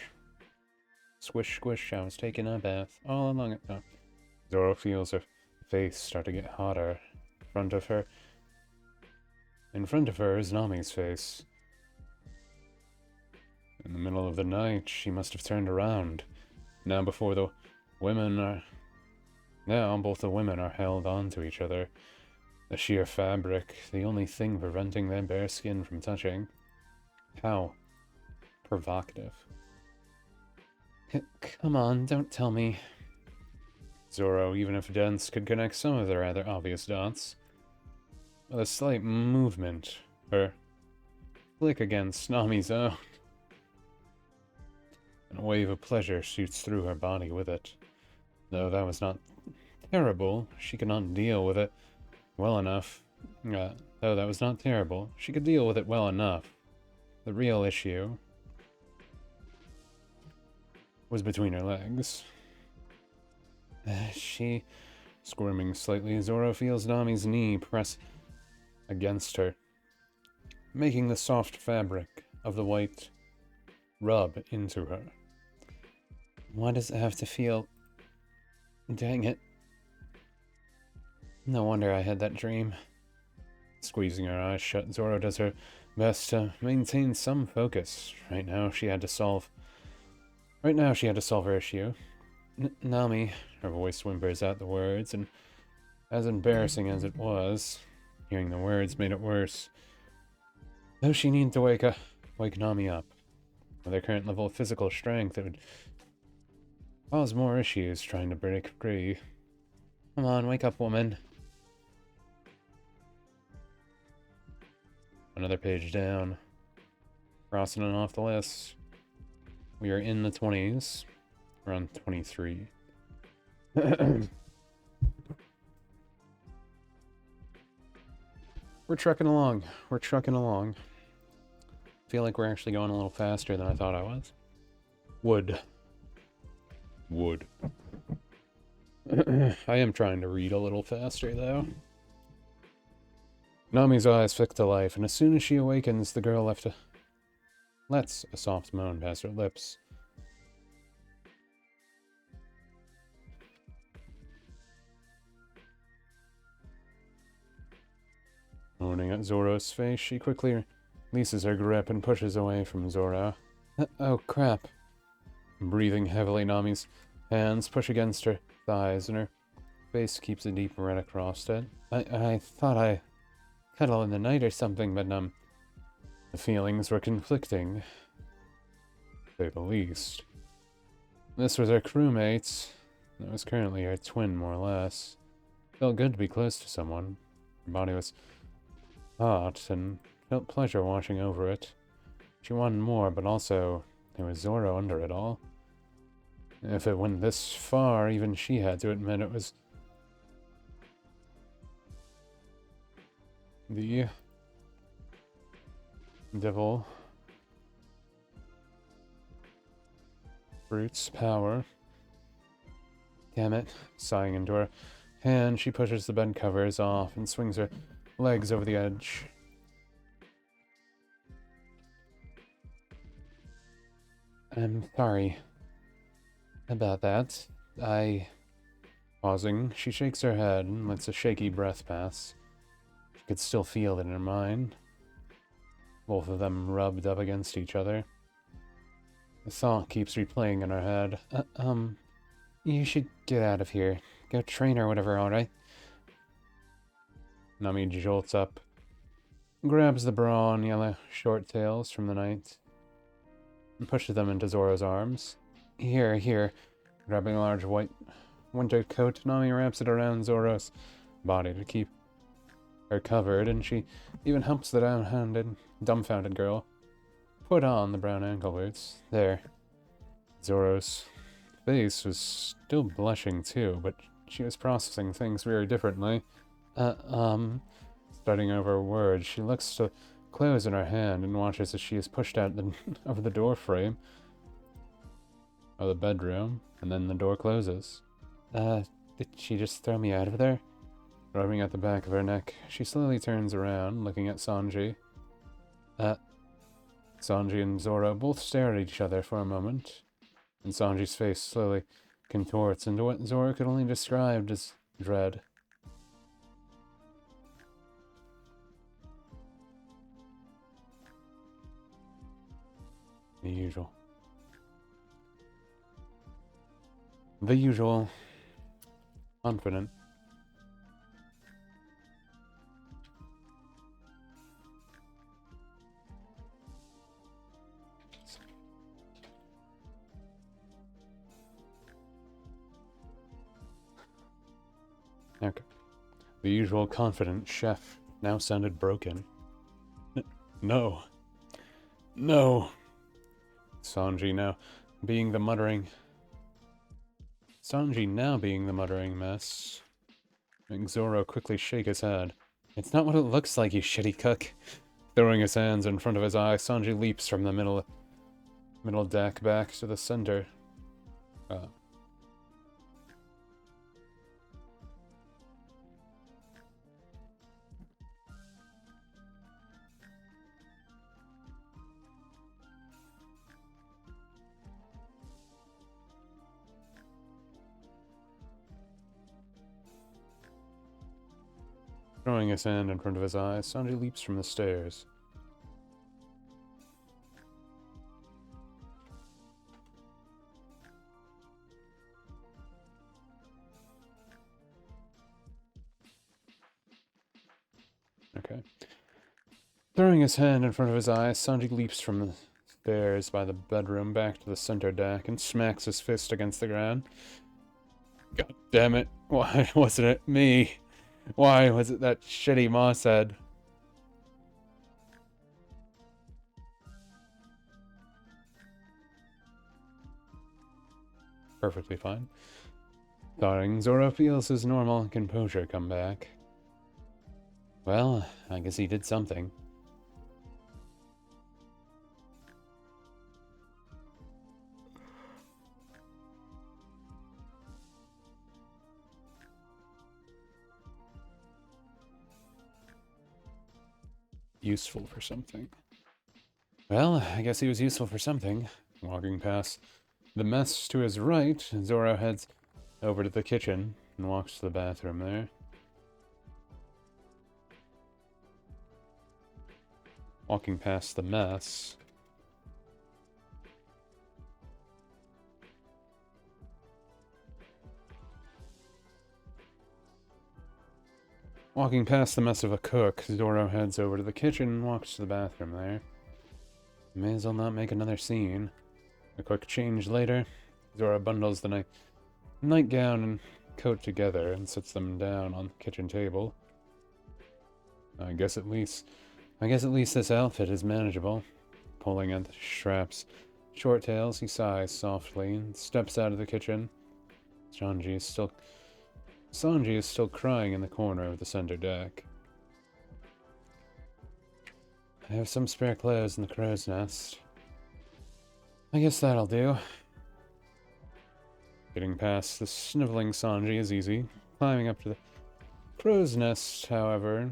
Squish, squish, I was taking a bath all along it. Oh. Zoro feels her face start to get hotter. In front of her is Nami's face. In the middle of the night, she must have turned around. Now both the women are held onto each other. The sheer fabric, the only thing preventing their bare skin from touching. How Provocative. Come on, don't tell me. Zoro, even if dense, could connect some of the rather obvious dots. With a slight movement, or flick against Nami's own, and a wave of pleasure shoots through her body with it. Though that was not terrible, she could not deal with it well enough. Though that was not terrible, she could deal with it well enough. The real issue was between her legs. She, squirming slightly, Zoro feels Nami's knee press against her, making the soft fabric of the white rub into her. Why does it have to feel... Dang it. No wonder I had that dream. Squeezing her eyes shut, Zoro does her best to maintain some focus. Right now she had to solve her issue. Nami, her voice whimpers out the words, and as embarrassing as it was, hearing the words made it worse. Though she needed to wake Nami up. With her current level of physical strength, it would cause more issues trying to break free. Come on, wake up, woman. Another page down. Crossing it off the list. We are in the 20s. We're on 23. We're trucking along. Feel like we're actually going a little faster than I thought I was. Wood. I am trying to read a little faster, though. Nami's eyes flick to life, and as soon as she awakens, the girl lets a soft moan pass her lips. Moaning at Zoro's face, she quickly releases her grip and pushes away from Zoro. Oh, crap. Breathing heavily, Nami's hands push against her thighs, and her face keeps a deep red across it. I thought I cuddle in the night or something, but, the feelings were conflicting, to say the least. This was her crewmate. That was currently her twin, more or less. Felt good to be close to someone. Her body was hot, and felt pleasure washing over it. She wanted more, but also, there was Zoro under it all. If it went this far, even she had to admit it was the devil fruit's power. Damn it. Sighing into her hand, she pushes the bed covers off and swings her legs over the edge. I'm sorry about that. Pausing, she shakes her head and lets a shaky breath pass. She could still feel it in her mind. Both of them rubbed up against each other. The thought keeps replaying in her head. You should get out of here. Go train or whatever, alright? Nami jolts up, grabs the bra and yellow short tails from the night, and pushes them into Zoro's arms. Here. Grabbing a large white winter coat, Nami wraps it around Zoro's body to keep her covered, and she even helps the dumbfounded girl put on the brown ankle boots. There. Zoro's face was still blushing too, but she was processing things very differently. Starting over words, she looks to clothes in her hand and watches as she is pushed out of the door frame of the bedroom, and then the door closes. Did she just throw me out of there? Rubbing at the back of her neck, she slowly turns around, looking at Sanji. Sanji and Zoro both stare at each other for a moment, and Sanji's face slowly contorts into what Zoro could only describe as dread. The usual. Confident. Okay. The usual confident chef now sounded broken. No. No. Sanji now being the muttering mess. Making Zoro quickly shake his head. It's not what it looks like, you shitty cook. Throwing his hands in front of his eyes, Sanji leaps from the middle deck back to the center. Throwing his hand in front of his eyes, Sanji leaps from the stairs. Okay. Throwing his hand in front of his eyes, Sanji leaps from the stairs by the bedroom back to the center deck and smacks his fist against the ground. God damn it. Why wasn't it me? Why was it that shitty moss head? Perfectly fine. Thawing, Zoro feels his normal composure come back. Well, I guess he did something. Useful for something. Well, I guess he was useful for something. Walking past the mess to his right, Zoro heads over to the kitchen and walks to the bathroom there. Walking past the mess. Walking past the mess of a cook, Zoro heads over to the kitchen and walks to the bathroom there. May as well not make another scene. A quick change later, Zoro bundles the nightgown and coat together and sits them down on the kitchen table. I guess at least this outfit is manageable. Pulling at the straps, short tails, he sighs softly and steps out of the kitchen. Sanji is still crying in the corner of the center deck. I have some spare clothes in the crow's nest. I guess that'll do. Getting past the sniveling Sanji is easy. Climbing up to the crow's nest, however,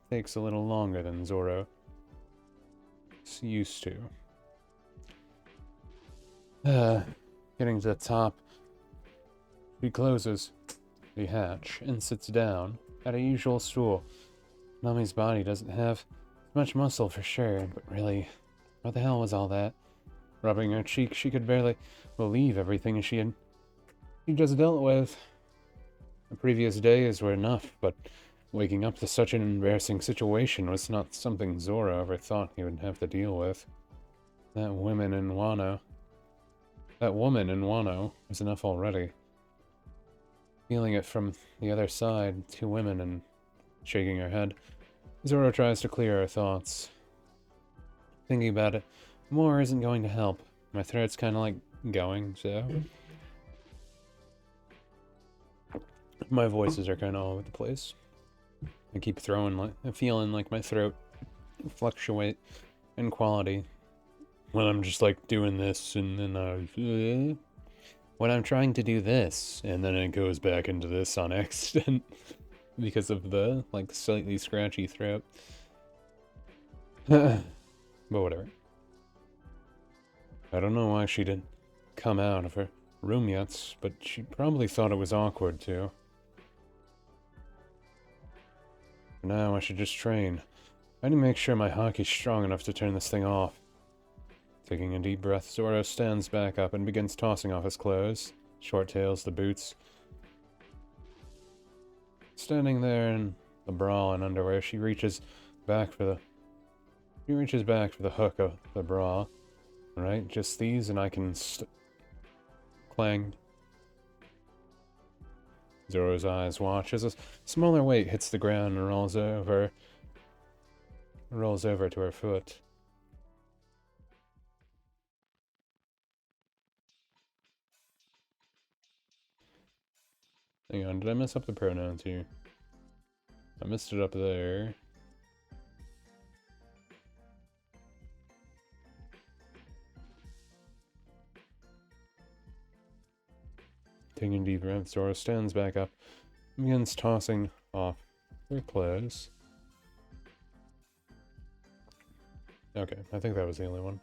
takes a little longer than Zoro is used to. Getting to the top, he closes the hatch and sits down at a usual stool. Nami's body doesn't have much muscle for sure, but really, what the hell was all that? Rubbing her cheek, she could barely believe everything she just dealt with. The previous days were enough, but waking up to such an embarrassing situation was not something Zoro ever thought he would have to deal with. That woman in Wano was enough already. Feeling it from the other side, two women, and shaking her head, Zoro tries to clear her thoughts. Thinking about it more isn't going to help. My throat's kind of like going, so my voices are kind of all over the place. I keep feeling like my throat fluctuate in quality when I'm just like doing this, and then when I'm trying to do this, and then it goes back into this on accident because of the like slightly scratchy throat. But whatever. I don't know why she didn't come out of her room yet, but she probably thought it was awkward too. For now, I should just train. I need to make sure my haki's strong enough to turn this thing off. Taking a deep breath, Zoro stands back up and begins tossing off his clothes. Short tails, the boots. Standing there in the bra and underwear, she reaches back for the hook of the bra. Right, just these and I can clang. Zoro's eyes watch as a smaller weight hits the ground and rolls over to her foot. Hang on, did I mess up the pronouns here? I messed it up there. Taking deep breaths, Zoro stands back up and begins tossing off her clothes. Okay, I think that was the only one.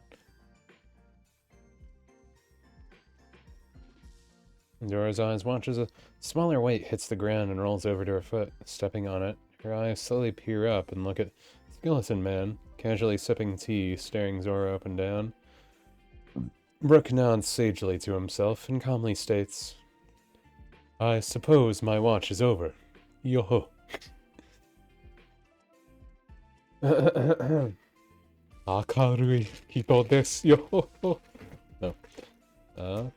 Zora's eyes watch as a smaller weight hits the ground and rolls over to her foot. Stepping on it, her eyes slowly peer up and look at Skeleton Man, casually sipping tea, staring Zora up and down. Brook nods sagely to himself and calmly states, I suppose my watch is over. Yo-ho. Akarui hito desu yo. No.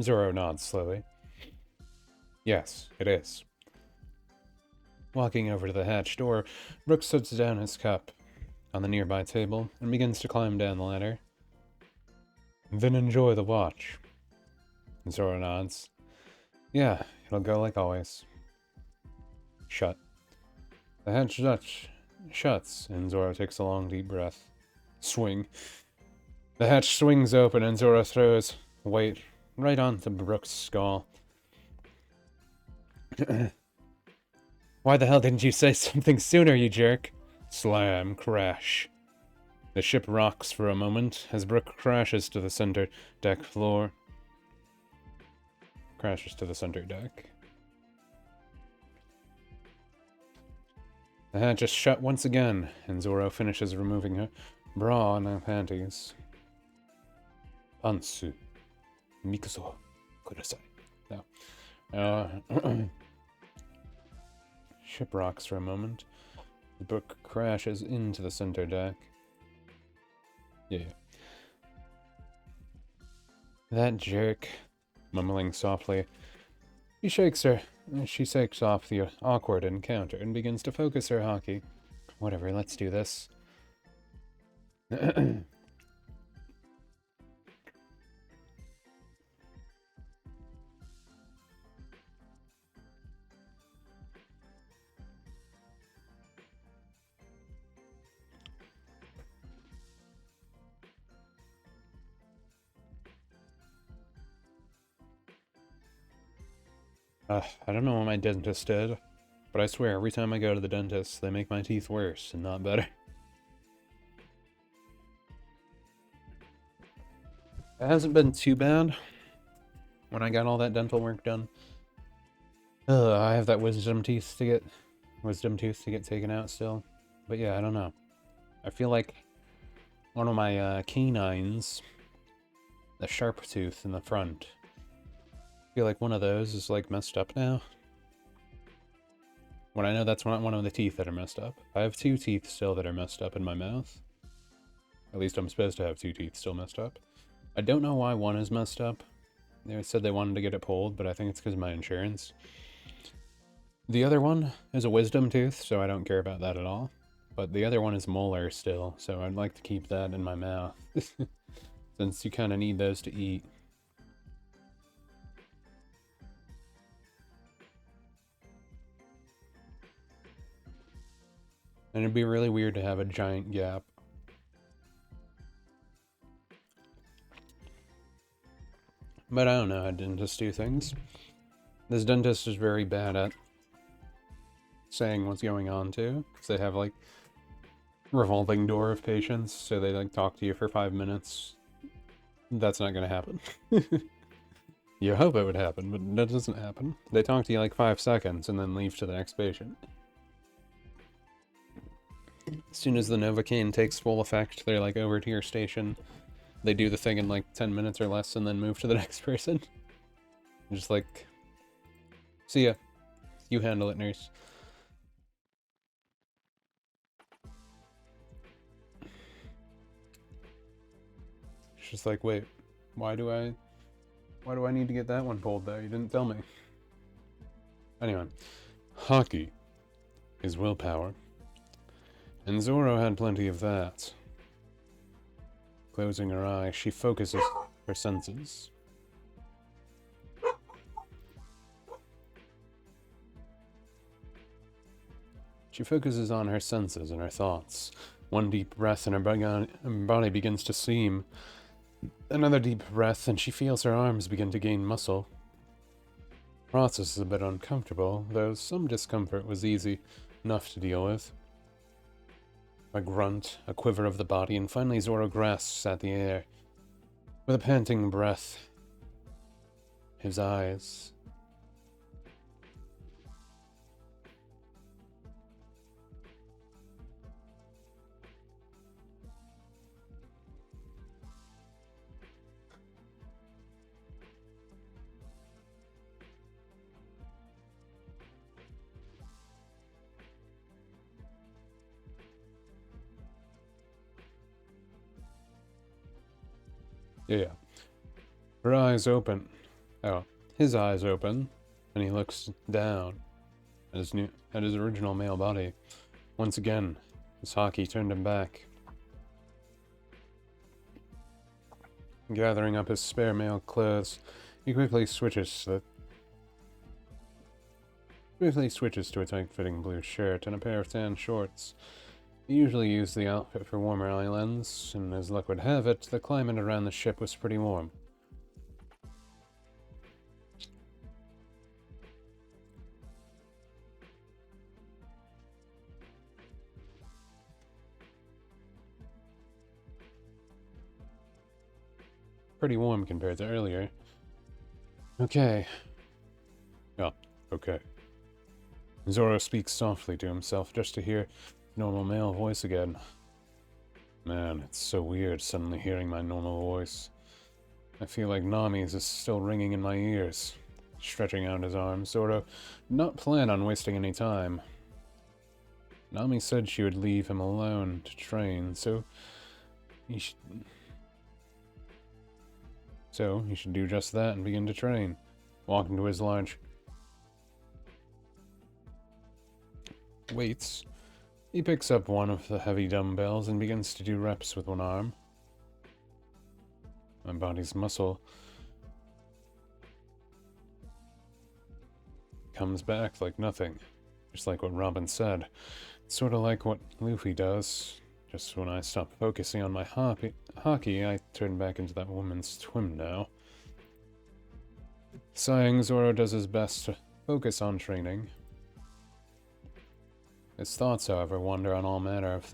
Zoro nods slowly. Yes, it is. Walking over to the hatch door, Brook sets down his cup on the nearby table and begins to climb down the ladder. Then enjoy the watch. Zoro nods. Yeah, it'll go like always. Shut. The hatch shuts, and Zoro takes a long, deep breath. Swing. The hatch swings open, and Zoro throws weight right onto Brook's skull. Why the hell didn't you say something sooner, you jerk? Slam, crash. The ship rocks for a moment as Brook crashes to the center deck floor. Crashes to the center deck. The hatch is shut once again, and Zoro finishes removing her bra and her panties. Pantsu. Mikuso. Kudasai. No. Ship rocks for a moment. The book crashes into the center deck. Yeah. That jerk. Mumbling softly. She shakes off the awkward encounter and begins to focus her hockey. Whatever, let's do this. I don't know what my dentist did, but I swear every time I go to the dentist, they make my teeth worse and not better. It hasn't been too bad when I got all that dental work done. I have that wisdom tooth to get taken out still. But yeah, I don't know. I feel like one of my canines, the sharp tooth in the front, I feel like one of those is like messed up now. When I know that's not one of the teeth that are messed up. I have 2 teeth still that are messed up in my mouth. At least I'm supposed to have 2 teeth still messed up. I don't know why one is messed up. They said they wanted to get it pulled, but I think it's because of my insurance. The other one is a wisdom tooth, so I don't care about that at all. But the other one is molar still, so I'd like to keep that in my mouth. Since you kind of need those to eat. And it'd be really weird to have a giant gap. But I don't know how dentists do things. This dentist is very bad at saying what's going on too, because they have like revolving door of patients, so they like talk to you for 5 minutes. That's not gonna happen. You hope it would happen, but that doesn't happen. They talk to you like 5 seconds and then leave to the next patient. As soon as the Novocaine takes full effect, they're like over to your station. They do the thing in like 10 minutes or less and then move to the next person. Just like, see ya. You handle it, nurse. She's like, wait, why do I need to get that one pulled there? You didn't tell me. Anyway, hockey is willpower, and Zoro had plenty of that. Closing her eye, she focuses her senses. She focuses on her senses and her thoughts. One deep breath and her body begins to steam. Another deep breath and she feels her arms begin to gain muscle. The process is a bit uncomfortable, though some discomfort was easy enough to deal with. A grunt, a quiver of the body, and finally Zoro grasps at the air. With a panting breath, his eyes... Yeah. Her eyes open. Oh, his eyes open, and he looks down at his original male body. Once again, his hockey turned him back. Gathering up his spare male clothes, he quickly switches to a tight-fitting blue shirt and a pair of tan shorts. He usually used the outfit for warmer islands, and as luck would have it, the climate around the ship was pretty warm. Pretty warm compared to earlier. Okay. Oh, okay. Zoro speaks softly to himself just to hear normal male voice again. Man, it's so weird suddenly hearing my normal voice. I feel like Nami's is still ringing in my ears. Stretching out his arms, Zoro did not plan on wasting any time. Nami said she would leave him alone to train, so he should do just that and begin to train. Walk into his large weights. He picks up one of the heavy dumbbells and begins to do reps with one arm. My body's muscle comes back like nothing. Just like what Robin said. It's sort of like what Luffy does. Just when I stop focusing on my hockey, I turn back into that woman's twin now. Sighing, Zoro does his best to focus on training. His thoughts, however, wander on all matters of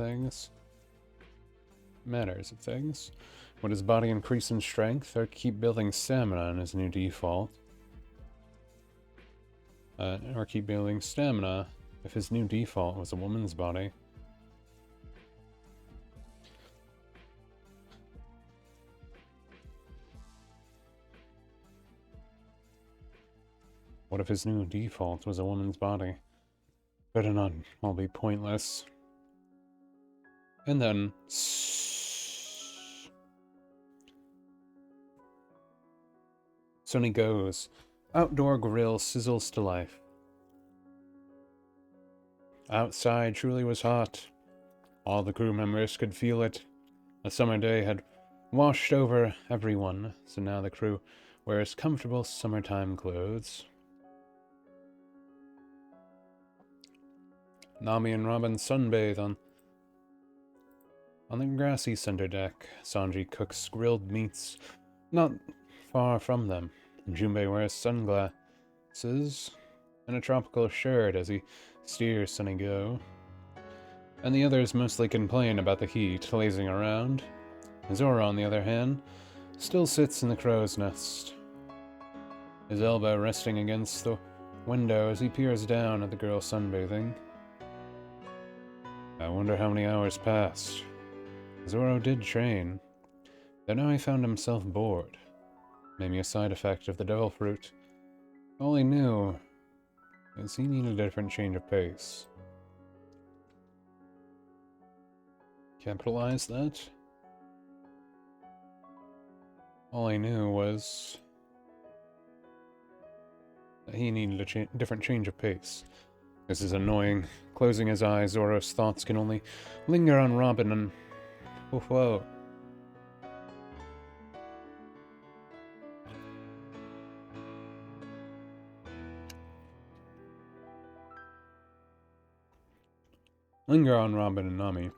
things. Would his body increase in strength, or keep building stamina in his new default? Or keep building stamina if his new default was a woman's body? What if his new default was a woman's body? Better not all be pointless. And then... Sunny goes. Outdoor grill sizzles to life. Outside truly was hot. All the crew members could feel it. A summer day had washed over everyone, so now the crew wears comfortable summertime clothes. Nami and Robin sunbathe on the grassy center deck. Sanji cooks grilled meats not far from them. Junbei wears sunglasses and a tropical shirt as he steers Sunny Go. And the others mostly complain about the heat, lazing around. Zoro, on the other hand, still sits in the crow's nest, his elbow resting against the window as he peers down at the girl sunbathing. I wonder how many hours passed. Zoro did train, though now he found himself bored. Maybe a side effect of the devil fruit. All he knew is he needed a different change of pace. Capitalize that? All I knew was that he needed a different change of pace. This is annoying. Closing his eyes, Zoro's thoughts can only linger on Robin and... Whoa. Linger on Robin and Nami.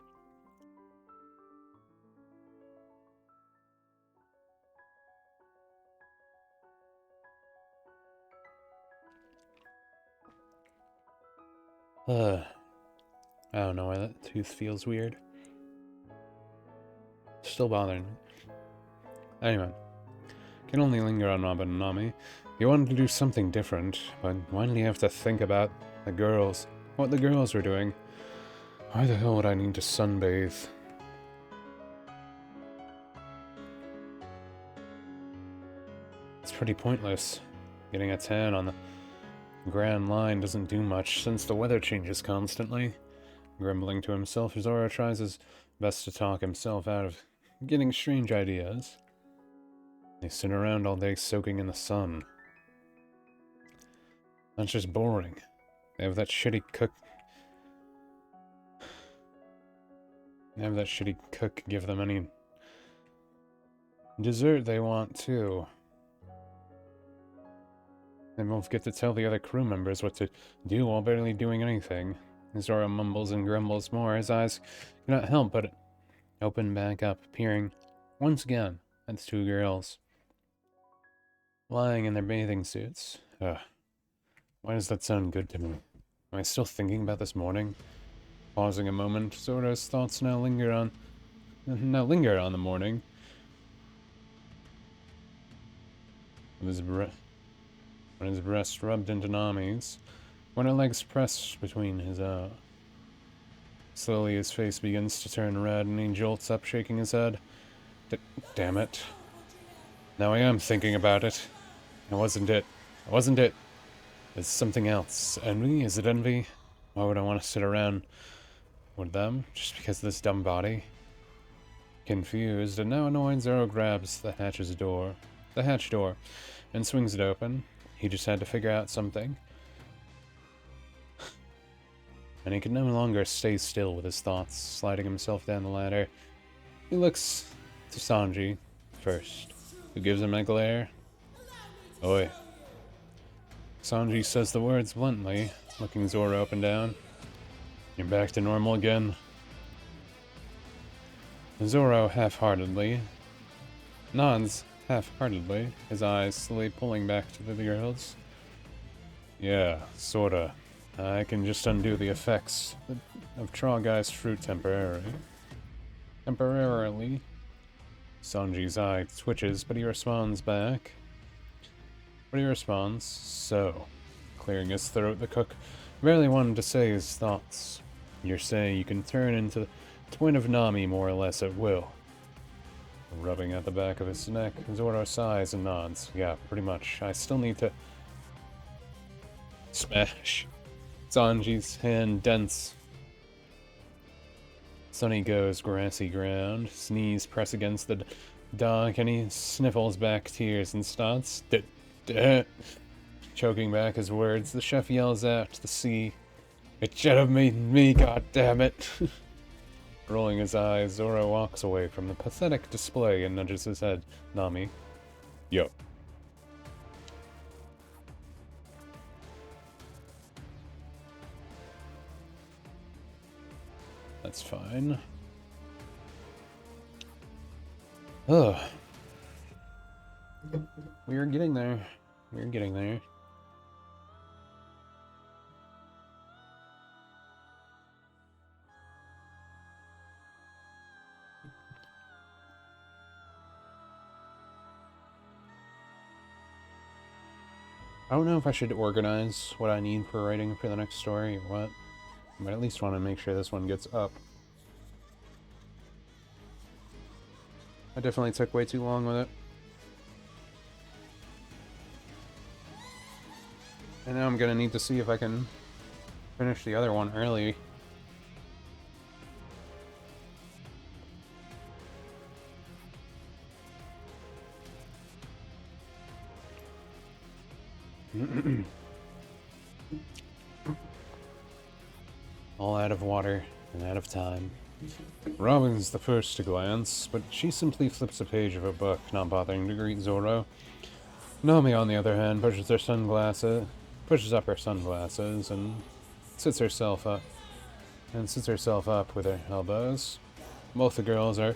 I don't know why that tooth feels weird. Still bothering me. Anyway. Can only linger on Robin and Nami. He wanted to do something different, but why did he have to think about the girls? What the girls were doing? Why the hell would I need to sunbathe? It's pretty pointless. Getting a tan on the Grand Line doesn't do much since the weather changes constantly. Grumbling to himself, Zoro tries his best to talk himself out of getting strange ideas. They sit around all day soaking in the sun. That's just boring. They have that shitty cook give them any dessert they want too. They both get to tell the other crew members what to do while barely doing anything. Zoro mumbles and grumbles more. His eyes cannot help but open back up, peering once again at the two girls lying in their bathing suits. Why does that sound good to me? Am I still thinking about this morning? Pausing a moment, Zoro's thoughts now linger on the morning. When his breast rubbed into Nami's, when her legs pressed between his slowly his face begins to turn red and he jolts up, shaking his head. Damn it. Now I am thinking about it. It wasn't it. It's something else. Envy? Is it envy? Why would I want to sit around with them? Just because of this dumb body? Confused, and now annoyed, Zoro grabs the hatch door, and swings it open. He just had to figure out something. And he could no longer stay still with his thoughts, sliding himself down the ladder. He looks to Sanji first, who gives him a glare. Oi. Sanji says the words bluntly, looking Zoro up and down. You're back to normal again. Zoro half-heartedly nods half-heartedly, his eyes slowly pulling back to the girls. Yeah, sorta. I can just undo the effects of Trogai's fruit temporarily. Sanji's eye twitches, but he responds back. So, clearing his throat, the cook barely wanted to say his thoughts. You're saying you can turn into the twin of Nami more or less at will. Rubbing at the back of his neck, Zoro sighs and nods. Yeah, pretty much. I still need to... Smash. Sanji's hand dents. Sunny goes grassy ground. His knees press against the dock, and he sniffles back tears and starts... Choking back his words, the chef yells out to the sea. It should have made me, goddammit! Rolling his eyes, Zoro walks away from the pathetic display and nudges his head. Nami. Yo. That's fine. Ugh. We're getting there. I don't know if I should organize what I need for writing for the next story or what, but I at least want to make sure this one gets up. I definitely took way too long with it. And now I'm gonna need to see if I can finish the other one early. All out of water and out of time. Robin's the first to glance, but she simply flips a page of her book, not bothering to greet Zoro. Nami, on the other hand, pushes up her sunglasses, and sits herself up with her elbows. Both the girls are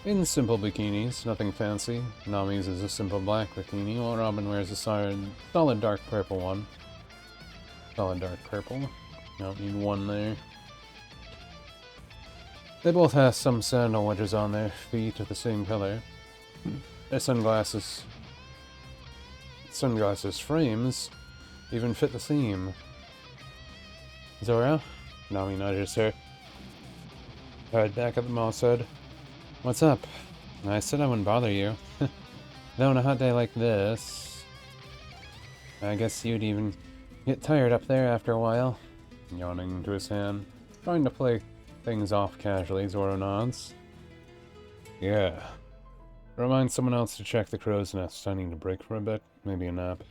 in simple bikinis, nothing fancy. Nami's is a simple black bikini, while Robin wears a solid dark purple one. Solid dark purple. Don't need one there. They both have some sandal wedges on their feet of the same color. Their sunglasses frames even fit the theme. Zoro? Nami nudges her. Head back at the mall said, "What's up? I said I wouldn't bother you. Though on a hot day like this, I guess you'd even get tired up there after a while." Yawning into his hand, trying to play things off casually, Zoro nods. "Yeah. Remind someone else to check the crow's nest. I need a break for a bit. Maybe a nap."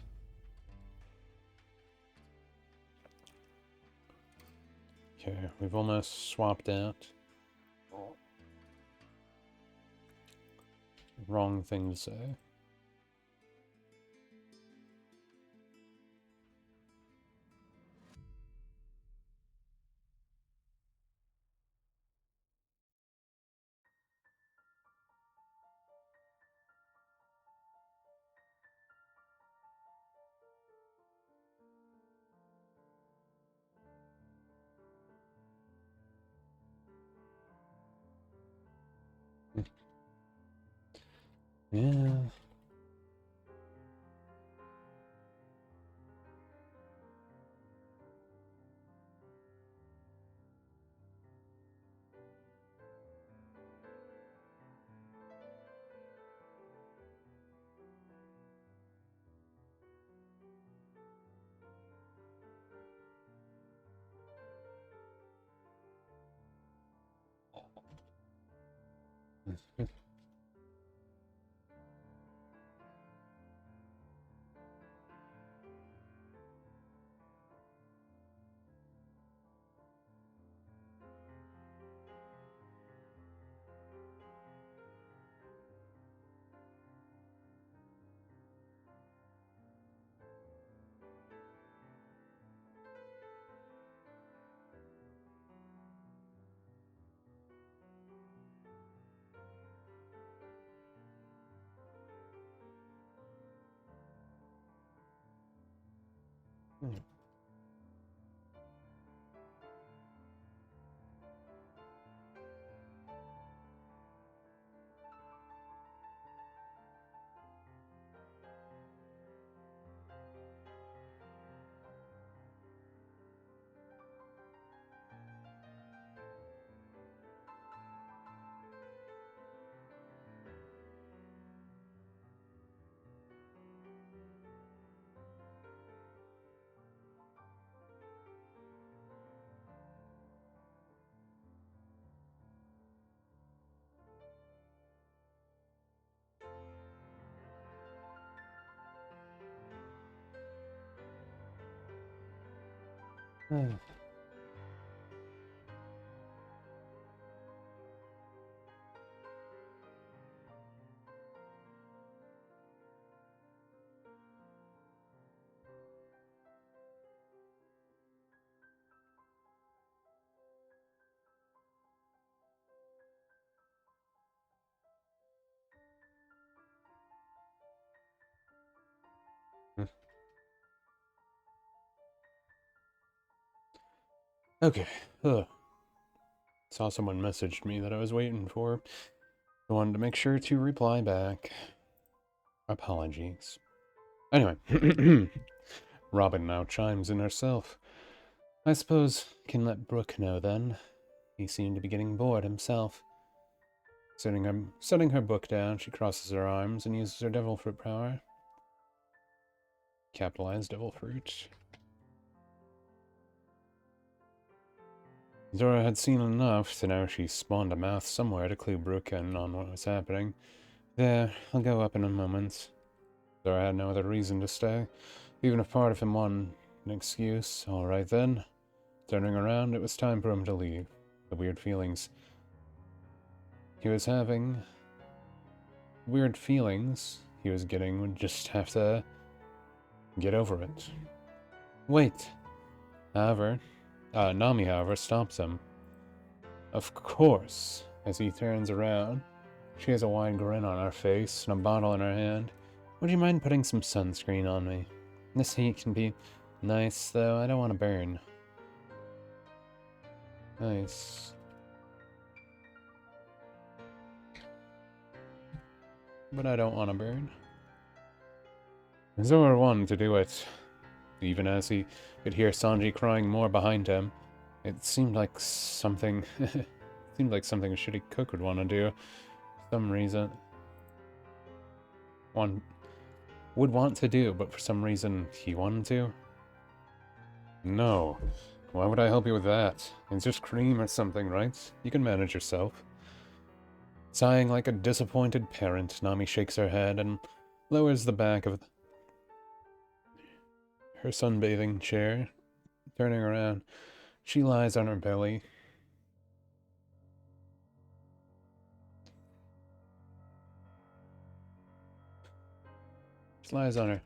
Okay, we've almost swapped out. Wrong thing to say. Yeah. Okay. Ugh. Saw someone messaged me that I was waiting for. I wanted to make sure to reply back. Apologies. Anyway. Robin now chimes in herself. "I suppose can let Brooke know then." He seemed to be getting bored himself. Setting her book down, she crosses her arms and uses her devil fruit power. Capitalized devil fruit. Zora had seen enough to know she spawned a mouth somewhere to clue Brooke in on what was happening. "There, I'll go up in a moment." Zora had no other reason to stay, even if part of him wanted an excuse. All right then. Turning around, it was time for him to leave. The weird feelings he was having, would just have to get over it. Wait. Nami, however, stops him. Of course. As he turns around, she has a wide grin on her face and a bottle in her hand. Would you mind putting some sunscreen on me? This heat can be nice, though I don't want to burn. Nice. But I don't want to burn. Zora wanted to do it. Even as he could hear Sanji crying more behind him, it seemed like something a shitty cook would want to do. For some reason. Would want to do, but for some reason he wanted to. No. Why would I help you with that? It's just cream or something, right? You can manage yourself. Sighing like a disappointed parent, Nami shakes her head and lowers the back of her sunbathing chair. Turning around, she lies on her belly. She lies on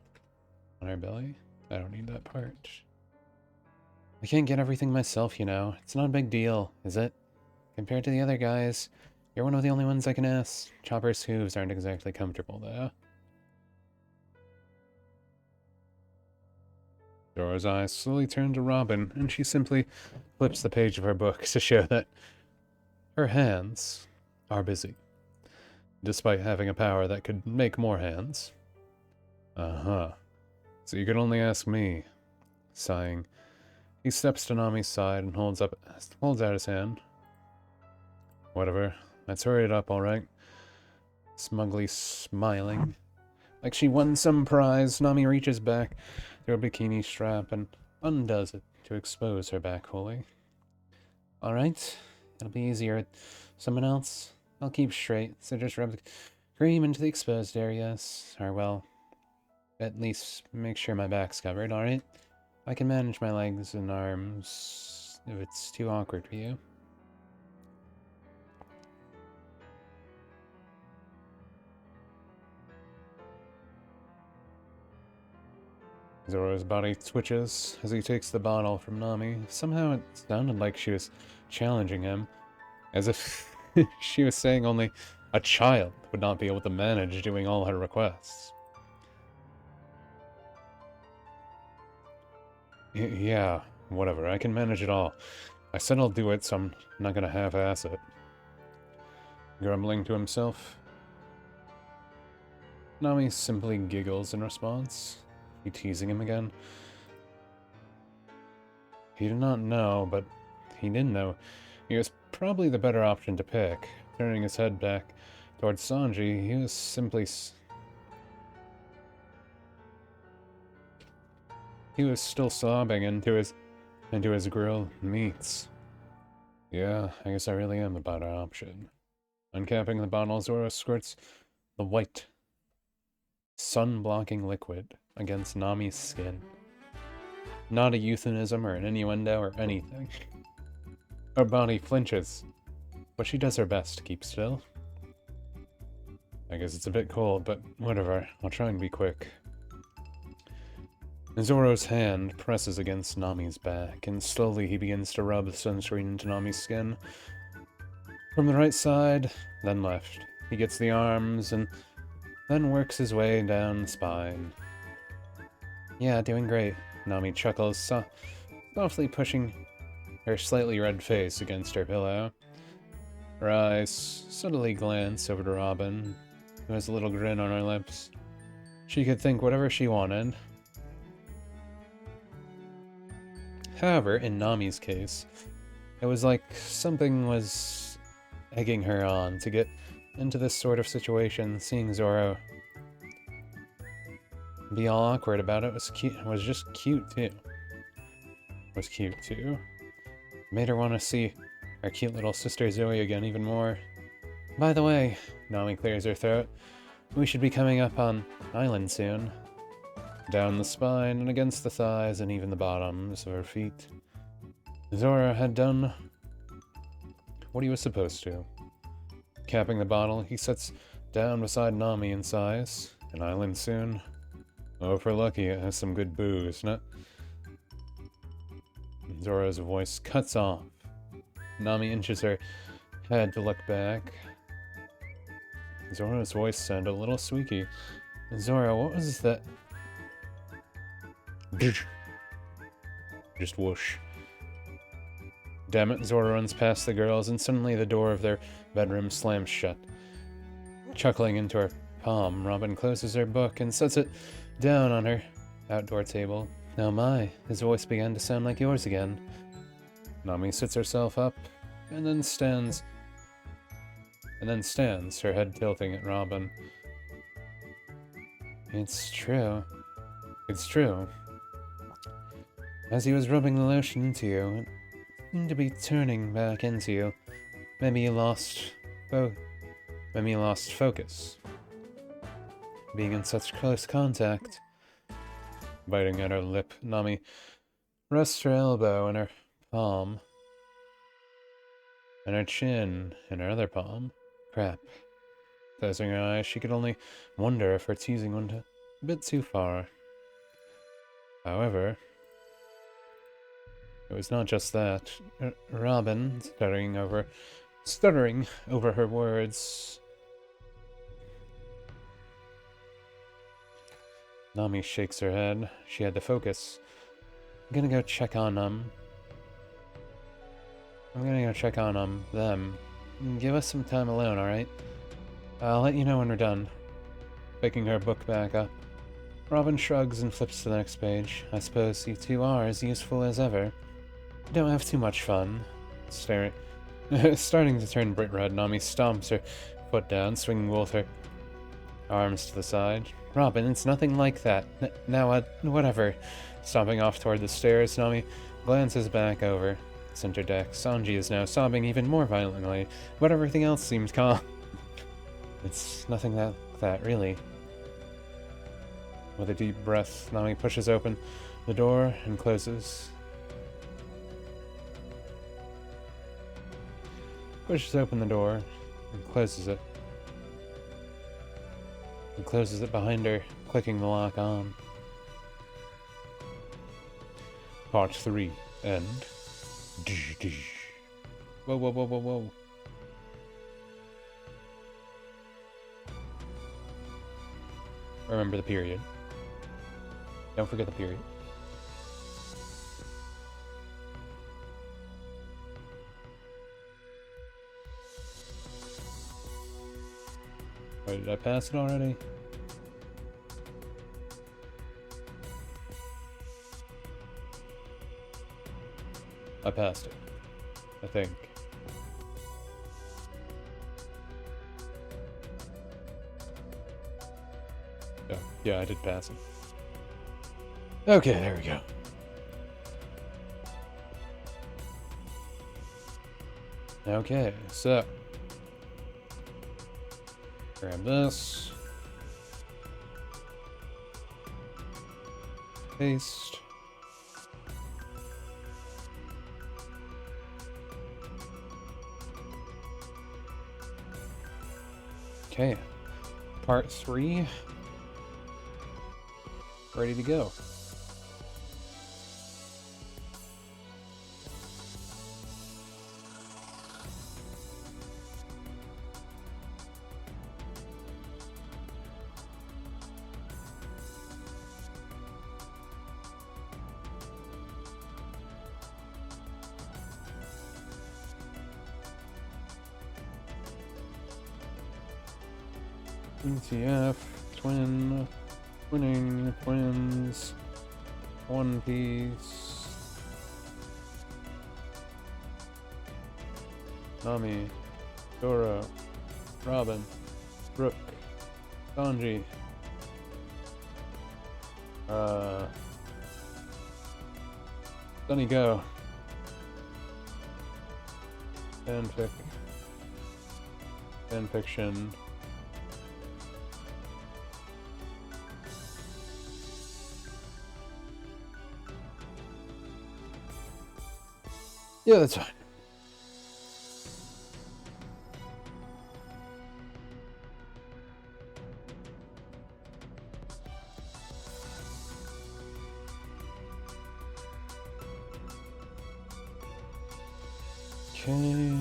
her belly. I don't need that part. I can't get everything myself, you know. It's not a big deal, is it? Compared to the other guys, you're one of the only ones I can ask. Chopper's hooves aren't exactly comfortable, though. Zora's eyes slowly turn to Robin, and she simply flips the page of her book to show that her hands are busy, despite having a power that could make more hands. Uh-huh. So you can only ask me. Sighing, he steps to Nami's side and holds out his hand. Whatever. Let's hurry it up, alright? Smugly smiling. Like she won some prize, Nami reaches back to her bikini strap and undoes it to expose her back wholly. Alright, it'll be easier with someone else. I'll keep straight, so just rub the cream into the exposed areas. Or, well, at least make sure my back's covered, alright? I can manage my legs and arms if it's too awkward for you. Zoro's body twitches as he takes the bottle from Nami. Somehow it sounded like she was challenging him, as if she was saying only a child would not be able to manage doing all her requests. Yeah, whatever, I can manage it all. I said I'll do it, so I'm not gonna half-ass it. Grumbling to himself, Nami simply giggles in response. He teasing him again? He did not know, but he did know he was probably the better option to pick. Turning his head back towards Sanji, he was simply... He was still sobbing into his grilled meats. Yeah, I guess I really am the better option. Uncapping the bottle, Zoro squirts the white, sun-blocking liquid against Nami's skin. Not a euphemism or an innuendo or anything. Her body flinches, but she does her best to keep still. I guess it's a bit cold, but whatever. I'll try and be quick. Zoro's hand presses against Nami's back, and slowly he begins to rub the sunscreen into Nami's skin. From the right side, then left. He gets the arms, and then works his way down the spine. Yeah, doing great. Nami chuckles, softly pushing her slightly red face against her pillow. Her eyes subtly glance over to Robin, who has a little grin on her lips. She could think whatever she wanted. However, in Nami's case, it was like something was egging her on to get into this sort of situation. Seeing Zoro be all awkward about it was cute. Was just cute too. Was cute too. Made her want to see our cute little sister Zoe again even more. By the way, Nami clears her throat. We should be coming up on island soon. Down the spine and against the thighs and even the bottoms of her feet. Zora had done what he was supposed to. Capping the bottle, he sits down beside Nami and sighs. An island soon. Oh, if we're lucky, it has some good booze, not... Zora's voice cuts off. Nami inches her head to look back. Zora's voice sounded a little squeaky. Zora, what was that? Just whoosh. Damn it, Zora runs past the girls, and suddenly the door of their bedroom slams shut. Chuckling into her palm, Robin closes her book and sets it down on her outdoor table. Oh my, his voice began to sound like yours again. Nami sits herself up, and then stands, her head tilting at Robin. It's true. It's true. As he was rubbing the lotion into you, it seemed to be turning back into you. Maybe you lost focus. Being in such close contact. Biting at her lip, Nami rests her elbow in her palm, and her chin in her other palm. Crap. Closing her eyes, she could only wonder if her teasing went a bit too far. However, it was not just that. Robin, stuttering over her words. Nami shakes her head. She had to focus. I'm gonna go check on them. Them. Give us some time alone, alright? I'll let you know when we're done. Picking her book back up. Robin shrugs and flips to the next page. I suppose you two are as useful as ever. Don't have too much fun. Starting to turn bright red, Nami stomps her foot down, swinging both her arms to the side. Robin, it's nothing like that. Now, whatever. Stomping off toward the stairs, Nami glances back over. Center deck. Sanji is now sobbing even more violently, but everything else seems calm. It's nothing like that, really. With a deep breath, Nami pushes open the door and closes. Pushes open the door and closes it. And closes it behind her, clicking the lock on. Part 3, end. Whoa, whoa, whoa, whoa, whoa. Remember the period. Don't forget the period. Wait, did I pass it already? I passed it, I think. Yeah, I did pass it. Okay, there we go. Okay, so grab this. Paste. Okay, part 3, ready to go. ETF, twinning, twins, One Piece, Nami, Dora, Robin, Brooke, Sanji, Sunny Go, fanfiction, Yeah, that's fine. Okay.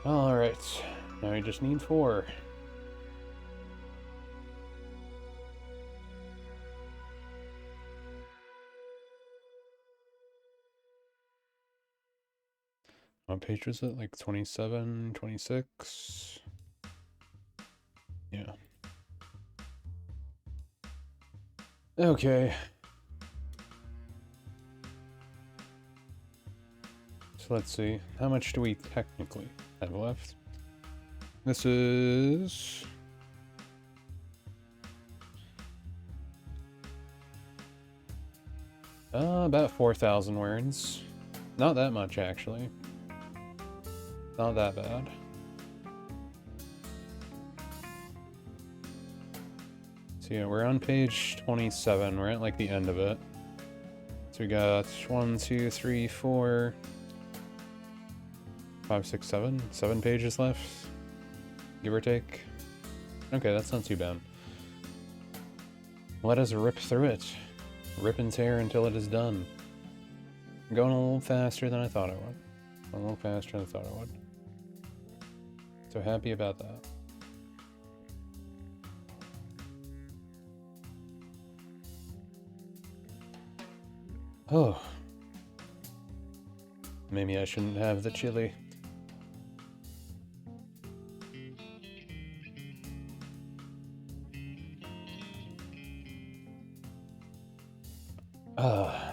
Alright. Now we just need 4. What page was it? Like 27, 26? Yeah. Okay. So let's see. How much do we technically have left? This is... about 4,000 words. Not that much, actually. Not that bad. So yeah, we're on page 27. We're at like the end of it. So we got 1, 2, 3, 4, 5, 6, 7. 7 pages left, give or take. Okay, that's not too bad. Let us rip through it. Rip and tear until it is done. I'm going a little faster than I thought I would. A little faster than I thought I would. So happy about that. Oh. Maybe I shouldn't have the chili. Ah.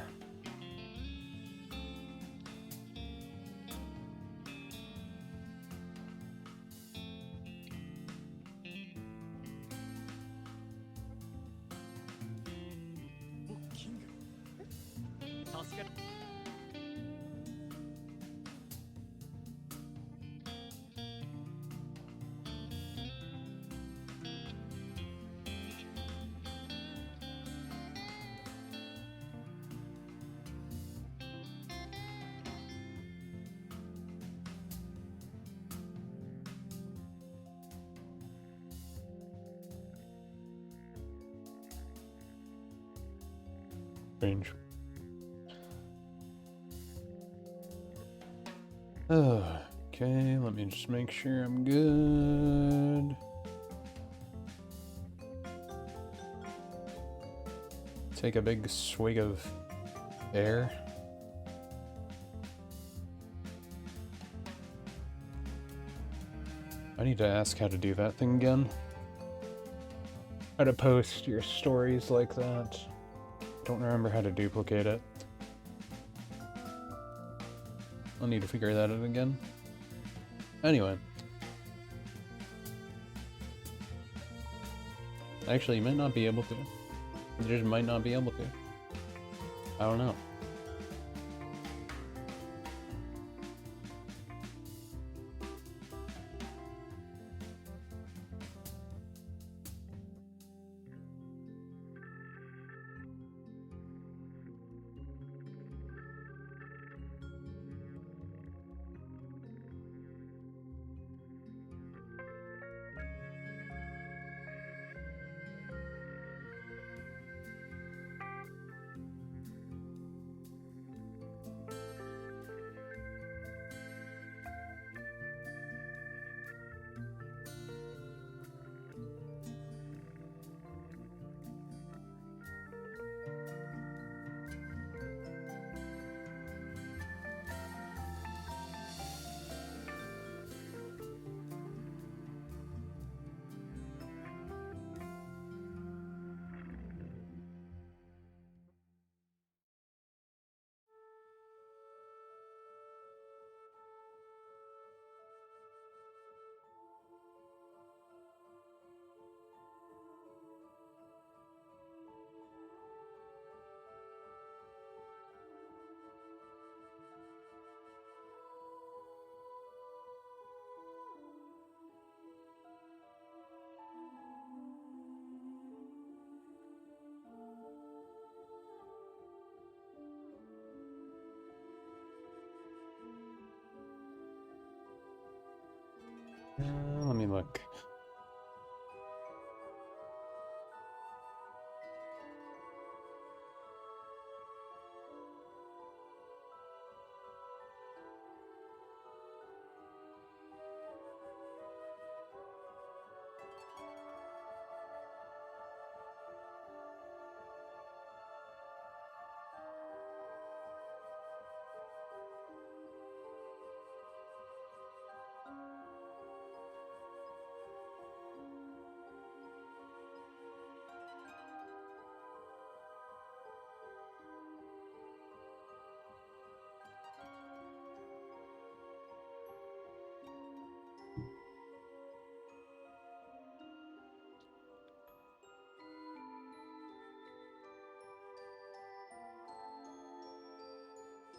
Strange. Okay, let me just make sure I'm good. Take a big swig of air. I need to ask how to do that thing again. How to post your stories like that. Don't remember how to duplicate it. I'll need to figure that out again. Anyway. Actually, you might not be able to. You just might not be able to. I don't know. back.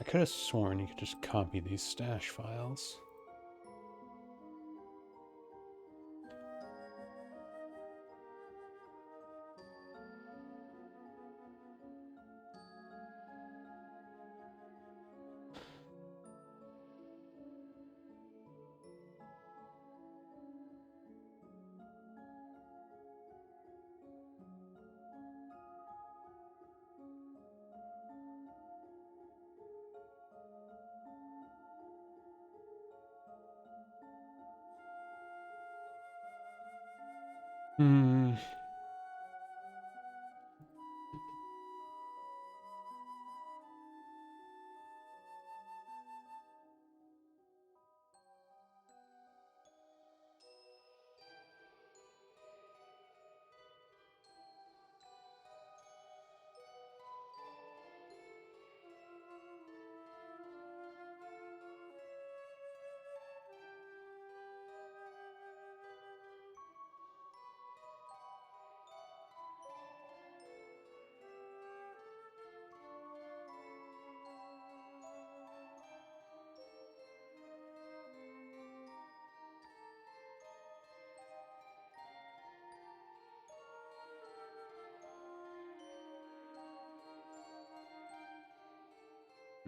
I could have sworn you could just copy these stash files.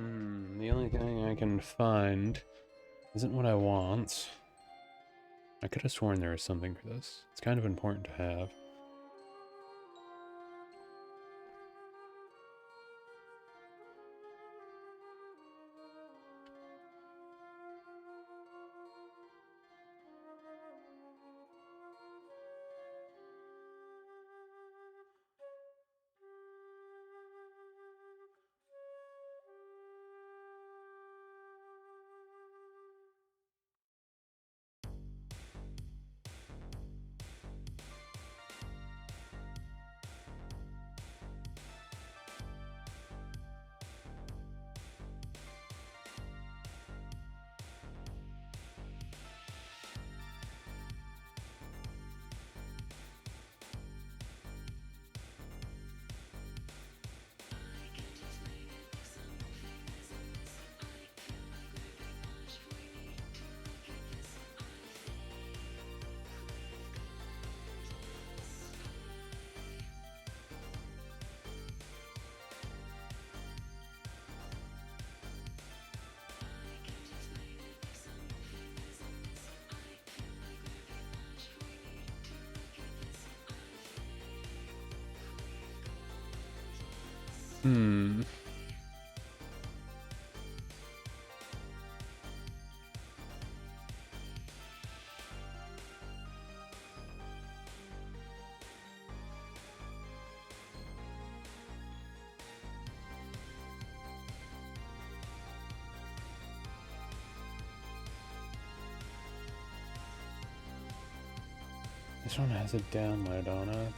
Hmm. The only thing I can find isn't what I want. I could have sworn there was something for this. It's kind of important to have. Hmm. This one has a download on it.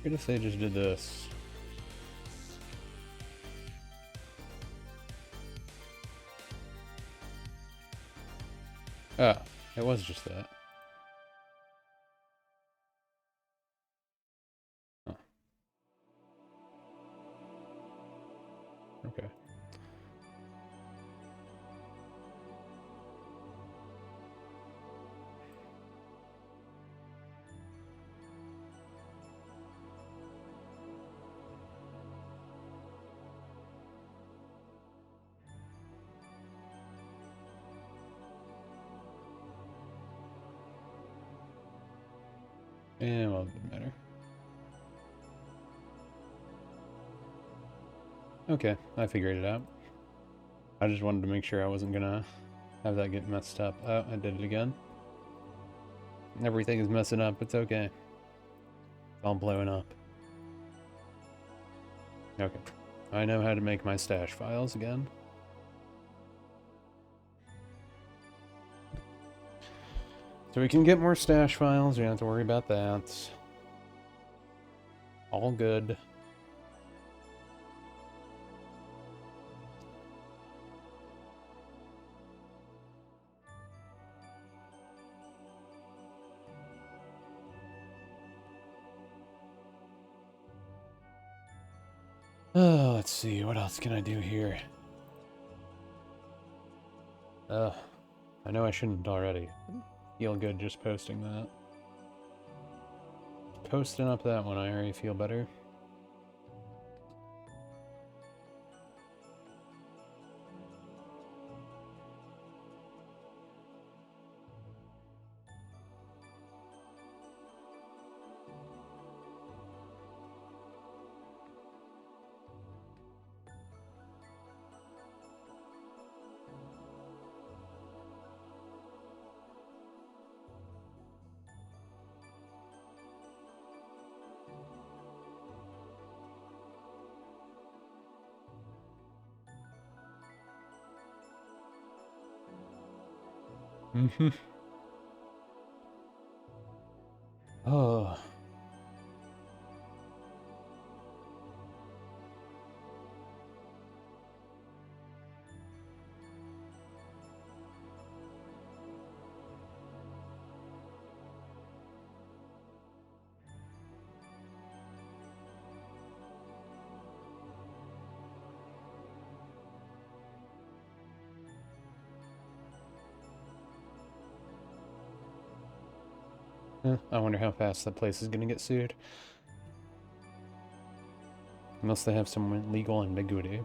What if they just did this? Ah, it was just that. Huh. Okay. Yeah, well, it doesn't matter. Okay, I figured it out. I just wanted to make sure I wasn't gonna have that get messed up. Oh, I did it again. Everything is messing up, it's okay. It's all blowing up. Okay. I know how to make my stash files again. So we can get more stash files, you don't have to worry about that. All good. Oh, let's see, what else can I do here? I know I shouldn't already. Feel good just posting that. Posting up that one, I already feel better. Mm-hmm. Oh. I wonder how fast that place is gonna get sued. Unless they have some legal ambiguity.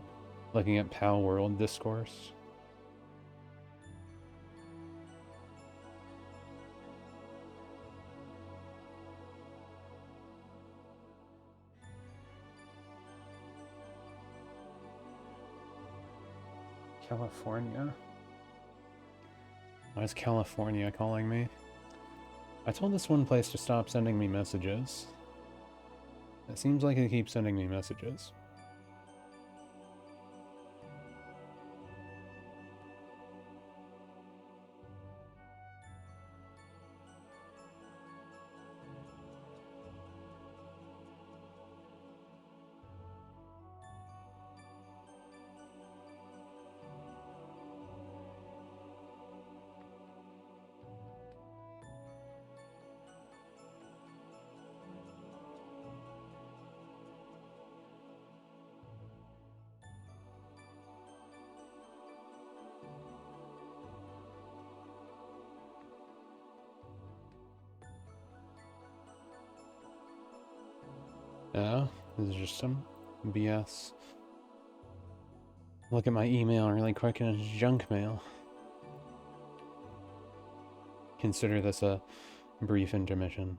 Looking at PAL World discourse. California? Why is California calling me? I told this one place to stop sending me messages. It seems like it keeps sending me messages. Yeah, this is just some BS. Look at my email really quick and it's junk mail. Consider this a brief intermission.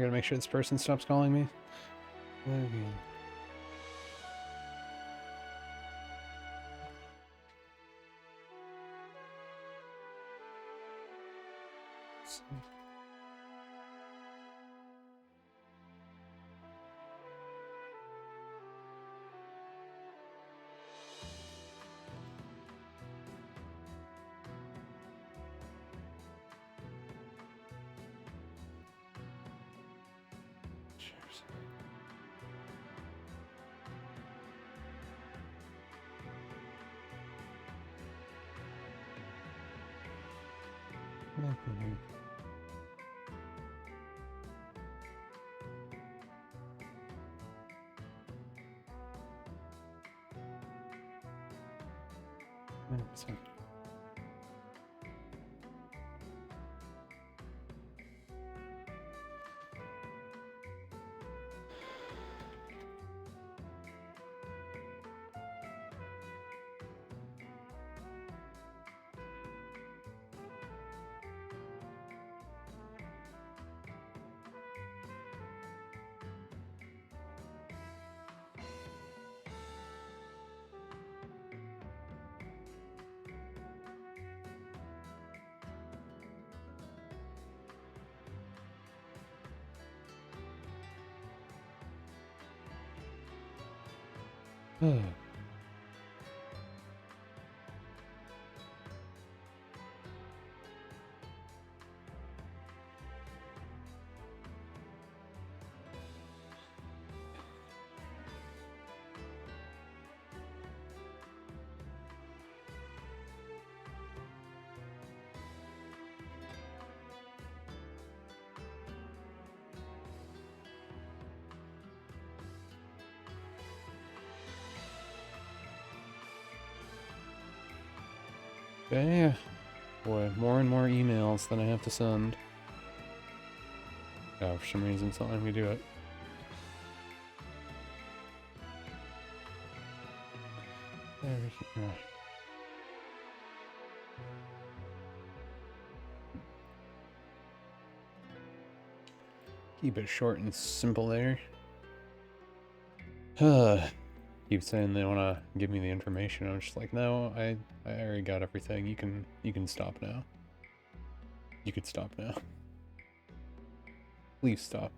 You're gonna make sure this person stops calling me? Okay. Cheers. Nothing. Okay. Boy, more and more emails than I have to send. Oh, for some reason it's not letting me do it. There we go. Keep it short and simple there. Keep saying they want to give me the information. I'm just like, no, I already got everything. You can stop now. You could stop now. Please stop.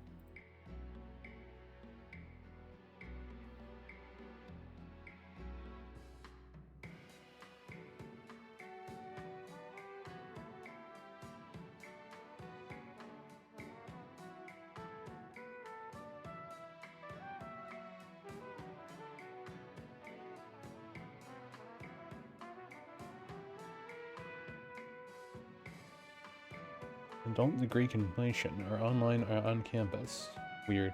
Adult degree completion, or online or on campus. Weird.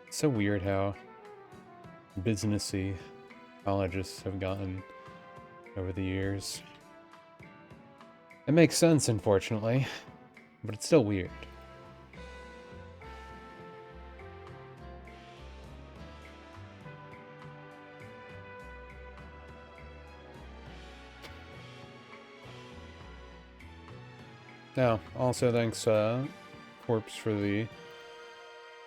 It's so weird how businessy colleges have gotten over the years. It makes sense, unfortunately, but it's still weird. Now, also thanks, Corpse, for the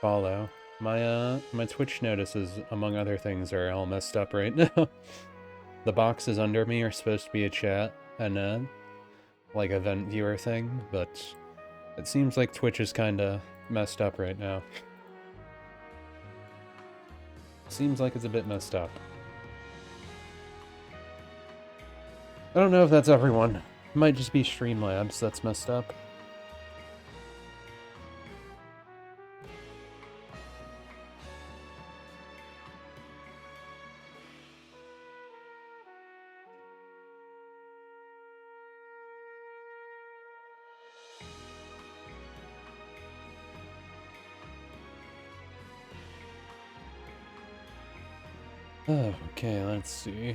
follow. My Twitch notices, among other things, are all messed up right now. The boxes under me are supposed to be a chat and like event viewer thing, but it seems like Twitch is kinda messed up right now. Seems like it's a bit messed up. I don't know if that's everyone. It might just be Streamlabs that's messed up. Oh, okay, let's see.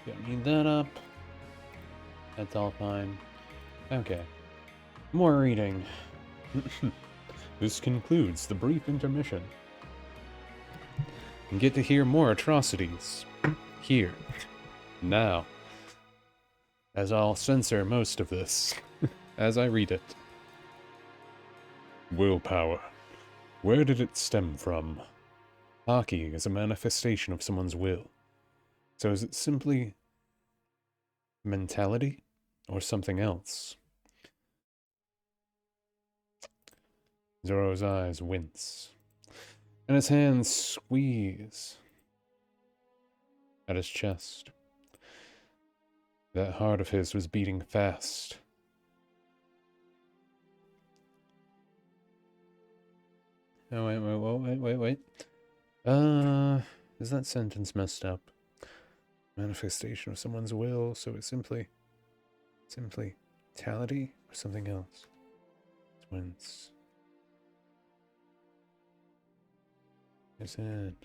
Don't need that up. That's all fine. Okay. More reading. This concludes the brief intermission. And get to hear more atrocities. Here. Now, as I'll censor most of this, as I read it. Willpower. Where did it stem from? Hockey is a manifestation of someone's will. So is it simply mentality or something else? Zoro's eyes wince, and his hands squeeze at his chest. That heart of his was beating fast. Oh, wait. Is that sentence messed up? Manifestation of someone's will, so it's simply mentality or something else? Wince. His hand.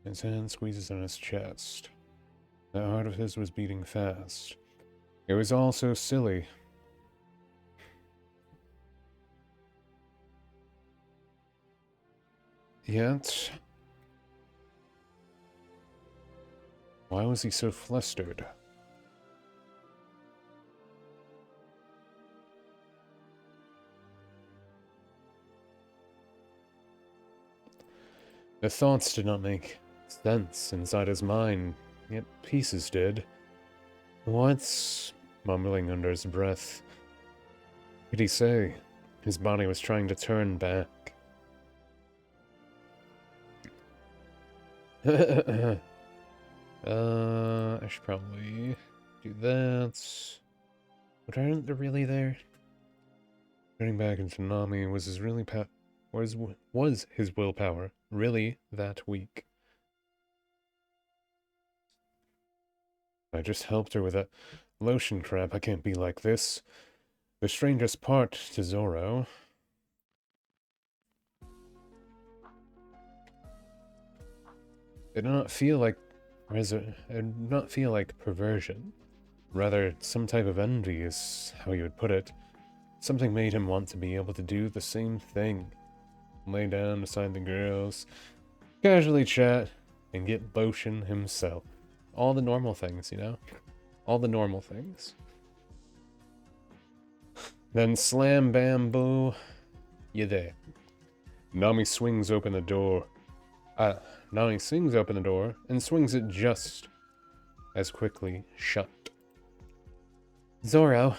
His hand squeezes on his chest. The heart of his was beating fast. It was all so silly. Yet... why was he so flustered? The thoughts did not make sense inside his mind, yet pieces did. What? Mumbling under his breath. What could he say? His body was trying to turn back. I should probably do that. But aren't they really there? Turning back into Nami was his was his willpower really that weak? I just helped her with that lotion crap. I can't be like this. The strangest part to Zoro. It did not feel like it did not feel like perversion. Rather, some type of envy is how you would put it. Something made him want to be able to do the same thing. Lay down beside the girls, casually chat, and get lotion himself. All the normal things, you know? All the normal things. Then slam bam boo, you there. Nami swings open the door. Nami swings open the door and swings it just as quickly shut. Zoro.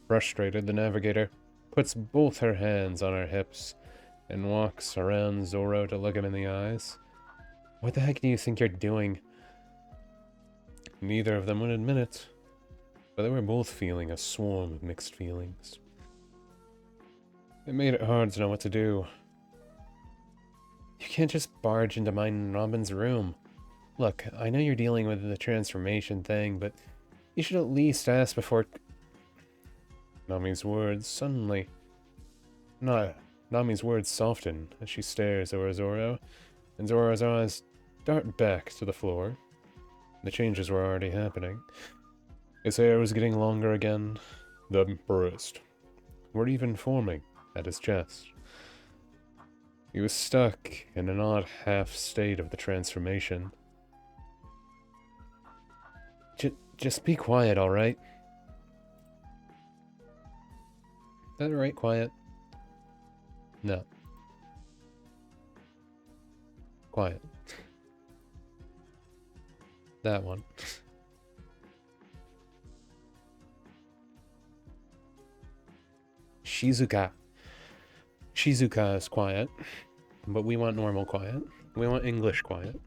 Frustrated, the navigator puts both her hands on her hips and walks around Zoro to look him in the eyes. What the heck do you think you're doing? Neither of them would admit it, but they were both feeling a swarm of mixed feelings. It made it hard to know what to do. You can't just barge into mine and Robin's room. Look, I know you're dealing with the transformation thing, but you should at least ask before... Nami's words soften as she stares over Zoro, and Zoro's eyes dart back to the floor. The changes were already happening. His hair was getting longer again. The burst were even forming at his chest. He was stuck in an odd half state of the transformation. Just be quiet, alright? Is that right, quiet? No. Quiet. That one. Shizuka. Shizuka is quiet, but we want normal quiet. We want English quiet.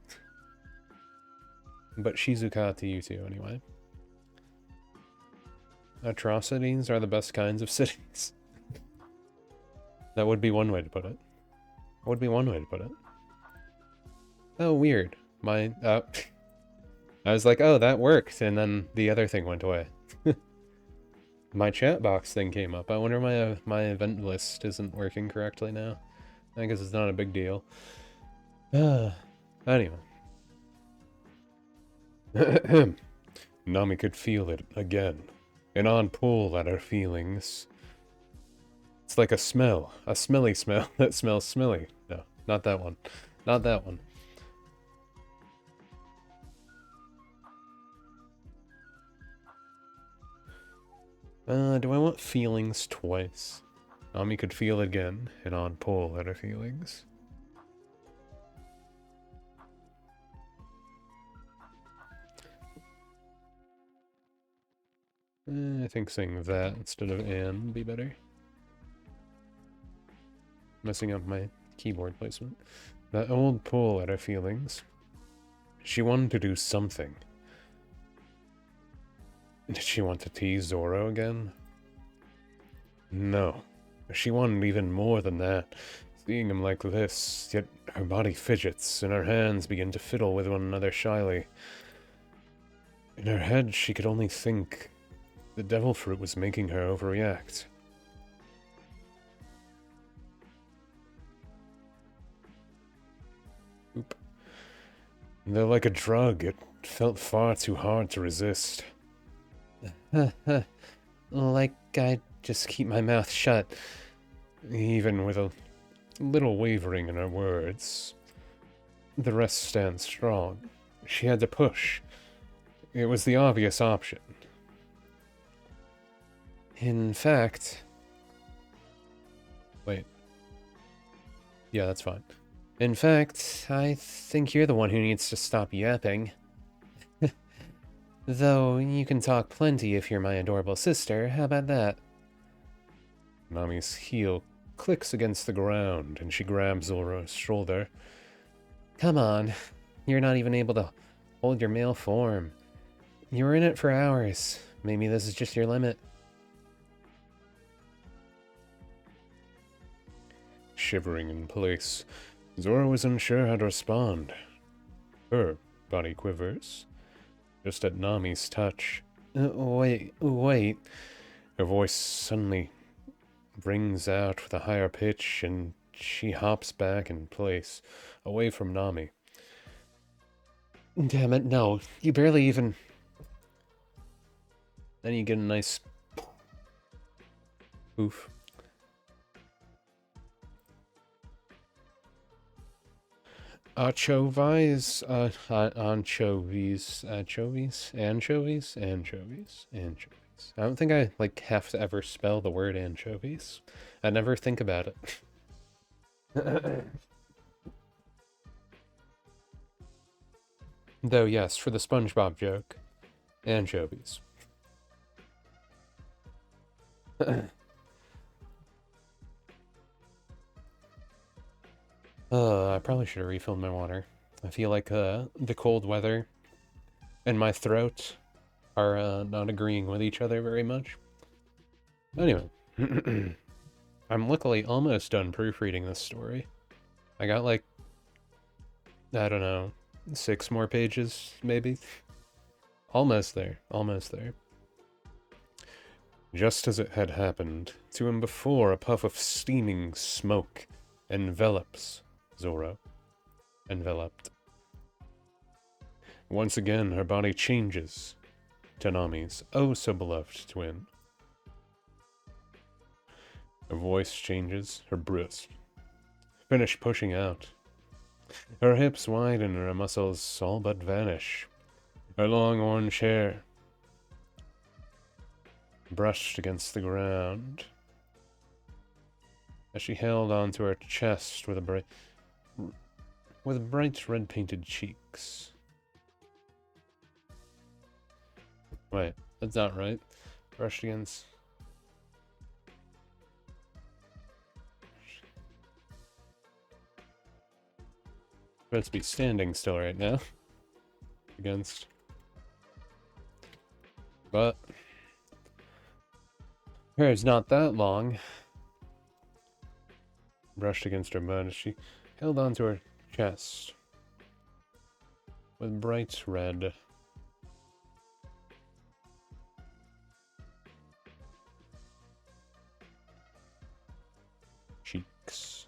But Shizuka to you two, anyway. Atrocities are the best kinds of cities. That would be one way to put it. Oh, weird. I was like, oh, that worked, and then the other thing went away. My chat box thing came up. I wonder why my event list isn't working correctly now. I guess it's not a big deal. Anyway. Nami could feel it again. An odd pull at her feelings. It's like a smell. A smelly smell that smells smelly. No, not that one. Not that one. Do I want feelings twice? Nami could feel again, an odd pull at her feelings. I think saying that instead of and would be better. Messing up my keyboard placement. That old pull at her feelings. She wanted to do something. Did she want to tease Zoro again? No. She wanted even more than that. Seeing him like this, yet her body fidgets, and her hands begin to fiddle with one another shyly. In her head, she could only think the devil fruit was making her overreact. Oop. They're like a drug. It felt far too hard to resist. Like I just keep my mouth shut. Even with a little wavering in her words. The rest stands strong. She had to push. It was the obvious option. In fact... Wait. Yeah, that's fine. In fact, I think you're the one who needs to stop yapping. Though, you can talk plenty if you're my adorable sister, how about that? Nami's heel clicks against the ground, and she grabs Zoro's shoulder. Come on, you're not even able to hold your male form. You were in it for hours. Maybe this is just your limit. Shivering in place, Zoro is unsure how to respond. Her body quivers, just at Nami's touch. Wait. Her voice suddenly rings out with a higher pitch, and she hops back in place, away from Nami. Damn it, no. You barely even... Then you get a nice... Oof. Anchovies. I don't think I, like, have to ever spell the word anchovies. I never think about it. Though, yes, for the SpongeBob joke, anchovies. I probably should have refilled my water. I feel like the cold weather and my throat are not agreeing with each other very much. Anyway, I'm luckily almost done proofreading this story. I got like, I don't know, 6 more pages, maybe? Almost there, almost there. Just as it had happened to him before, a puff of steaming smoke envelops Zoro. Enveloped. Once again, her body changes to Nami's oh-so-beloved twin. Her voice changes, her breast. Finish pushing out. Her hips widen and her muscles all but vanish. Her long orange hair brushed against the ground as she held onto her chest with bright red painted cheeks. Wait, that's not right. Brushed against... Supposed to be standing still right now. Against... But... hair's not that long. Brushed against her butt as she held onto her chest with bright red cheeks.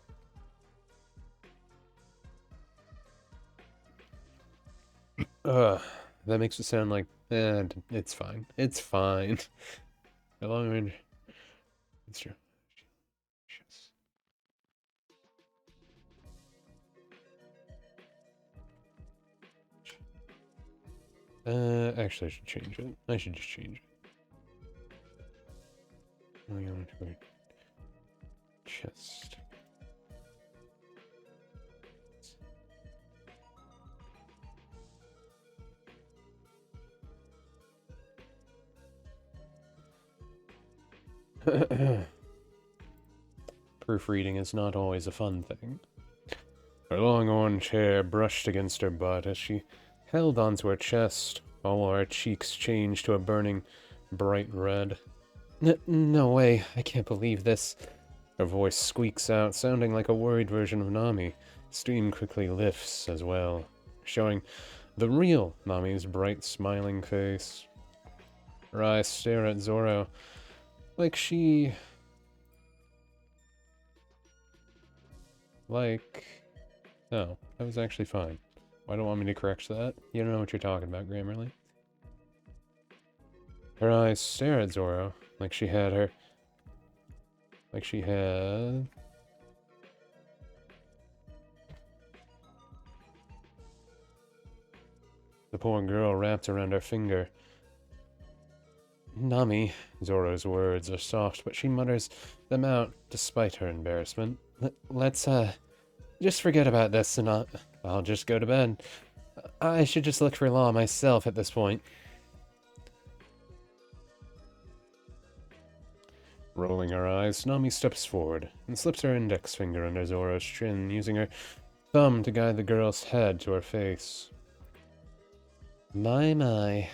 That makes it sound like, it's fine. It's fine. The long range. It's true. Actually, I should change it. I should just change it. Moving on to her chest. Proofreading is not always a fun thing. Her long orange hair brushed against her butt as she held onto her chest, all her cheeks changed to a burning, bright red. No way, I can't believe this. Her voice squeaks out, sounding like a worried version of Nami. Steam quickly lifts as well, showing the real Nami's bright, smiling face. Her eyes stare at Zoro like she... Oh, that was actually fine. Why don't you want me to correct that? You don't know what you're talking about, Grammarly. Her eyes stare at Zoro like she had her... Like she had... The poor girl wrapped around her finger. Nami, Zoro's words are soft, but she mutters them out despite her embarrassment. Let's, just forget about this and I'll just go to bed. I should just look for Law myself at this point. Rolling her eyes, Nami steps forward and slips her index finger under Zoro's chin, using her thumb to guide the girl's head to her face. My.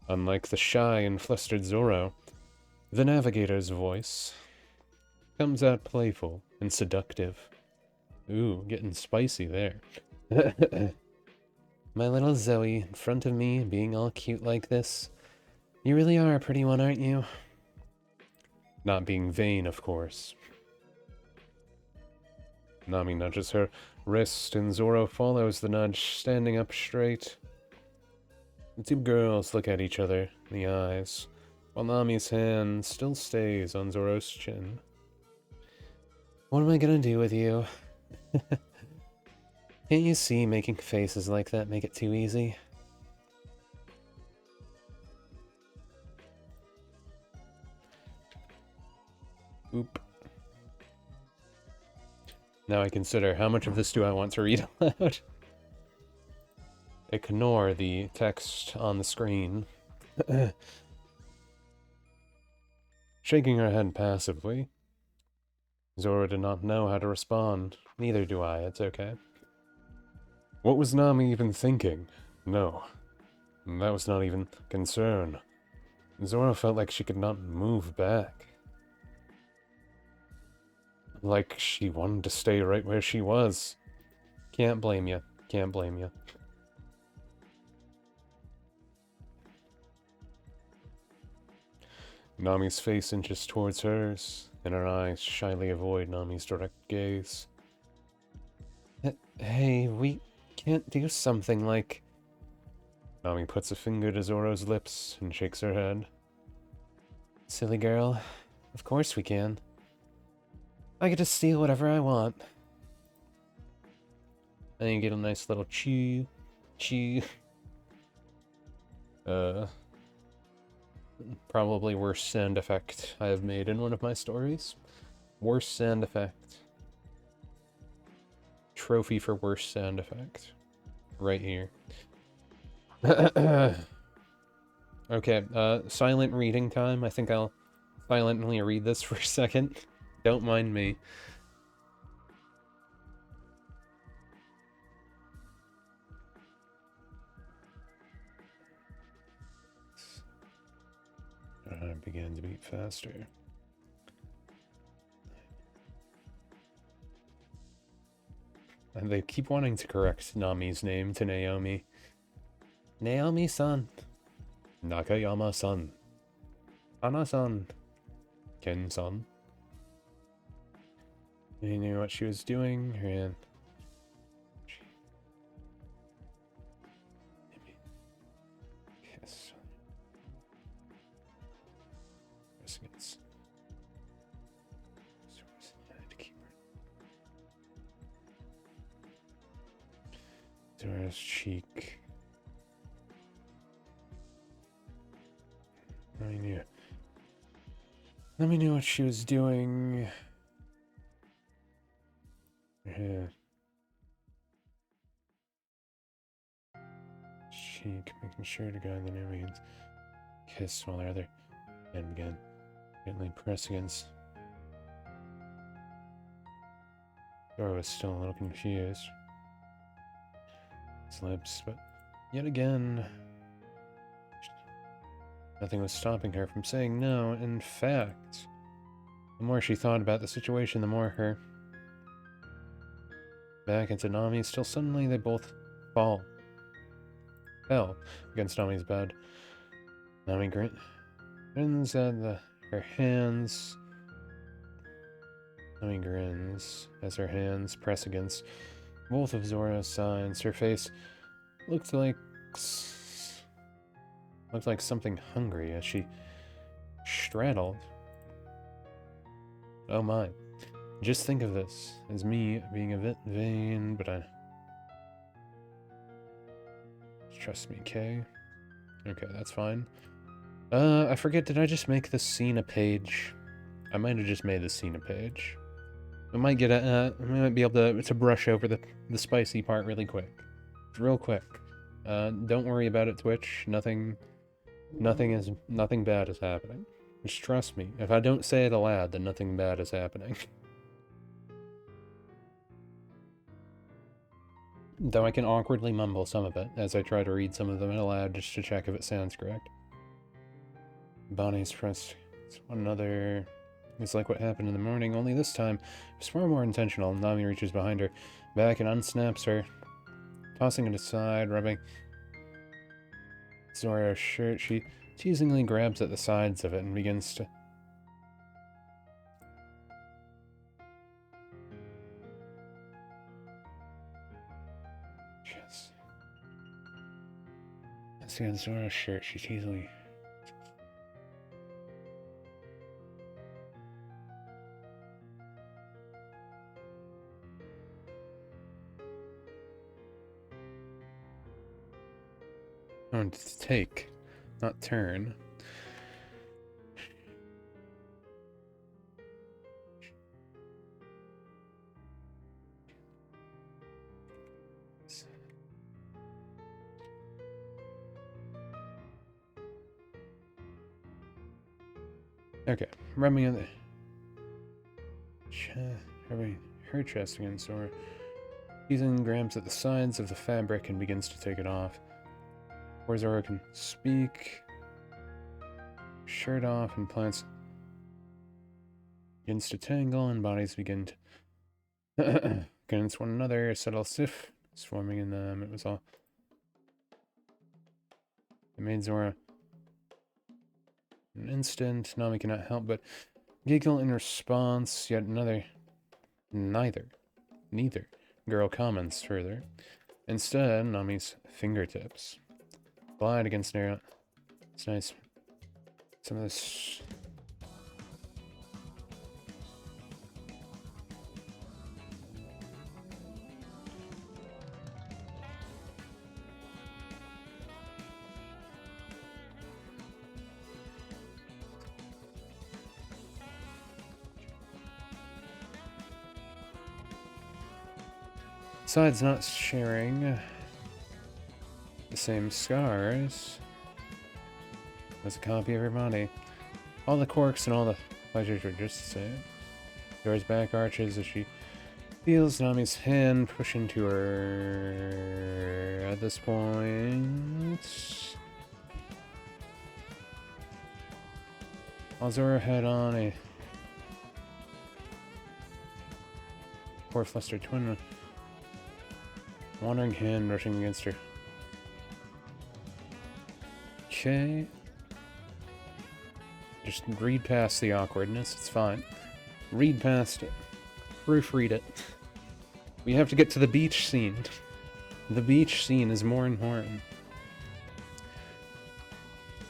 Unlike the shy and flustered Zoro, the navigator's voice comes out playful and seductive. Ooh, getting spicy there. My little Zoe in front of me, being all cute like this. You really are a pretty one, aren't you? Not being vain, of course. Nami nudges her wrist, and Zoro follows the nudge, standing up straight. The two girls look at each other in the eyes, while Nami's hand still stays on Zoro's chin. What am I gonna do with you? Can't you see making faces like that make it too easy? Oop. Now I consider, how much of this do I want to read aloud? Ignore the text on the screen. Shaking her head passively. Zoro did not know how to respond. Neither do I, it's okay. What was Nami even thinking? No. That was not even concern. Zoro felt like she could not move back. Like she wanted to stay right where she was. Can't blame you. Can't blame you. Nami's face inches towards hers, and her eyes shyly avoid Nami's direct gaze. Hey, we can't do something like... Nami puts a finger to Zoro's lips and shakes her head. Silly girl. Of course we can. I get to steal whatever I want. And you get a nice little chew. Chew. Probably worst sound effect I have made in one of my stories. Worst sound effect. Trophy for worst sound effect. Right here. Okay, silent reading time. I think I'll silently read this for a second. Don't mind me. Our heart began to beat faster. And they keep wanting to correct Nami's name to Naomi. Naomi-san. Nakayama-san. Hana-san. Ken-san. He knew what she was doing, and... Yes. Against... Zora's cheek. Let me know what she was doing. Yeah. Cheek, making sure to guide the new hands. Kiss while the other hand began gently press against. Dora was still a little confused. His lips, but yet again, nothing was stopping her from saying no. In fact, the more she thought about the situation, the more her back into Nami's. Till suddenly they both fell against Nami's bed. Nami grins at her hands. Nami grins as her hands press against both of Zora's sides. Her face looked like something hungry as she straddled. Oh my. Just think of this as me being a bit vain, but trust me, Kay. Okay, that's fine. I forget, did I just make this scene a page? I might have just made this scene a page. I might get I might be able to brush over the spicy part really quick. Real quick. Don't worry about it, Twitch. Nothing bad is happening. Just trust me. If I don't say it aloud, then nothing bad is happening. Though I can awkwardly mumble some of it, as I try to read some of them aloud just to check if it sounds correct. Bodies pressed one another. It's like what happened in the morning, only this time it's far more intentional. Nami reaches behind her back and unsnaps her, tossing it aside, rubbing Zora's shirt. She teasingly grabs at the sides of it and begins to... Yes. That's against Zora's shirt. She teasingly... Oh, take, not turn. Okay, rubbing on the... rubbing her chest against Zora. Teasing grabs at the sides of the fabric and begins to take it off. Before Zora can speak, shirt off and plants begins to tangle and bodies begin to against one another. A subtle sift is forming in them. It was all... It made Zora an instant. Nami cannot help but giggle in response. Yet neither girl comments further. Instead, Nami's fingertips glide against Nera. It's nice. Some of this... Besides not sharing the same scars as a copy of her body, all the quirks and all the pleasures are just the same. Dora's back arches as she feels Nami's hand push into her. At this point, while Zora had on a poor flustered twin, wandering hand brushing against her. Okay. Just read past the awkwardness, it's fine. Read past it. Proofread it. We have to get to the beach scene. The beach scene is more important.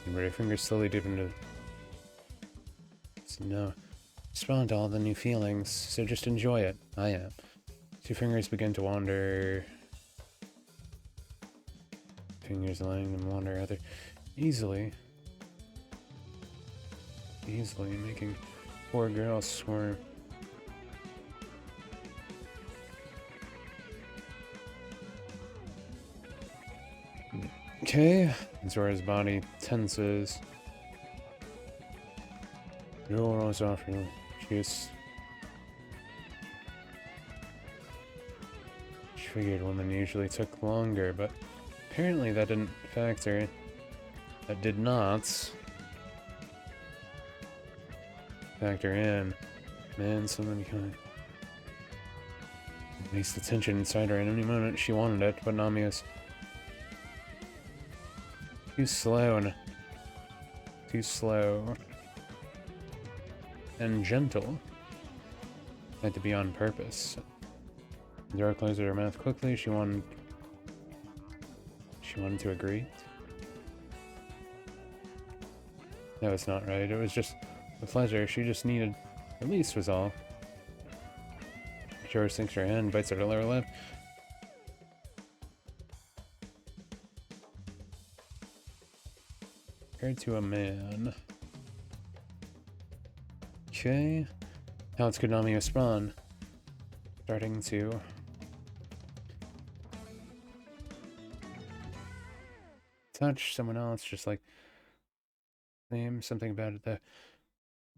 And her fingers slowly dip into... So no. Respond to all the new feelings, so just enjoy it. I am. Two fingers begin to wander... Fingers letting them wander rather easily. easily, making poor girls squirm. Okay, Zora's body tenses. Jewel rolls off her cheeks. She figured women usually took longer, but apparently that didn't factor. That did not factor in. Man, something becoming. Release the tension inside her at any moment she wanted it, but Nami is too slow and gentle. Had to be on purpose. Zora closed her mouth quickly. She wanted to agree. No, it's not right. It was just a pleasure. She just needed release was all. Zora sinks her hand, bites her lower lip. Compared to a man. Okay. How could Nami respond? Starting to touch someone else, just like name something about it that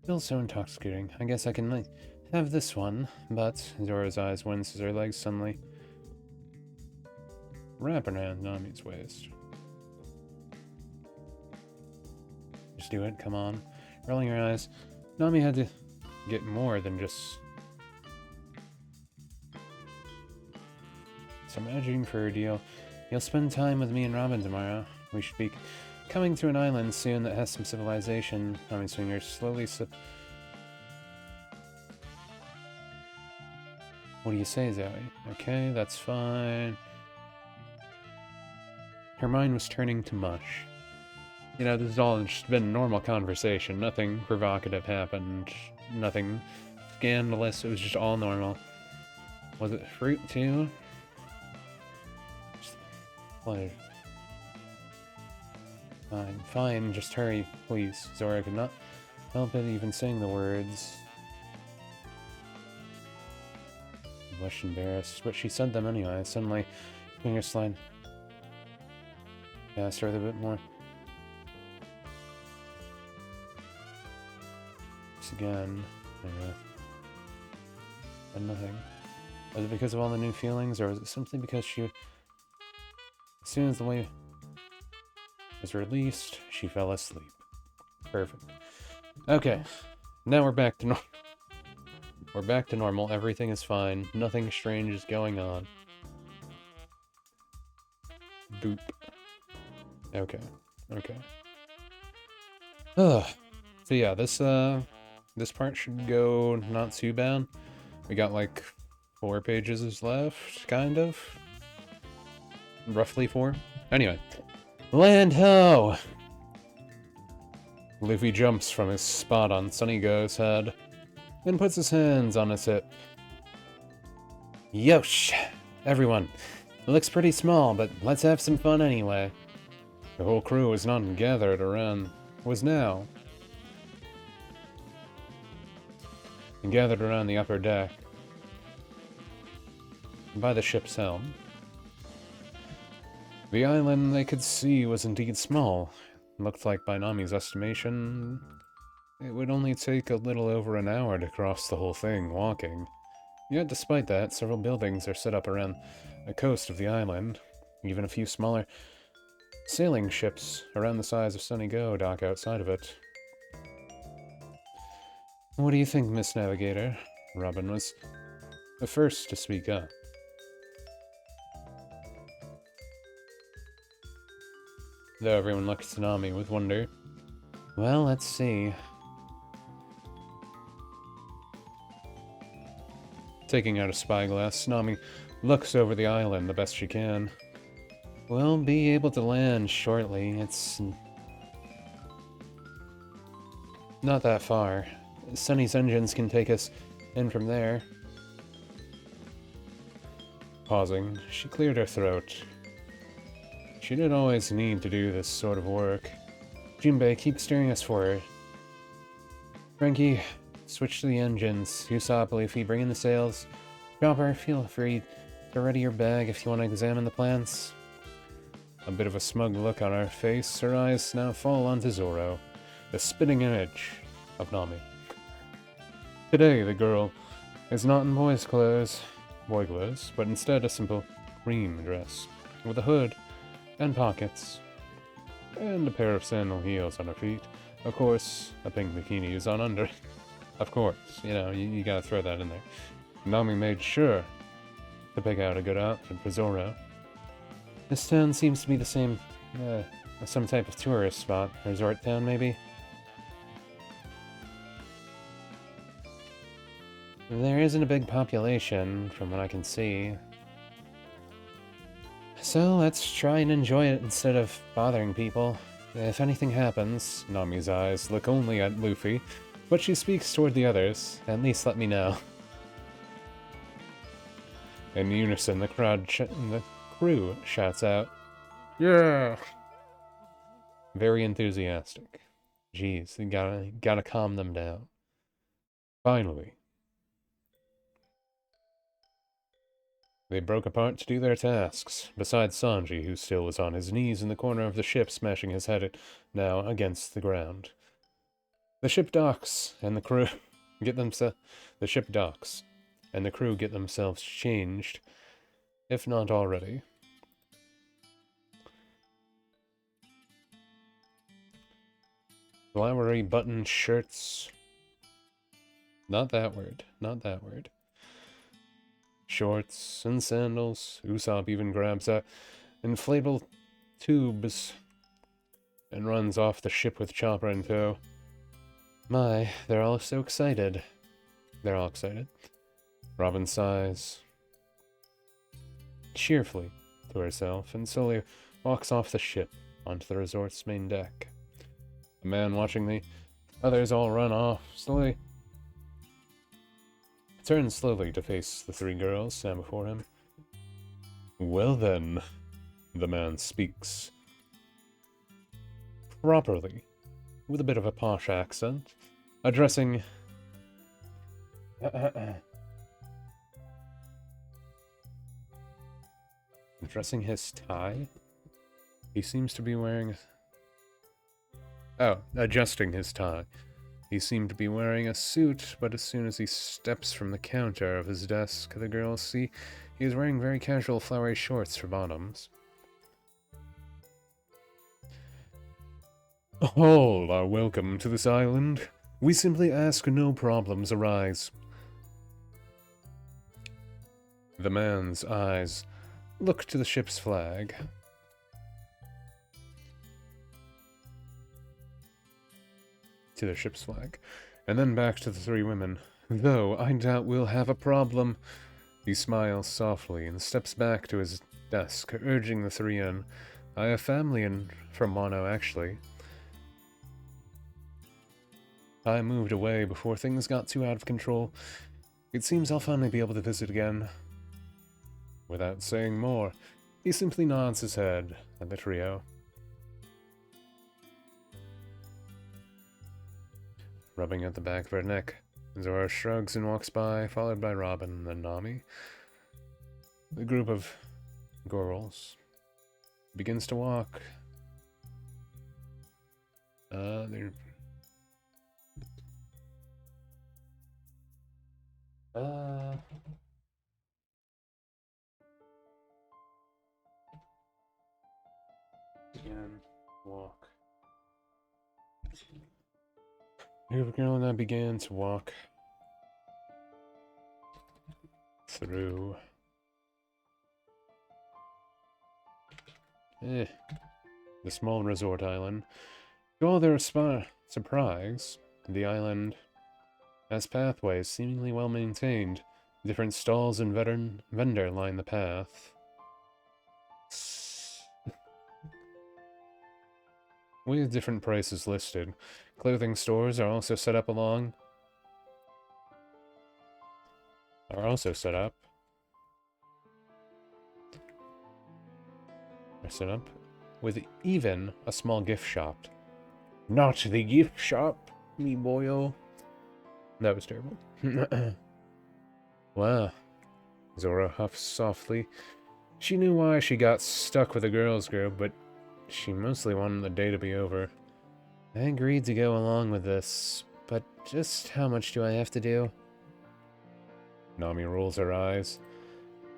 feels so intoxicating. I guess I can like have this one, but Zora's eyes wince as her legs suddenly wrap around Nami's waist. Just do it, come on. Rolling her eyes, Nami had to get more than just some imagining for a deal. You'll spend time with me and Robin tomorrow. We should be coming to an island soon that has some civilization. Nami swingers slowly What do you say, Zoe? Okay, that's fine. Her mind was turning to mush. You know, this has all just been normal conversation. Nothing provocative happened. Nothing scandalous. It was just all normal. Was it fruit, too? Pleasure. Fine, fine, just hurry, please. Zora could not help it even saying the words. Blushed embarrassed, but she said them anyway. Suddenly, finger slide. Yeah, start with a bit more. Just again. And nothing. Was it because of all the new feelings, or was it simply because she... As soon as the wave was released, she fell asleep. Perfect. Okay. Now we're back to normal. We're back to normal. Everything is fine. Nothing strange is going on. Boop. Okay. Okay. Ugh. So yeah, this part should go not too bad. We got like 4 pages left, kind of. Roughly 4. Anyway. Land ho! Luffy jumps from his spot on Sunny Go's head and puts his hands on his hip. Yosh! Everyone, it looks pretty small, but let's have some fun anyway. The whole crew was not gathered around, was now. And gathered around the upper deck, by the ship's helm. The island they could see was indeed small. It looked like, by Nami's estimation, it would only take a little over an hour to cross the whole thing walking. Yet despite that, several buildings are set up around the coast of the island. Even a few smaller sailing ships around the size of Sunny Go dock outside of it. What do you think, Miss Navigator? Robin was the first to speak up. Though everyone looked at Nami with wonder. Well, let's see. Taking out a spyglass, Nami looks over the island the best she can. We'll be able to land shortly. It's not that far. Sunny's engines can take us in from there. Pausing, she cleared her throat. She didn't always need to do this sort of work. Jinbei, keep steering us forward. Frankie, switch to the engines. Usopp, Luffy, bring in the sails. Chopper, feel free to ready your bag if you want to examine the plants. A bit of a smug look on her face, her eyes now fall onto Zoro, the spitting image of Nami. Today, the girl is not in boy clothes, but instead a simple cream dress, with a hood and pockets, and a pair of sandal heels on her feet. Of course, a pink bikini is on under. Of course, you gotta throw that in there. Nami made sure to pick out a good outfit for Zoro. This town seems to be the same, some type of tourist spot. Resort town, maybe? There isn't a big population, from what I can see. So let's try and enjoy it instead of bothering people. If anything happens, Nami's eyes look only at Luffy, but she speaks toward the others. At least let me know. In unison, the crew shouts out, "Yeah!" Very enthusiastic. Jeez, you gotta calm them down. Finally, they broke apart to do their tasks, besides Sanji, who still was on his knees in the corner of the ship, smashing his head now against the ground. The ship docks, and the crew get themselves changed, if not already. Flowery buttoned shirts. Not that word. Shorts and sandals. Usopp even grabs a inflatable tubes and runs off the ship with Chopper in tow. My, they're all so excited. Robin sighs cheerfully to herself and slowly walks off the ship onto the resort's main deck. The man watching the others all run off slowly turns slowly to face the three girls stand before him. Well then, the man speaks properly, with a bit of a posh accent, addressing his tie. He seems to be wearing adjusting his tie. He seemed to be wearing a suit, but as soon as he steps from the counter of his desk, the girls see he is wearing very casual flowery shorts for bottoms. All are welcome to this island. We simply ask no problems arise. The man's eyes look to the ship's flag. And then back to the three women. Though I doubt we'll have a problem. He smiles softly and steps back to his desk, urging the three in. I have family from Wano, actually. I moved away before things got too out of control. It seems I'll finally be able to visit again. Without saying more, he simply nods his head at the trio. Rubbing at the back of her neck, Zoro shrugs and walks by, followed by Robin and then Nami. The group of girls begins to walk. They're... Again, walk. The girl and I began to walk through the small resort island. To all their surprise, the island has pathways seemingly well maintained. Different stalls and vendor line the path. With different prices listed. Clothing stores are also set up with even a small gift shop. Not the gift shop, me boyo. That was terrible. Well, Zora huffed softly. She knew why she got stuck with the girls' group, but she mostly wanted the day to be over. I agreed to go along with this, but just how much do I have to do? Nami rolls her eyes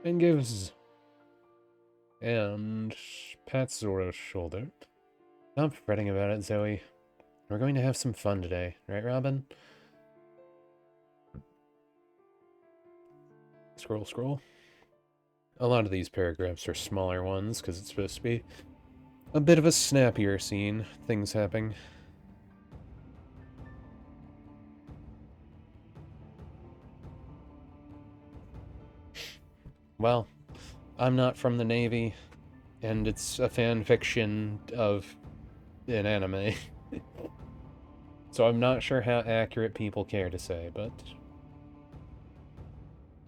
and pats Zora's shoulder. Stop fretting about it, Zoe. We're going to have some fun today, right, Robin? Scroll, scroll. A lot of these paragraphs are smaller ones because it's supposed to be a bit of a snappier scene. Things happening. Well, I'm not from the Navy, and it's a fan fiction of an anime. So I'm not sure how accurate people care to say, but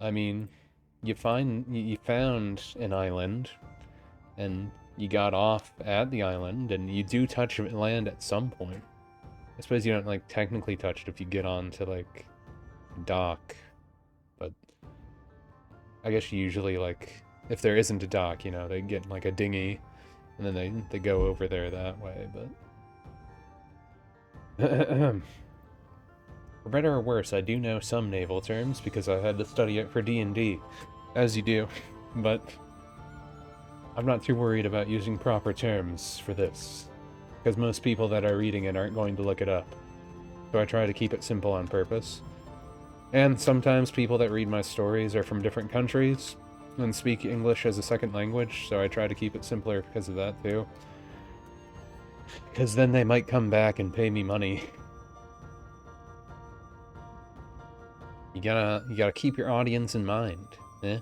I mean, you found an island, and you got off at the island, and you do touch land at some point. I suppose you don't like technically touch it if you get on to like dock, but I guess usually like if there isn't a dock, you know, they get like a dinghy, and then they go over there that way. But for better or worse, I do know some naval terms because I had to study it for D&D, as you do, but I'm not too worried about using proper terms for this, because most people that are reading it aren't going to look it up. So I try to keep it simple on purpose. And sometimes people that read my stories are from different countries and speak English as a second language, so I try to keep it simpler because of that too. Because then they might come back and pay me money. You gotta keep your audience in mind, eh?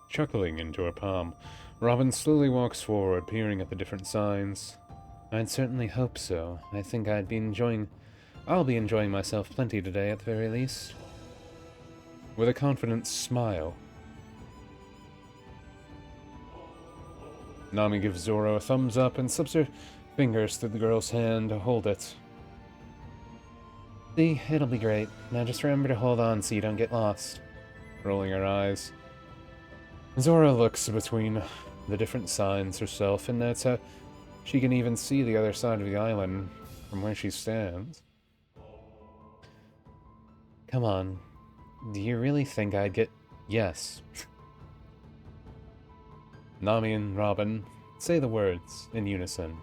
Chuckling into her palm, Robin slowly walks forward, peering at the different signs. I'd certainly hope so. I think I'll be enjoying myself plenty today at the very least. With a confident smile, Nami gives Zoro a thumbs up and slips her fingers through the girl's hand to hold it. See, it'll be great. Now just remember to hold on so you don't get lost. Rolling her eyes, Zora looks between the different signs herself, and that's how she can even see the other side of the island from where she stands. Come on. Do you really think I'd get... Yes. Nami and Robin say the words in unison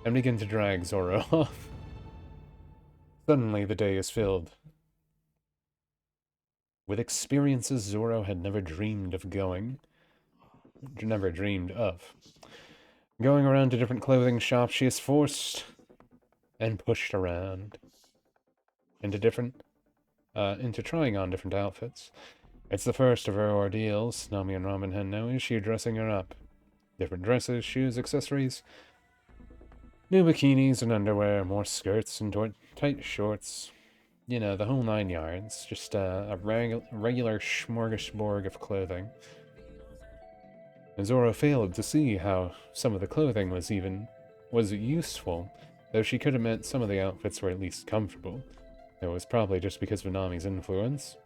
and begin to drag Zoro off. Suddenly, the day is filled with experiences Zoro had never dreamed of. Going around to different clothing shops, she is forced and pushed around into trying on different outfits. It's the first of her ordeals. Nami and Robin had no issue dressing her up. Different dresses, shoes, accessories, new bikinis and underwear, more skirts and tight shorts. You know, the whole 9 yards. Just a regular smorgasbord of clothing. And Zoro failed to see how some of the clothing was useful, though she could admit some of the outfits were at least comfortable. It was probably just because of Nami's influence.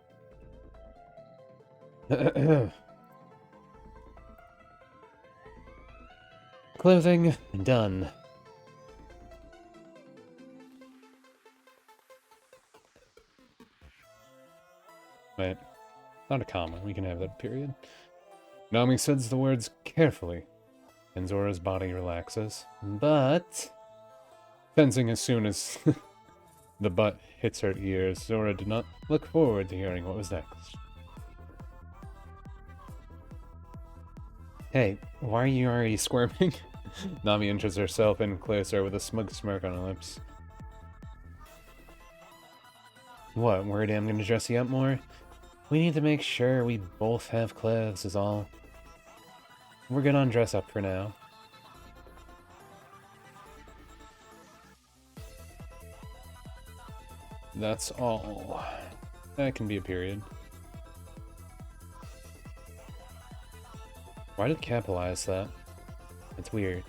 Clothing done. Wait, not a comma. We can have that period. Nami says the words carefully, and Zora's body relaxes. But, sensing as soon as the butt hits her ears, Zora did not look forward to hearing what was next. Hey, why are you already squirming? Nami inches herself in closer with a smug smirk on her lips. What, worried I'm gonna dress you up more? We need to make sure we both have clothes is all. We're good on dress up for now. That's all. That can be a period. Why did it capitalize that? It's weird.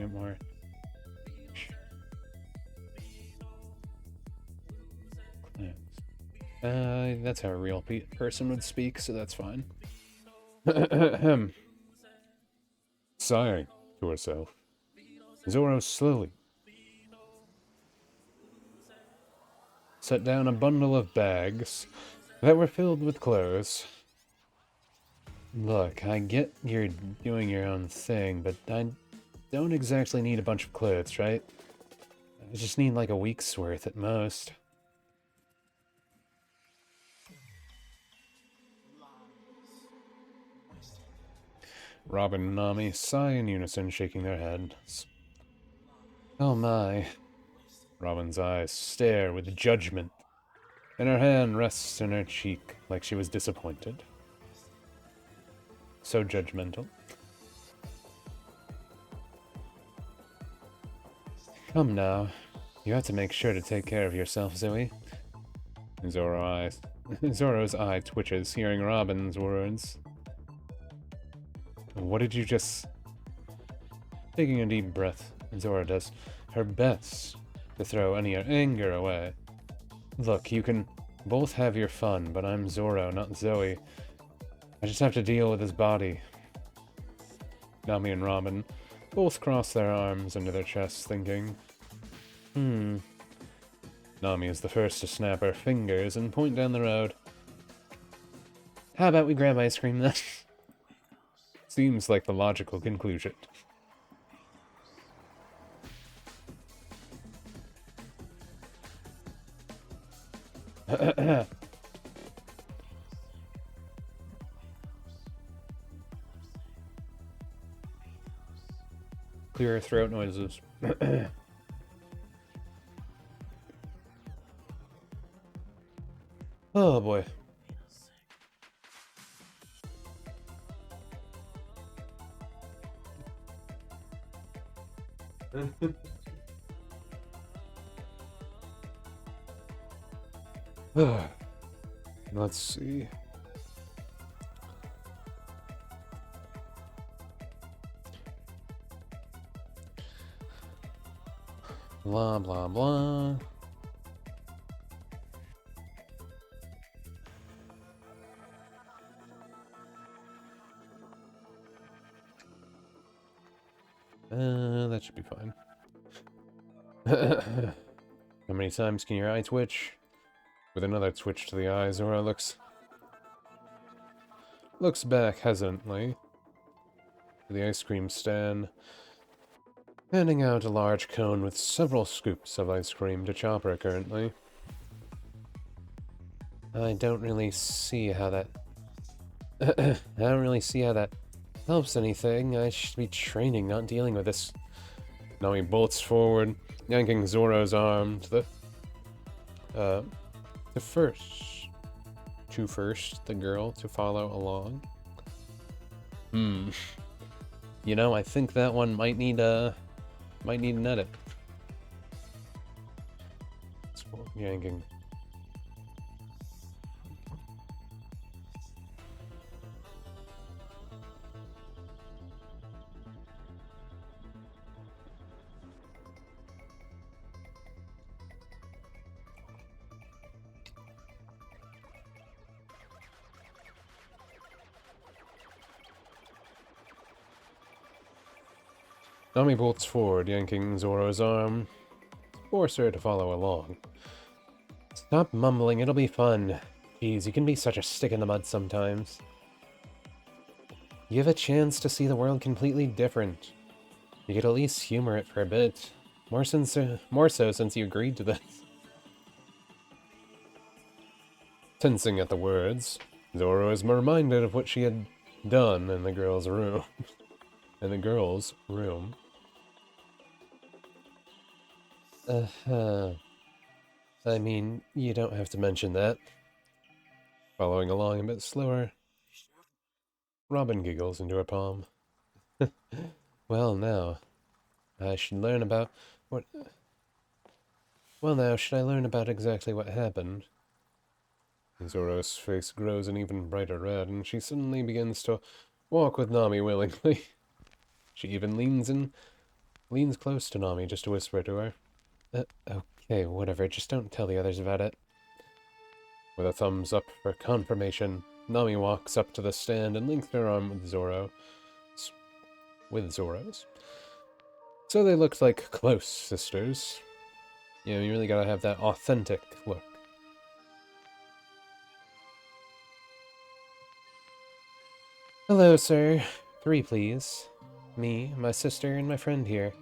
few more. That's how a real person would speak, so that's fine. Sighing to herself, Zoro slowly set down a bundle of bags that were filled with clothes. Look, I get you're doing your own thing, but I don't exactly need a bunch of clothes, right? I just need like a week's worth at most. Robin and Nami sigh in unison, shaking their heads. Oh my. Robin's eyes stare with judgment, and her hand rests in her cheek like she was disappointed. So judgmental. Come now. You have to make sure to take care of yourself, Zoe. Zoro's eye twitches, hearing Robin's words. What did you just... Taking a deep breath, Zoro does her best to throw any anger away. Look, you can both have your fun, but I'm Zoro, not Zoe. I just have to deal with his body. Nami and Robin both cross their arms under their chests, thinking, Nami is the first to snap her fingers and point down the road. How about we grab ice cream then? Seems like the logical conclusion. Clear throat noises. Oh boy. Let's see. Blah, blah, blah. That should be fine. How many times can your eye twitch? With another twitch to the eye, Zoro looks back hesitantly to the ice cream stand, handing out a large cone with several scoops of ice cream to Chopper currently. I don't really see how that... I don't really see how that helps anything. I should be training, not dealing with this. Now he bolts forward, yanking Zoro's arm to the girl to follow along. You know, I think that one might need an edit. It's yanking. Nami bolts forward, yanking Zoro's arm, force her to follow along. Stop mumbling, it'll be fun. Jeez, you can be such a stick in the mud sometimes. You have a chance to see the world completely different. You could at least humor it for a bit. More so since you agreed to this. Tensing at the words, Zoro is reminded of what she had done in the girl's room. I mean, you don't have to mention that. Following along a bit slower, Robin giggles into her palm. Well, now, should I learn about exactly what happened? Zoro's face grows an even brighter red, and she suddenly begins to walk with Nami willingly. She even leans in leans close to Nami just to whisper to her. Okay, whatever, just don't tell the others about it. With a thumbs up for confirmation, Nami walks up to the stand and links her arm with Zoro's. So they looked like close sisters. You know, you really gotta have that authentic look. Hello, sir. 3, please. Me, my sister, and my friend here.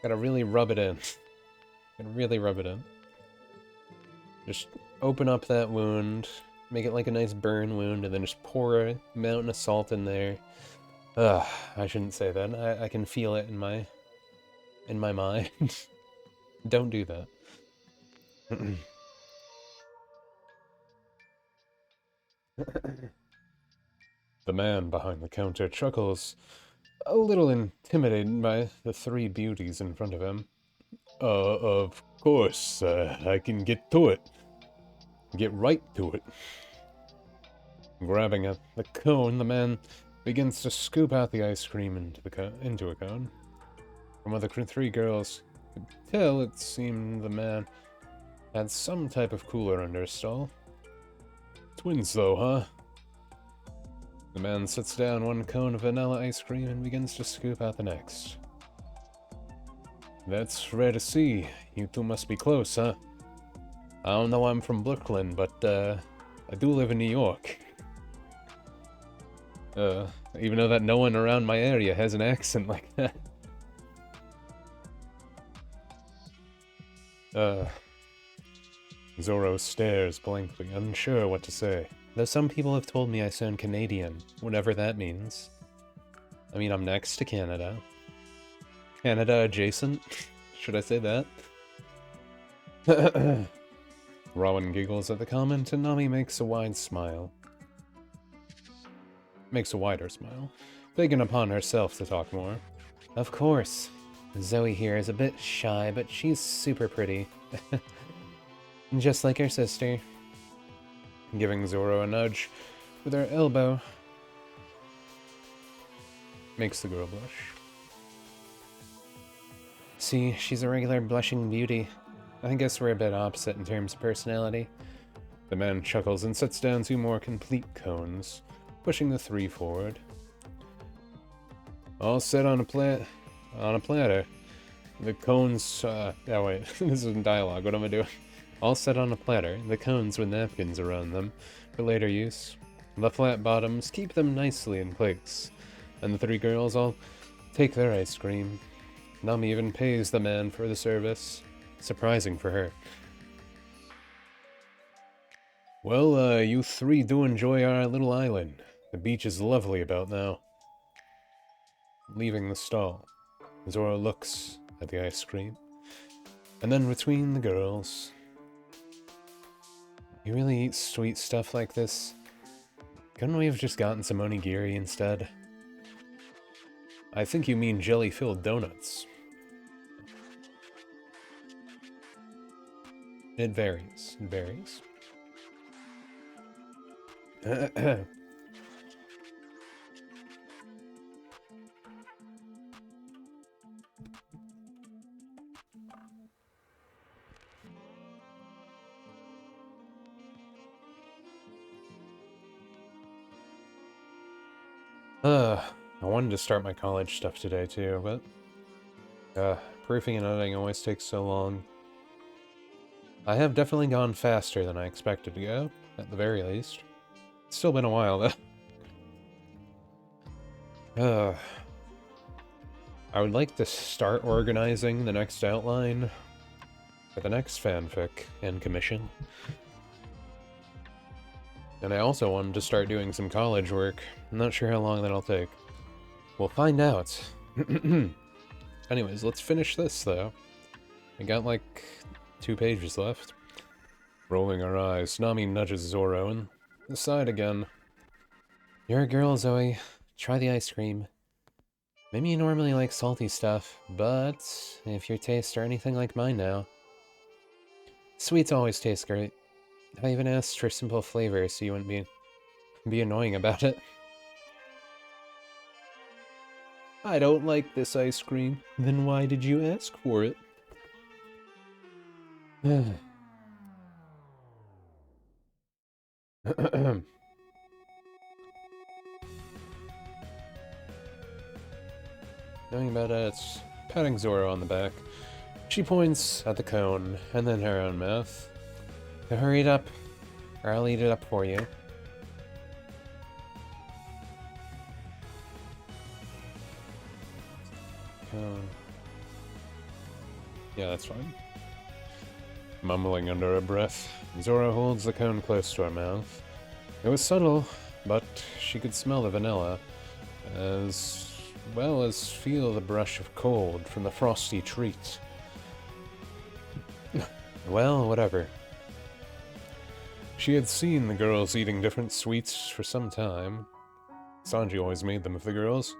Gotta really rub it in. Gotta really rub it in. Just open up that wound, make it like a nice burn wound, and then just pour a mountain of salt in there. Ugh, I shouldn't say that. I can feel it in my mind. Don't do that. The man behind the counter chuckles, a little intimidated by the 3 beauties in front of him. Of course, I can get to it. Get right to it. Grabbing at the cone, the man begins to scoop out the ice cream into a cone. From what the 3 girls could tell, it seemed the man had some type of cooler under his stall. Twins, though, huh? The man sits down one cone of vanilla ice cream and begins to scoop out the next. That's rare to see. You two must be close, huh? I don't know I'm from Brooklyn, but, I do live in New York. Even though that no one around my area has an accent like that. Zoro stares blankly, unsure what to say. Though some people have told me I sound Canadian, whatever that means. I mean, I'm next to Canada. Canada adjacent? Should I say that? Rowan giggles at the comment, and Nami makes a wide smile. Makes a wider smile, taking upon herself to talk more. Of course. Zoe here is a bit shy, but she's super pretty. Just like her sister. Giving Zoro a nudge with her elbow makes the girl blush. See, she's a regular blushing beauty. I guess we're a bit opposite in terms of personality. The man chuckles and sets down 2 more complete cones, pushing the 3 forward. All set on a platter. The cones, oh wait, this isn't dialogue, what am I doing? All set on a platter, the cones with napkins around them, for later use. The flat bottoms keep them nicely in place, and the 3 girls all take their ice cream. Nami even pays the man for the service. Surprising for her. Well, you 3 do enjoy our little island. The beach is lovely about now. Leaving the stall, Zoro looks at the ice cream, and then between the girls. You really eat sweet stuff like this? Couldn't we have just gotten some onigiri instead? I think you mean jelly-filled donuts. It varies. It varies. I wanted to start my college stuff today too, but proofing and editing always takes so long. I have definitely gone faster than I expected to go, at the very least. It's still been a while though. I would like to start organizing the next outline for the next fanfic and commission. And I also wanted to start doing some college work. I'm not sure how long that'll take. We'll find out. Anyways, let's finish this, though. I got, like, 2 pages left. Rolling her eyes, Nami nudges Zoro and aside again. You're a girl, Zoe. Try the ice cream. Maybe you normally like salty stuff, but if your tastes are anything like mine now... Sweets always taste great. I even asked for simple flavor so you wouldn't be annoying about it. I don't like this ice cream. Then why did you ask for it? Knowing about it, patting Zoro on the back. She points at the cone, and then her own mouth. Hurry it up, or I'll eat it up for you. Cone. Yeah, that's fine. Mumbling under her breath, Zoro holds the cone close to her mouth. It was subtle, but she could smell the vanilla, as well as feel the brush of cold from the frosty treat. Well, whatever. She had seen the girls eating different sweets for some time. Sanji always made them for the girls.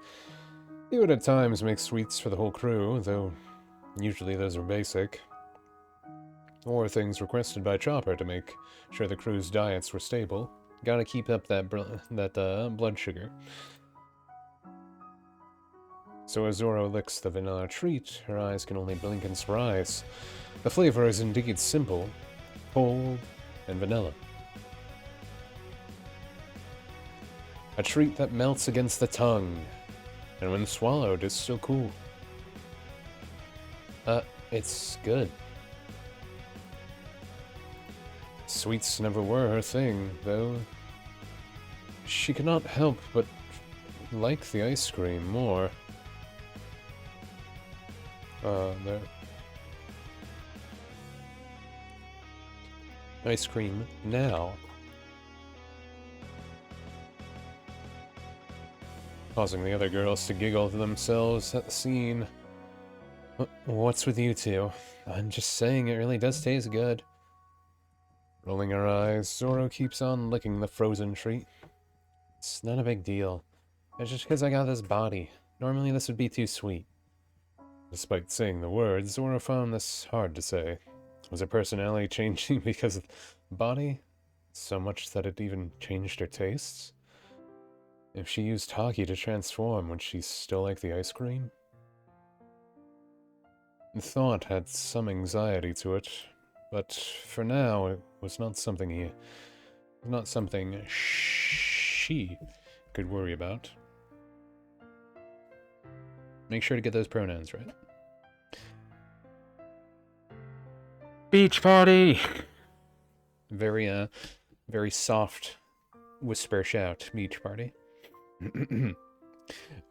He would at times make sweets for the whole crew, though usually those were basic. Or things requested by Chopper to make sure the crew's diets were stable. Gotta keep up that blood sugar. So as Zoro licks the vanilla treat, her eyes can only blink in surprise. The flavor is indeed simple, cold, and vanilla. A treat that melts against the tongue, and when swallowed is still cool. It's good. Sweets never were her thing, though. She could not help but like the ice cream more. There. Ice cream now. Causing the other girls to giggle to themselves at the scene. What's with you two? I'm just saying it really does taste good. Rolling her eyes, Zoro keeps on licking the frozen treat. It's not a big deal. It's just because I got this body. Normally this would be too sweet. Despite saying the words, Zoro found this hard to say. Was her personality changing because of the body? So much that it even changed her tastes? If she used Haki to transform, would she still like the ice cream? The thought had some anxiety to it, but for now it was not something she could worry about. Make sure to get those pronouns right. Beach party! Very soft whisper shout, beach party.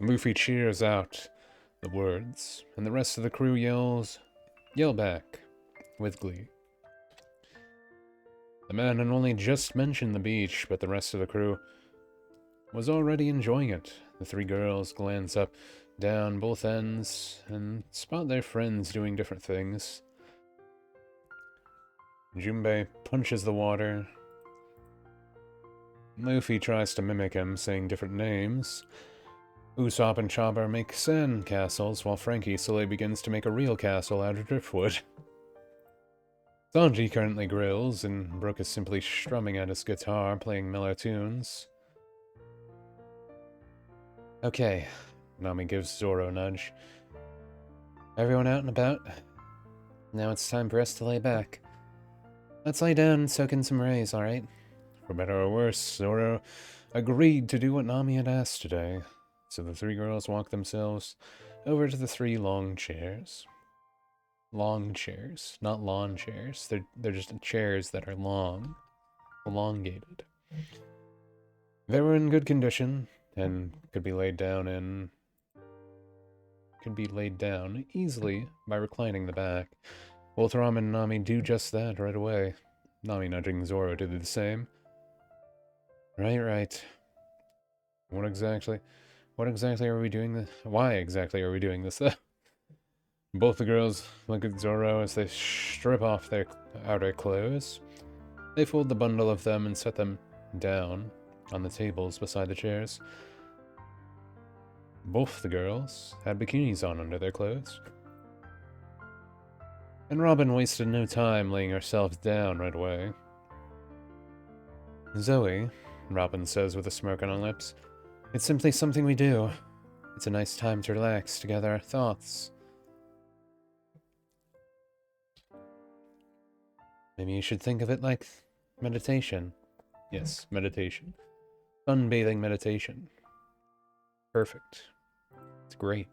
Luffy cheers out the words, and the rest of the crew yell back with glee. The man had only just mentioned the beach, but the rest of the crew was already enjoying it. The three girls glance up, down both ends, and spot their friends doing different things. Junbei punches the water. Luffy tries to mimic him, saying different names. Usopp and Chopper make sand castles, while Frankie slowly begins to make a real castle out of driftwood. Sanji currently grills, and Brook is simply strumming at his guitar, playing mellow tunes. Okay, Nami gives Zoro a nudge. Everyone out and about? Now it's time for us to lay back. Let's lay down and soak in some rays, alright? For better or worse, Zoro agreed to do what Nami had asked today. So the three girls walked themselves over to the three long chairs. Long chairs, not lawn chairs. They're just chairs that are long. Elongated. They were in good condition, and could be laid down easily by reclining the back. Both Ram and Nami do just that right away. Nami nudging Zoro to do the same. Right. What exactly are we doing this? Why exactly are we doing this, though? Both the girls look at Zoro as they strip off their outer clothes. They fold the bundle of them and set them down on the tables beside the chairs. Both the girls had bikinis on under their clothes. And Robin wasted no time laying herself down right away. Zoe, Robin says with a smirk on her lips, it's simply something we do. It's a nice time to relax, to gather our thoughts. Maybe you should think of it like meditation. Yes, meditation. Sunbathing meditation. Perfect. It's great.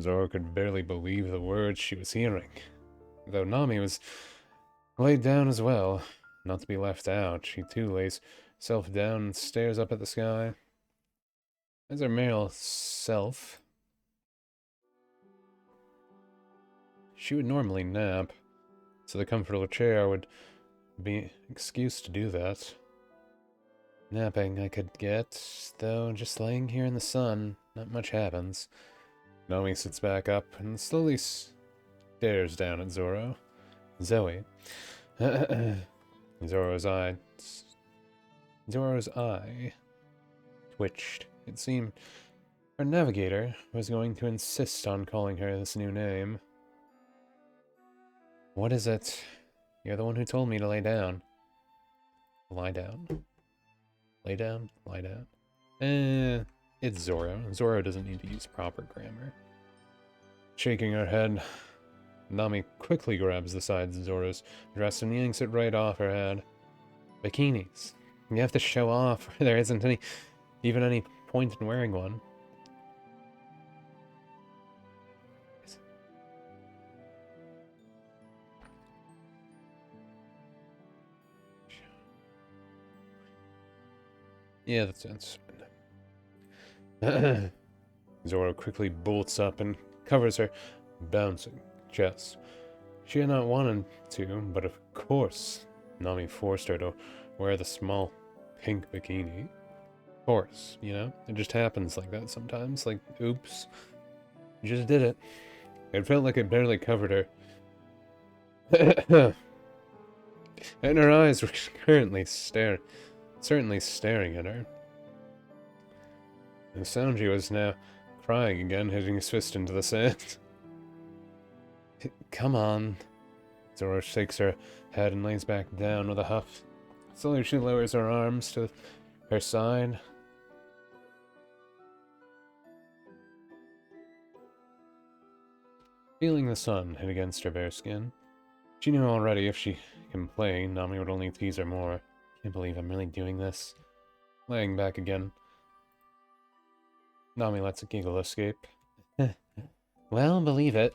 Zoro could barely believe the words she was hearing. Though Nami was laid down as well, not to be left out, she too lays herself down and stares up at the sky. As her male self, she would normally nap, so the comfortable chair would be an excuse to do that. Napping I could get, though just laying here in the sun, not much happens. Nami sits back up and slowly stares down at Zoro. Zoe. Zoro's eye twitched. It seemed her navigator was going to insist on calling her this new name. What is it? You're the one who told me to lay down. Lie down? Lay down? Lie down? It's Zoro. Zoro doesn't need to use proper grammar. Shaking her head, Nami quickly grabs the sides of Zoro's dress and yanks it right off her head. Bikinis. You have to show off. There isn't even any point in wearing one. Yeah, that's Zoro quickly bolts up and covers her bouncing chest. She had not wanted to, but of course, Nami forced her to wear the small pink bikini. Of course, you know? It just happens like that sometimes. Like, oops. You just did it. It felt like it barely covered her. And her eyes were certainly staring at her. And Sanji was now crying again, hitting his fist into the sand. Come on. Zoro shakes her head and lays back down with a huff. Slowly she lowers her arms to her side. Feeling the sun hit against her bare skin, she knew already if she complained, Nami would only tease her more. Can't believe I'm really doing this. Laying back again, Nami lets a giggle escape. Well, believe it.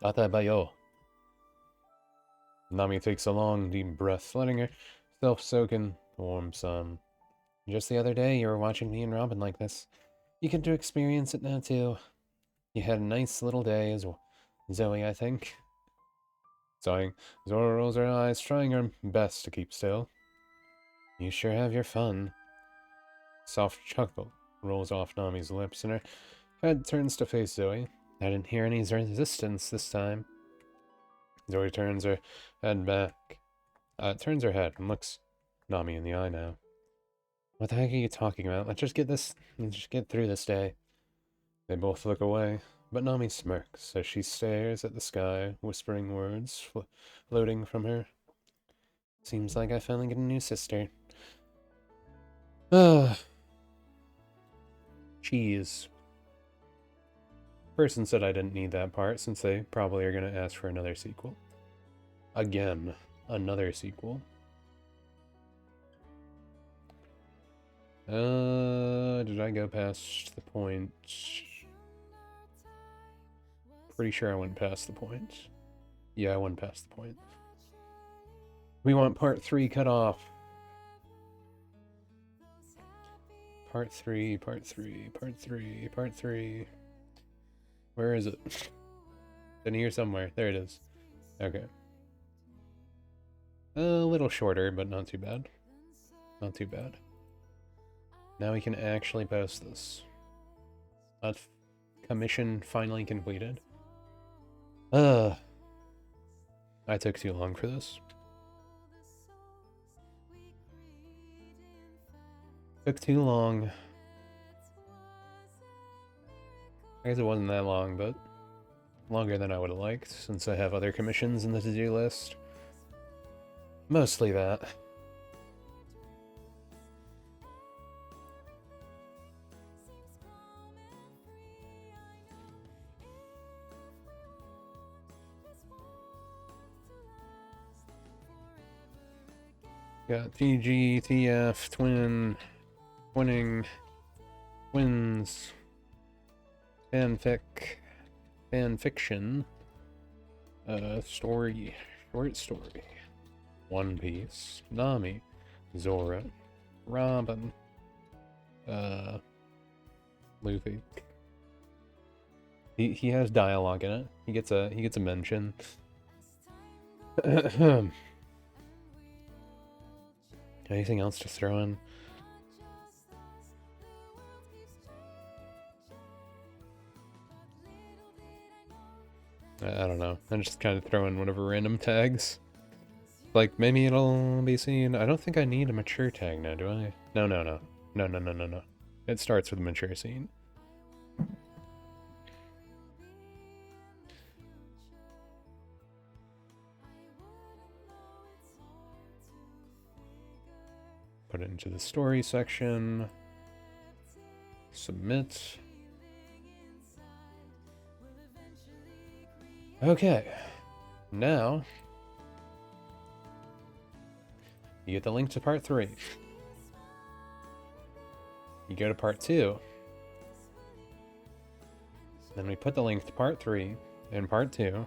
Tata bayo. Nami takes a long, deep breath, letting herself soak in the warm sun. Just the other day, you were watching me and Robin like this. You get to experience it now, too. You had a nice little day as Zoe, I think. Sighing, Zora rolls her eyes, trying her best to keep still. You sure have your fun. Soft chuckle rolls off Nami's lips, and her head turns to face Zoe. I didn't hear any resistance this time. Zoe turns her head back. Turns her head and looks Nami in the eye now. What the heck are you talking about? Let's just get through this day. They both look away, but Nami smirks as she stares at the sky, whispering words floating from her. Seems like I finally get a new sister. Cheese. Person said I didn't need that part, since they probably are going to ask for another sequel. Again, another sequel. Did I go past the point? Pretty sure I went past the point. Yeah, I went past the point. We want part 3 cut off. Part 3, part 3, part 3, part 3. Where is it? It's in here somewhere. There it is. Okay. A little shorter, but not too bad. Not too bad. Now we can actually post this. Commission finally completed. I took too long for this. Took too long. I guess it wasn't that long, but longer than I would have liked, since I have other commissions in the to-do list. Mostly that. Got TG, TF, twin, twinning, twins, fanfic, fanfiction, story, short story, One Piece, Nami, Zora, Robin, Luffy. He has dialogue in it. He gets a mention. Anything else to throw in? I don't know. I'm just kind of throwing whatever random tags. Like, maybe it'll be seen. I don't think I need a mature tag now, do I? No, no, no. No, no, no, no, no. It starts with a mature scene. Put it into the story section. Submit. Okay. Now, you get the link to part 3. You go to part 2. Then we put the link to part 3 in part 2.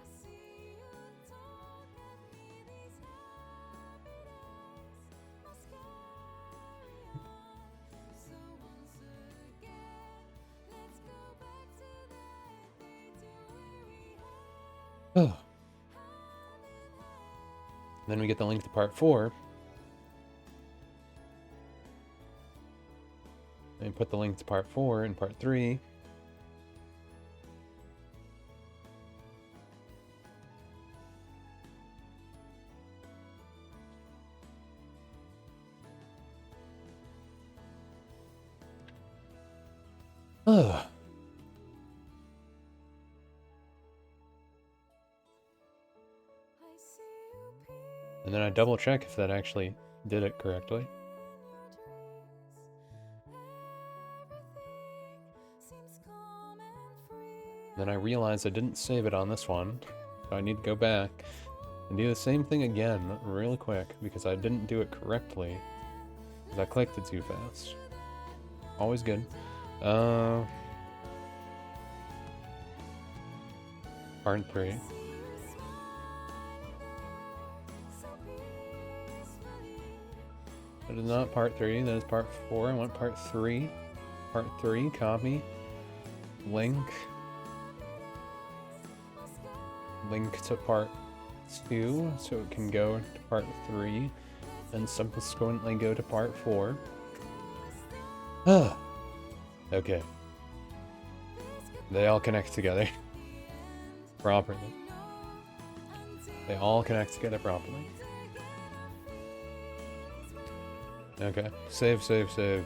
Oh. Then we get the link to part 4. And put the link to part 4 in part 3. Ugh. And then I double check if that actually did it correctly. Then I realized I didn't save it on this one, so I need to go back and do the same thing again really quick because I didn't do it correctly because I clicked it too fast. Always good. Part 3. That is not part 3, that is part 4. I want part 3. Part 3, copy. Link. Link to part 2, so it can go to part 3, and subsequently go to part 4. Okay. They all connect together. Properly. They all connect together properly. Okay. Save, save, save.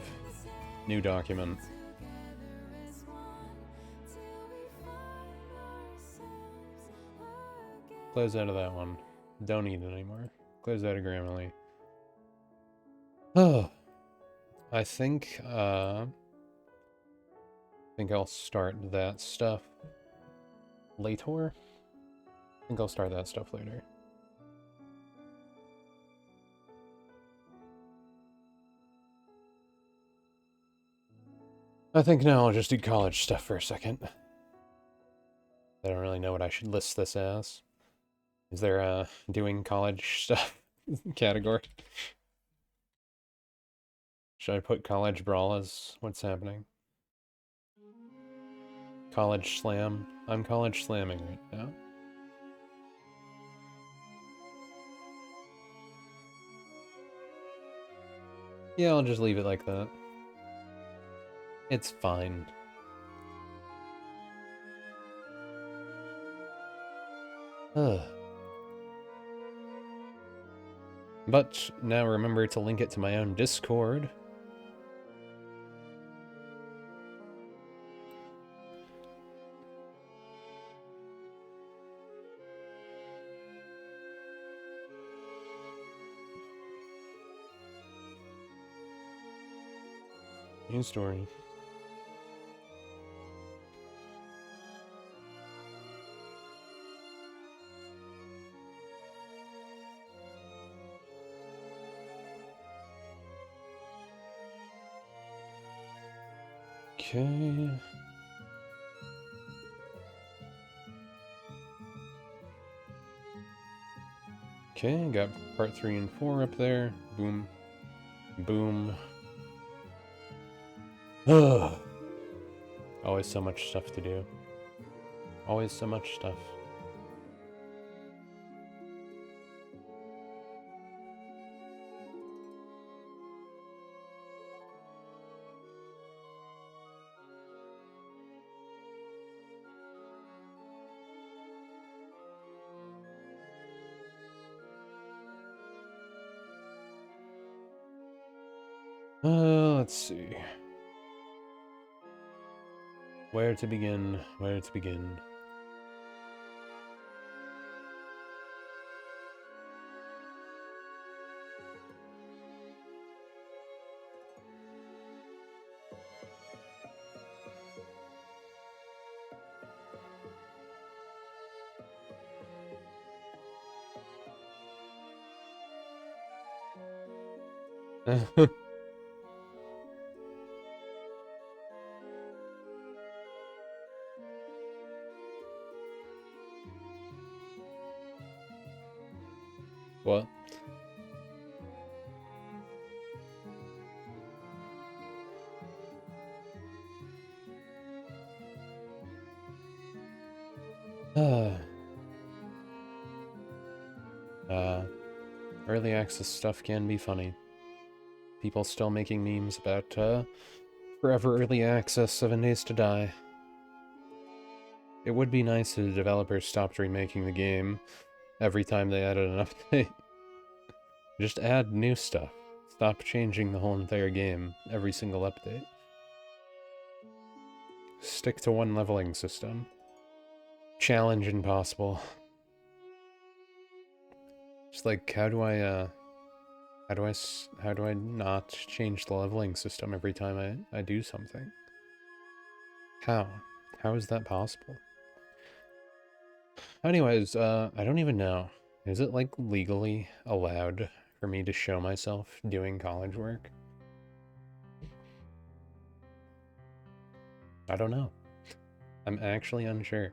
New document. Close out of that one. Don't need it anymore. Close out of Grammarly. Oh. I think I'll start that stuff later. I think I'll start that stuff later. I think now I'll just do college stuff for a second. I don't really know what I should list this as. Is there a doing college stuff category? Should I put college brawl as what's happening? College slam. I'm college slamming right now. Yeah, I'll just leave it like that. It's fine. Ugh. But now remember to link it to my own Discord. New story. Okay. Okay, got part 3 and 4 up there. Boom. Boom. Ugh. Always so much stuff to do. Always so much stuff. Let's see. Where to begin? Where to begin? What? Early access stuff can be funny. People still making memes about, forever early access, 7 days to die. It would be nice if the developers stopped remaking the game every time they added an update. Just add new stuff. Stop changing the whole entire game every single update. Stick to one leveling system. Challenge impossible. Just like, how do I not change the leveling system every time I do something? How? How is that possible? Anyways, I don't even know. Is it, like, legally allowed for me to show myself doing college work? I don't know. I'm actually unsure.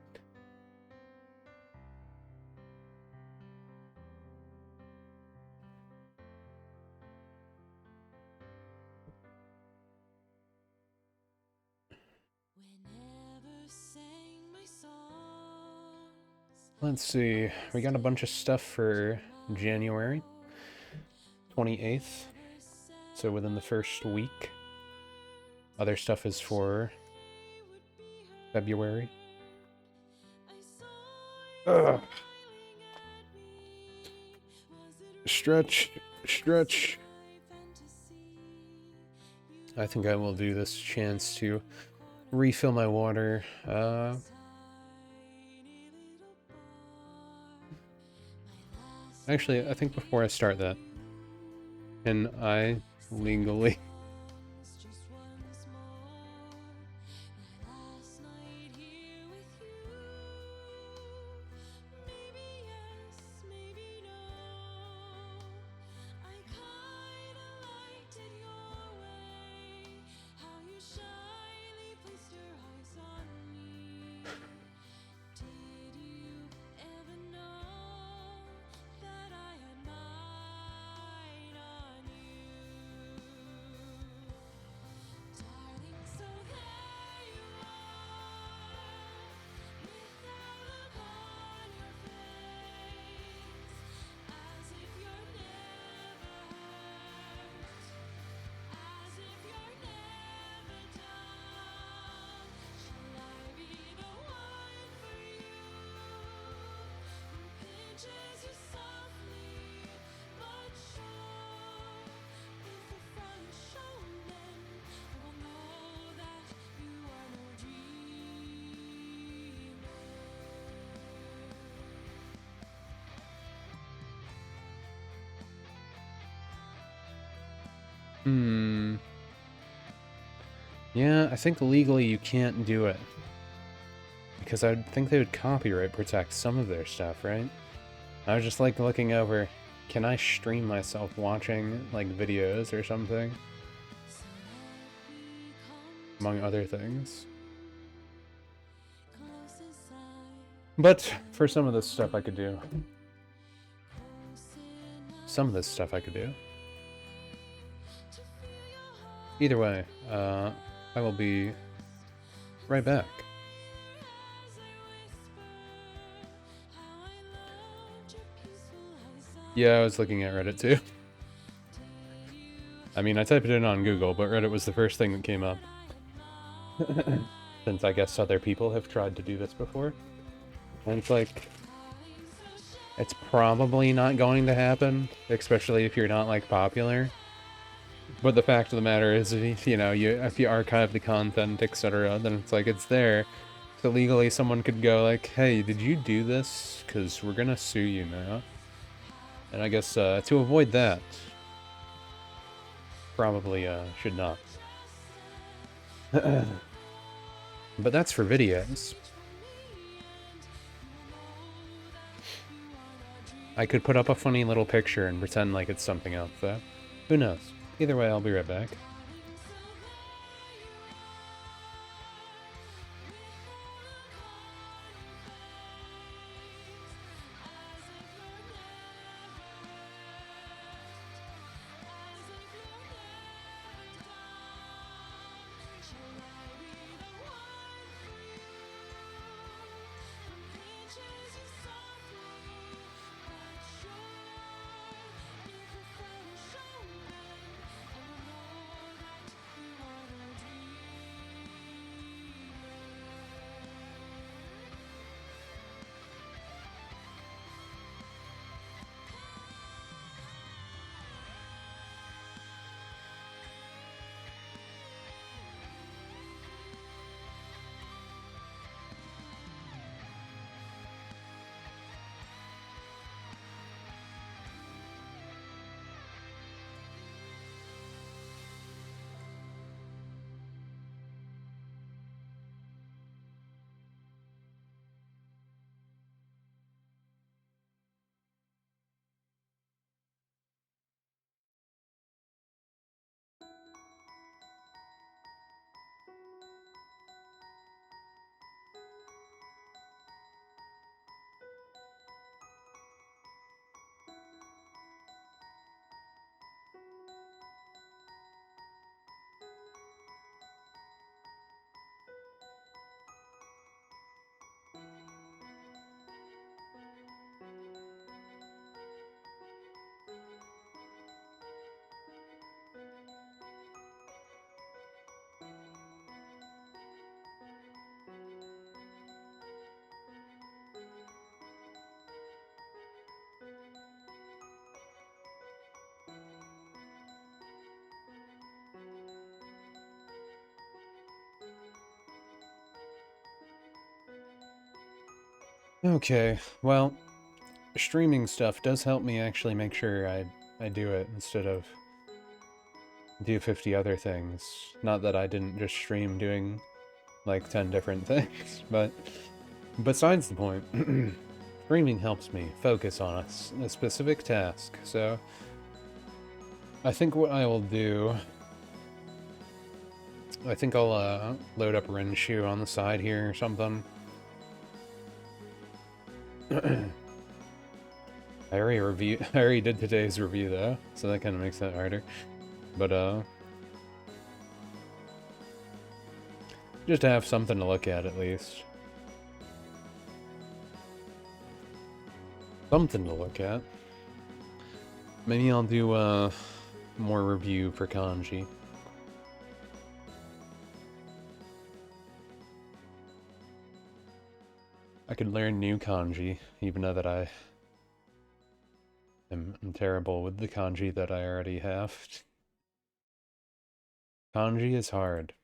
Let's see. We got a bunch of stuff for January 28th. So within the first week. Other stuff is for February. Ugh. Stretch. Stretch. I think I will do this chance to refill my water. Actually, I think before I start that, can I legally... Yeah, I think legally you can't do it. Because I think they would copyright protect some of their stuff, right? I was just like looking over, can I stream myself watching like videos or something? among other things. But for some of this stuff I could do. Either way, I will be right back. Yeah, I was looking at Reddit too. I mean, I typed it in on Google, but Reddit was the first thing that came up. Since I guess other people have tried to do this before. And it's like, it's probably not going to happen, especially if you're not, like, popular. But the fact of the matter is, if you archive the content, etc., then it's like, it's there. So legally someone could go like, hey, did you do this? Because we're gonna sue you now. And I guess, to avoid that, probably, should not. But that's for videos. I could put up a funny little picture and pretend like it's something else, though. Who knows? Either way, I'll be right back. Okay, well, streaming stuff does help me actually make sure I do it instead of do 50 other things. Not that I didn't just stream doing like 10 different things, but besides the point, streaming helps me focus on a specific task, so I think what I will do, I think I'll load up Renshu on the side here or something. I already did today's review though, so that kind of makes that harder. But just to have something to look at least. Something to look at. Maybe I'll do more review for kanji. I could learn new kanji, even though that I am terrible with the kanji that I already have. Kanji is hard.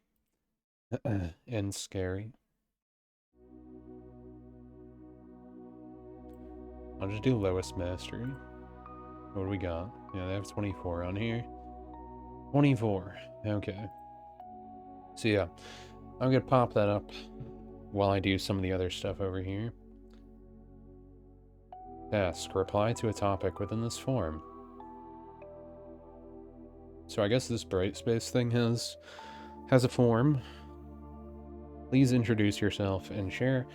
And scary. I'll just do lowest mastery. What do we got? Yeah, they have 24 on here. 24. Okay. So yeah, I'm gonna pop that up while I do some of the other stuff over here. Task. Reply to a topic within this form. So I guess this bright space thing has a form. Please introduce yourself and share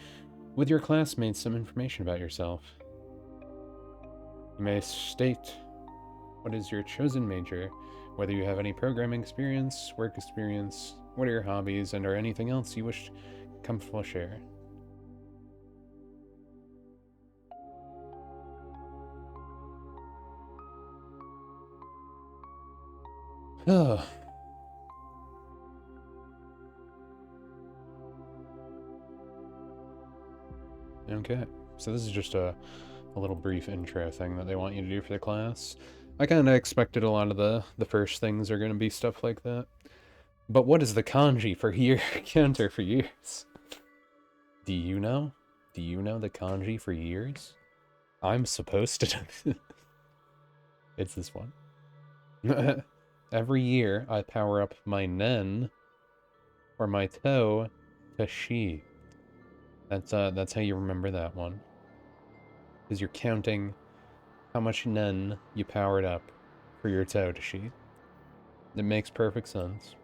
with your classmates some information about yourself. You may state what is your chosen major, whether you have any programming experience, work experience, what are your hobbies, and or anything else you wish comfortable share. Oh. Okay, so this is just a little brief intro thing that they want you to do for the class. I kind of expected a lot of the first things are going to be stuff like that. But what is the kanji for year counter for years? Do you know? Do you know the kanji for years? I'm supposed to know. It's this one. Every year, I power up my nen or my toe to shi. That's how you remember that one. Because you're counting how much nen you powered up for your toe to shi. It makes perfect sense.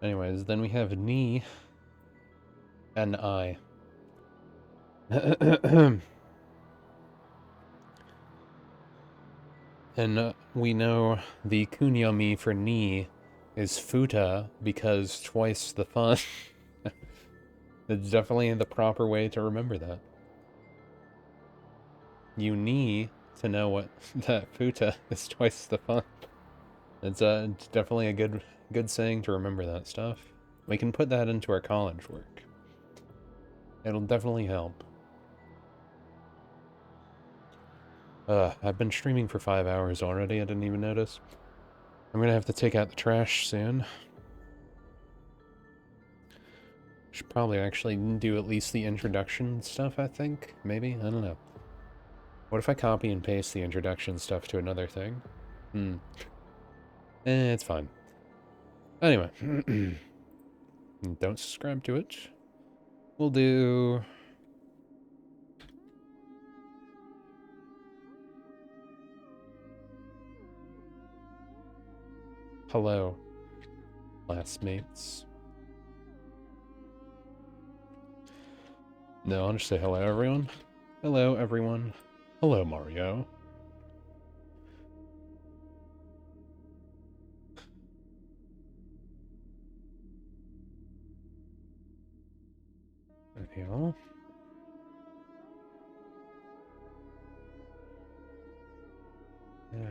Anyways, then we have ni and I. And we know the kunyomi for ni is futa because twice the fun. It's definitely the proper way to remember that. You need to know what that futa is twice the fun. It's definitely a good saying to remember that stuff. We can put that into our college work. It'll definitely help. I've been streaming for 5 hours already, I didn't even notice. I'm gonna have to take out the trash soon. Should probably actually do at least the introduction stuff, I think. Maybe? I don't know. What if I copy and paste the introduction stuff to another thing? It's fine. Anyway. Don't subscribe to it. We'll do... Hello, classmates. No, I'll just say hello, everyone. Hello, everyone. Hello, Mario. Anyhow. Yeah.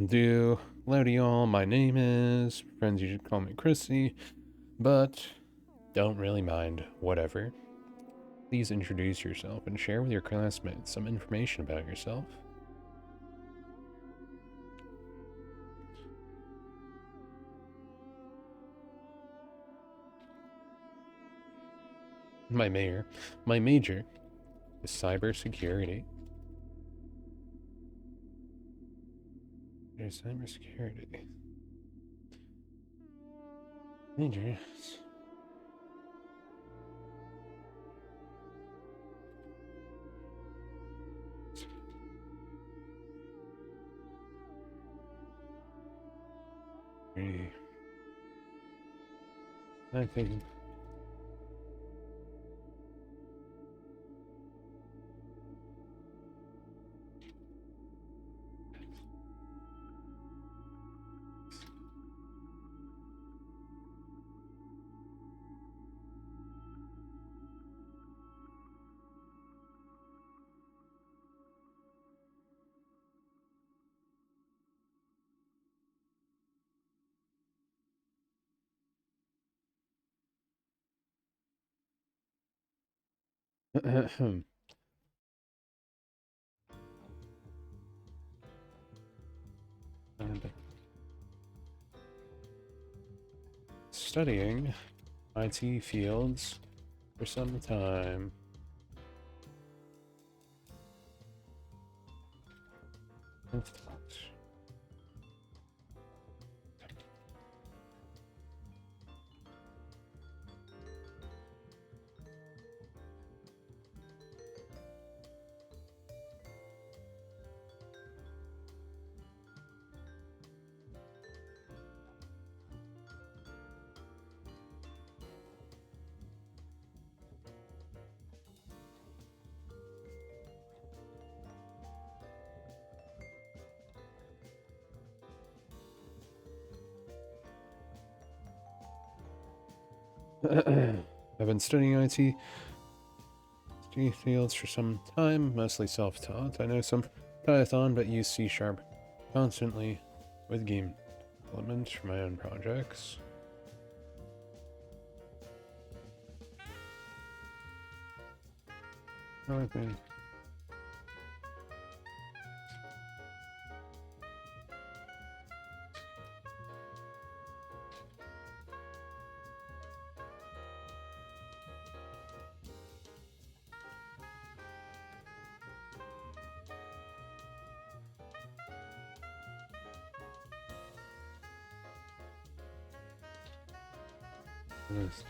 Do hello to y'all. My name is. Friends usually call me Chrissy, but don't really mind. Whatever. Please introduce yourself and share with your classmates some information about yourself. My major is cybersecurity. There's cybersecurity. Major. I think. Studying IT fields for some time. I've been studying IT fields for some time, mostly self-taught. I know some Python, but use C# constantly with game development for my own projects. Okay. Yes.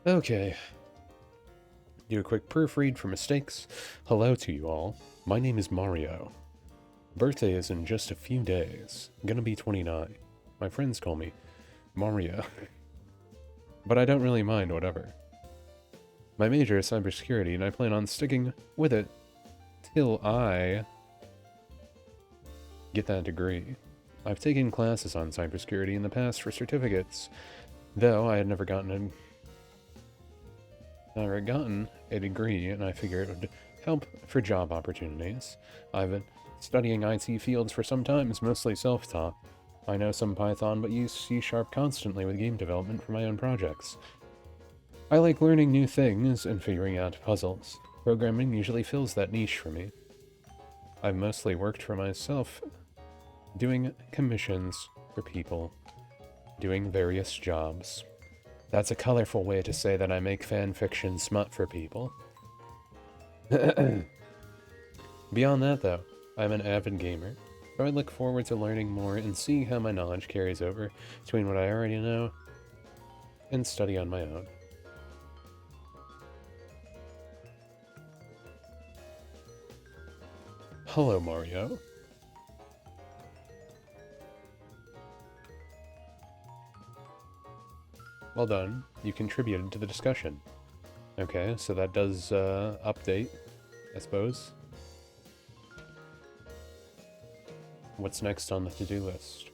Okay. Do a quick proofread for mistakes. Hello to you all. My name is Mario. Birthday is in just a few days. I'm gonna be 29. My friends call me Mario. But I don't really mind, whatever. My major is cybersecurity, and I plan on sticking with it till I get that degree. I've taken classes on cybersecurity in the past for certificates, though I had never gotten a degree, and I figure it would help for job opportunities. I've been studying IT fields for some time, mostly self-taught. I know some Python, but use C# constantly with game development for my own projects. I like learning new things and figuring out puzzles. Programming usually fills that niche for me. I've mostly worked for myself, doing commissions for people, doing various jobs. That's a colorful way to say that I make fan fiction smut for people. Beyond that, though, I'm an avid gamer, so I look forward to learning more and seeing how my knowledge carries over between what I already know and study on my own. Hello, Mario. Well done. You contributed to the discussion. Okay, so that does update, I suppose. What's next on the to-do list?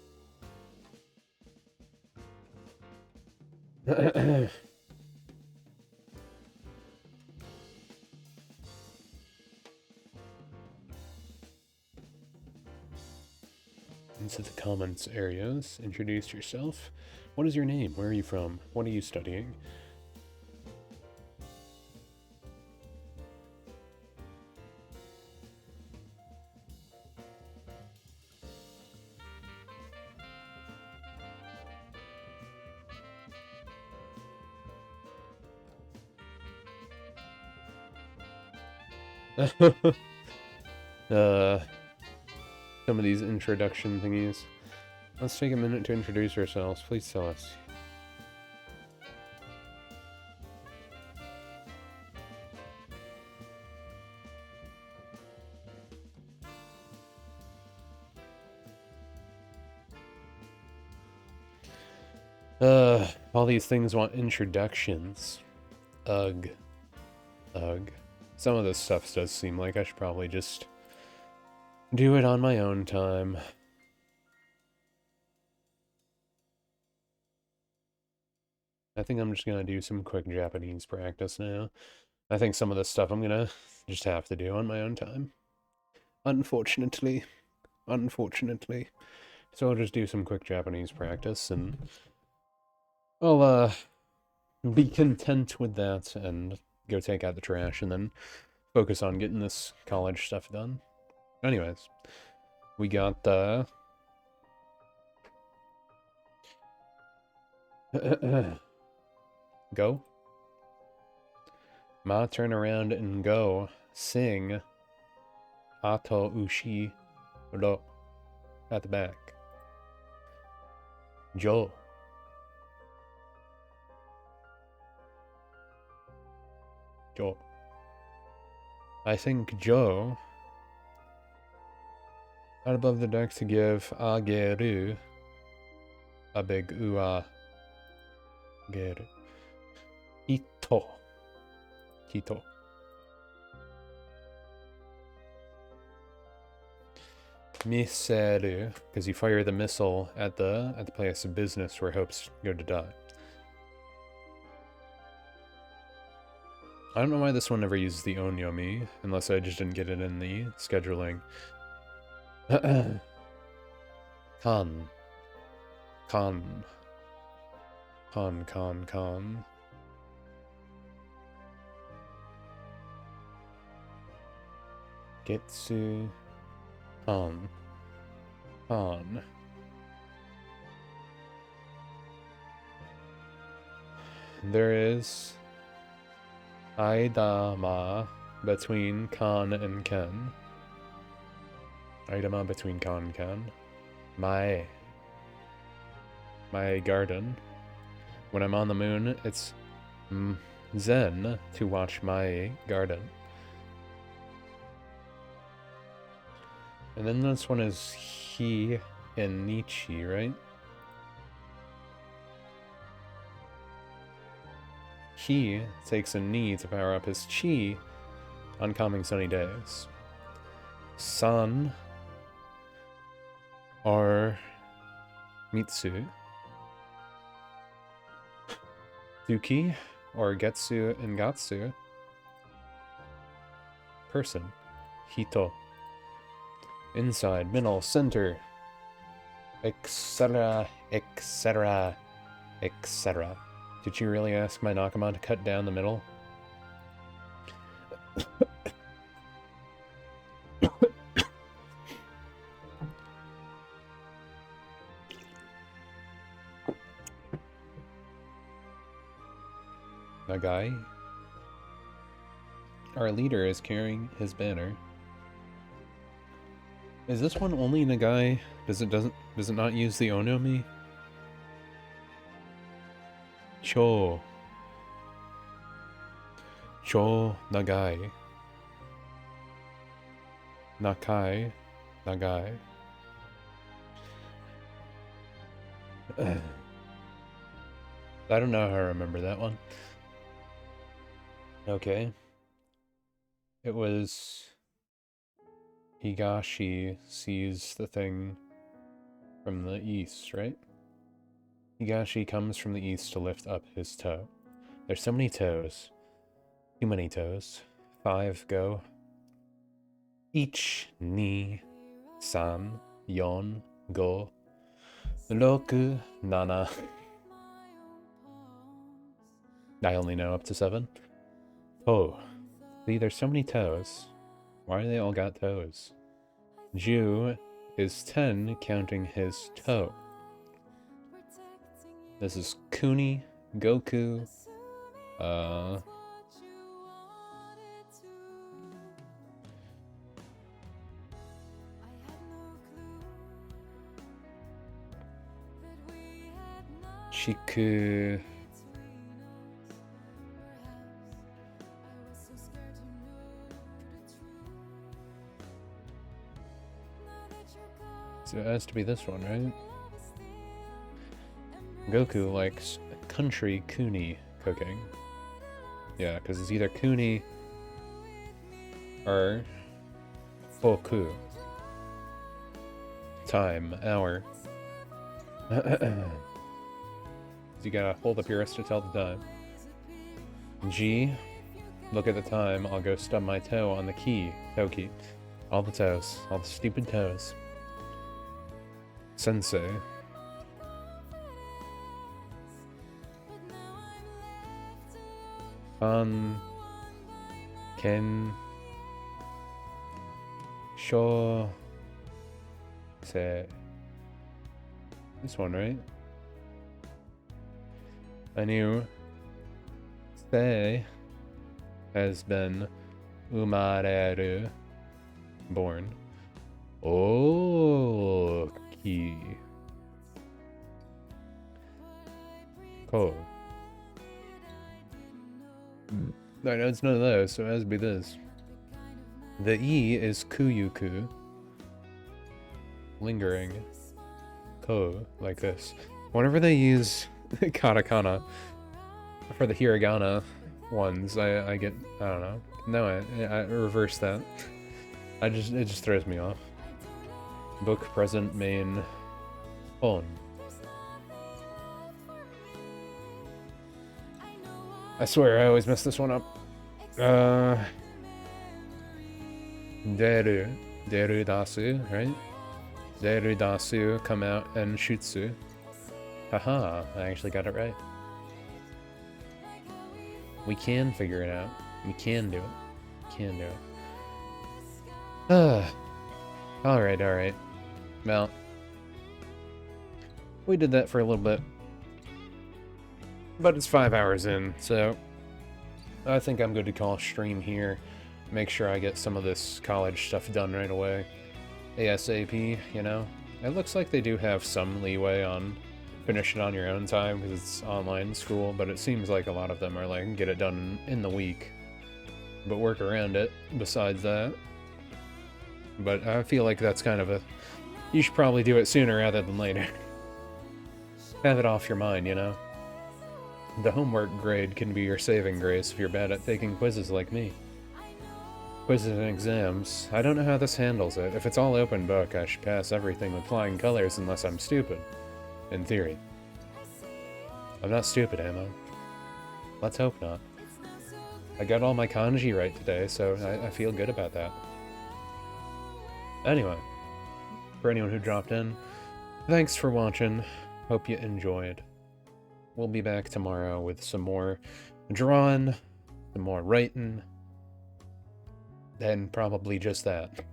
Into the comments areas. Introduce yourself. What is your name? Where are you from? What are you studying? Some of these introduction thingies. Let's take a minute to introduce ourselves. Please tell us. All these things want introductions. Ugh. Ugh. Some of this stuff does seem like I should probably just do it on my own time. I think I'm just gonna do some quick Japanese practice now. I think some of this stuff I'm gonna just have to do on my own time. Unfortunately. Unfortunately. So I'll just do some quick Japanese practice and I'll be content with that and go take out the trash and then focus on getting this college stuff done. Anyways, we got go. Ma, turn around and go. Sing Ato Ushi Ro at the back. Jo. Jo. I think Jo out above the deck to give Ageru a big ua geru. Ito. Hito. Miseru, because you fire the missile at the place of business where hopes go to die. I don't know why this one never uses the onyomi, unless I just didn't get it in the scheduling. Kan. Kan. Kan, kan, kan. Getsu. Kan. Kan. There is Aidama between Kan and Ken. Aidama between Kan and Ken. My garden. When I'm on the moon, it's zen to watch my garden. And then this one is he and Nietzsche, right? He takes a knee to power up his chi on calming sunny days. San or Mitsu. Duki or Getsu and Gatsu. Person. Hito. Inside, middle, center, etc., etc., etc. Did you really ask my Nakama to cut down the middle? Nagai? Our leader is carrying his banner. Is this one only Nagai? Does it not use the Onomi? Cho Nagai. Nakai Nagai. I don't know how I remember that one. Okay. It was Higashi sees the thing from the east, right? Higashi comes from the east to lift up his toe. There's so many toes. Too many toes. 5 go. Ich, ni, san, yon, go. Roku, nana. I only know up to 7. Oh. See, there's so many toes. Why do they all got toes? Ju is 10, counting his toe. This is Kuni, Goku, Chiku, so it has to be this one, right? Goku likes country Kuni cooking. Yeah, because it's either Kuni are boku. Time, hour. You gotta hold up your wrist to tell the time. G, look at the time. I'll go stub my toe on the key. Toe key. All the toes. All the stupid toes. Sensei. Ken. Sho. Say. This one, right? I knew. Say has been umareru. Born. Oh, key. Ko. I know it's none of those, so it has to be this. The E is kuyuku. Lingering. Ko, like this. Whenever they use katakana for the hiragana ones, I get, I don't know. No, I reverse that. It just throws me off. Book, present, main, on. I swear I always mess this one up. Deru dasu, right? Deru dasu, come out, and shutsu. Haha, I actually got it right. We can figure it out. We can do it. We can do it. Alright. Well, we did that for a little bit. But it's 5 hours in, so I think I'm good to call a stream here. Make sure I get some of this college stuff done right away. ASAP, you know? It looks like they do have some leeway on finishing on your own time because it's online school, but it seems like a lot of them are like, get it done in the week, but work around it besides that. But I feel like that's kind of a... You should probably do it sooner rather than later. Have it off your mind, you know? The homework grade can be your saving grace if you're bad at taking quizzes like me. Quizzes and exams. I don't know how this handles it. If it's all open book, I should pass everything with flying colors unless I'm stupid. In theory. I'm not stupid, am I? Let's hope not. I got all my kanji right today, so I feel good about that. Anyway, for anyone who dropped in, thanks for watching. Hope you enjoyed. We'll be back tomorrow with some more drawing, some more writing, and probably just that.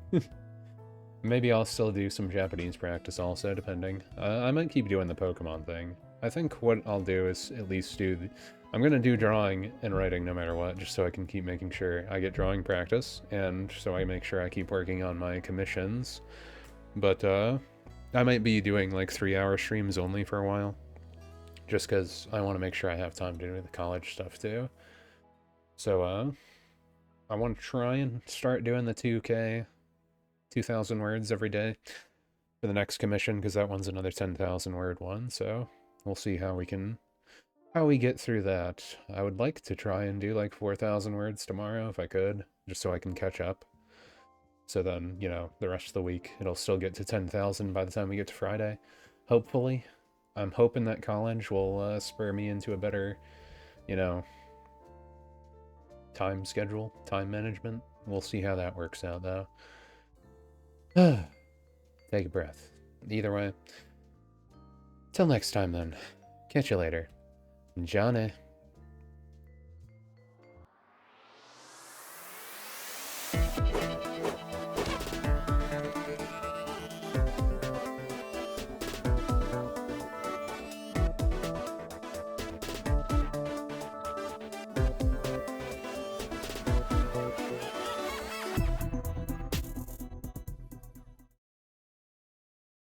Maybe I'll still do some Japanese practice also, depending. I might keep doing the Pokemon thing. I think what I'll do is at least do... I'm gonna do drawing and writing no matter what, just so I can keep making sure I get drawing practice, and so I make sure I keep working on my commissions. But, I might be doing like 3-hour streams only for a while. Just because I want to make sure I have time to do the college stuff too. So, I want to try and start doing the 2K, 2,000 words every day for the next commission, because that one's another 10,000 word one, so we'll see how we get through that. I would like to try and do like 4,000 words tomorrow if I could, just so I can catch up. So then, you know, the rest of the week, it'll still get to 10,000 by the time we get to Friday, hopefully. I'm hoping that college will spur me into a better, you know, time schedule, time management. We'll see how that works out, though. Take a breath. Either way. Till next time, then. Catch you later. Johnny.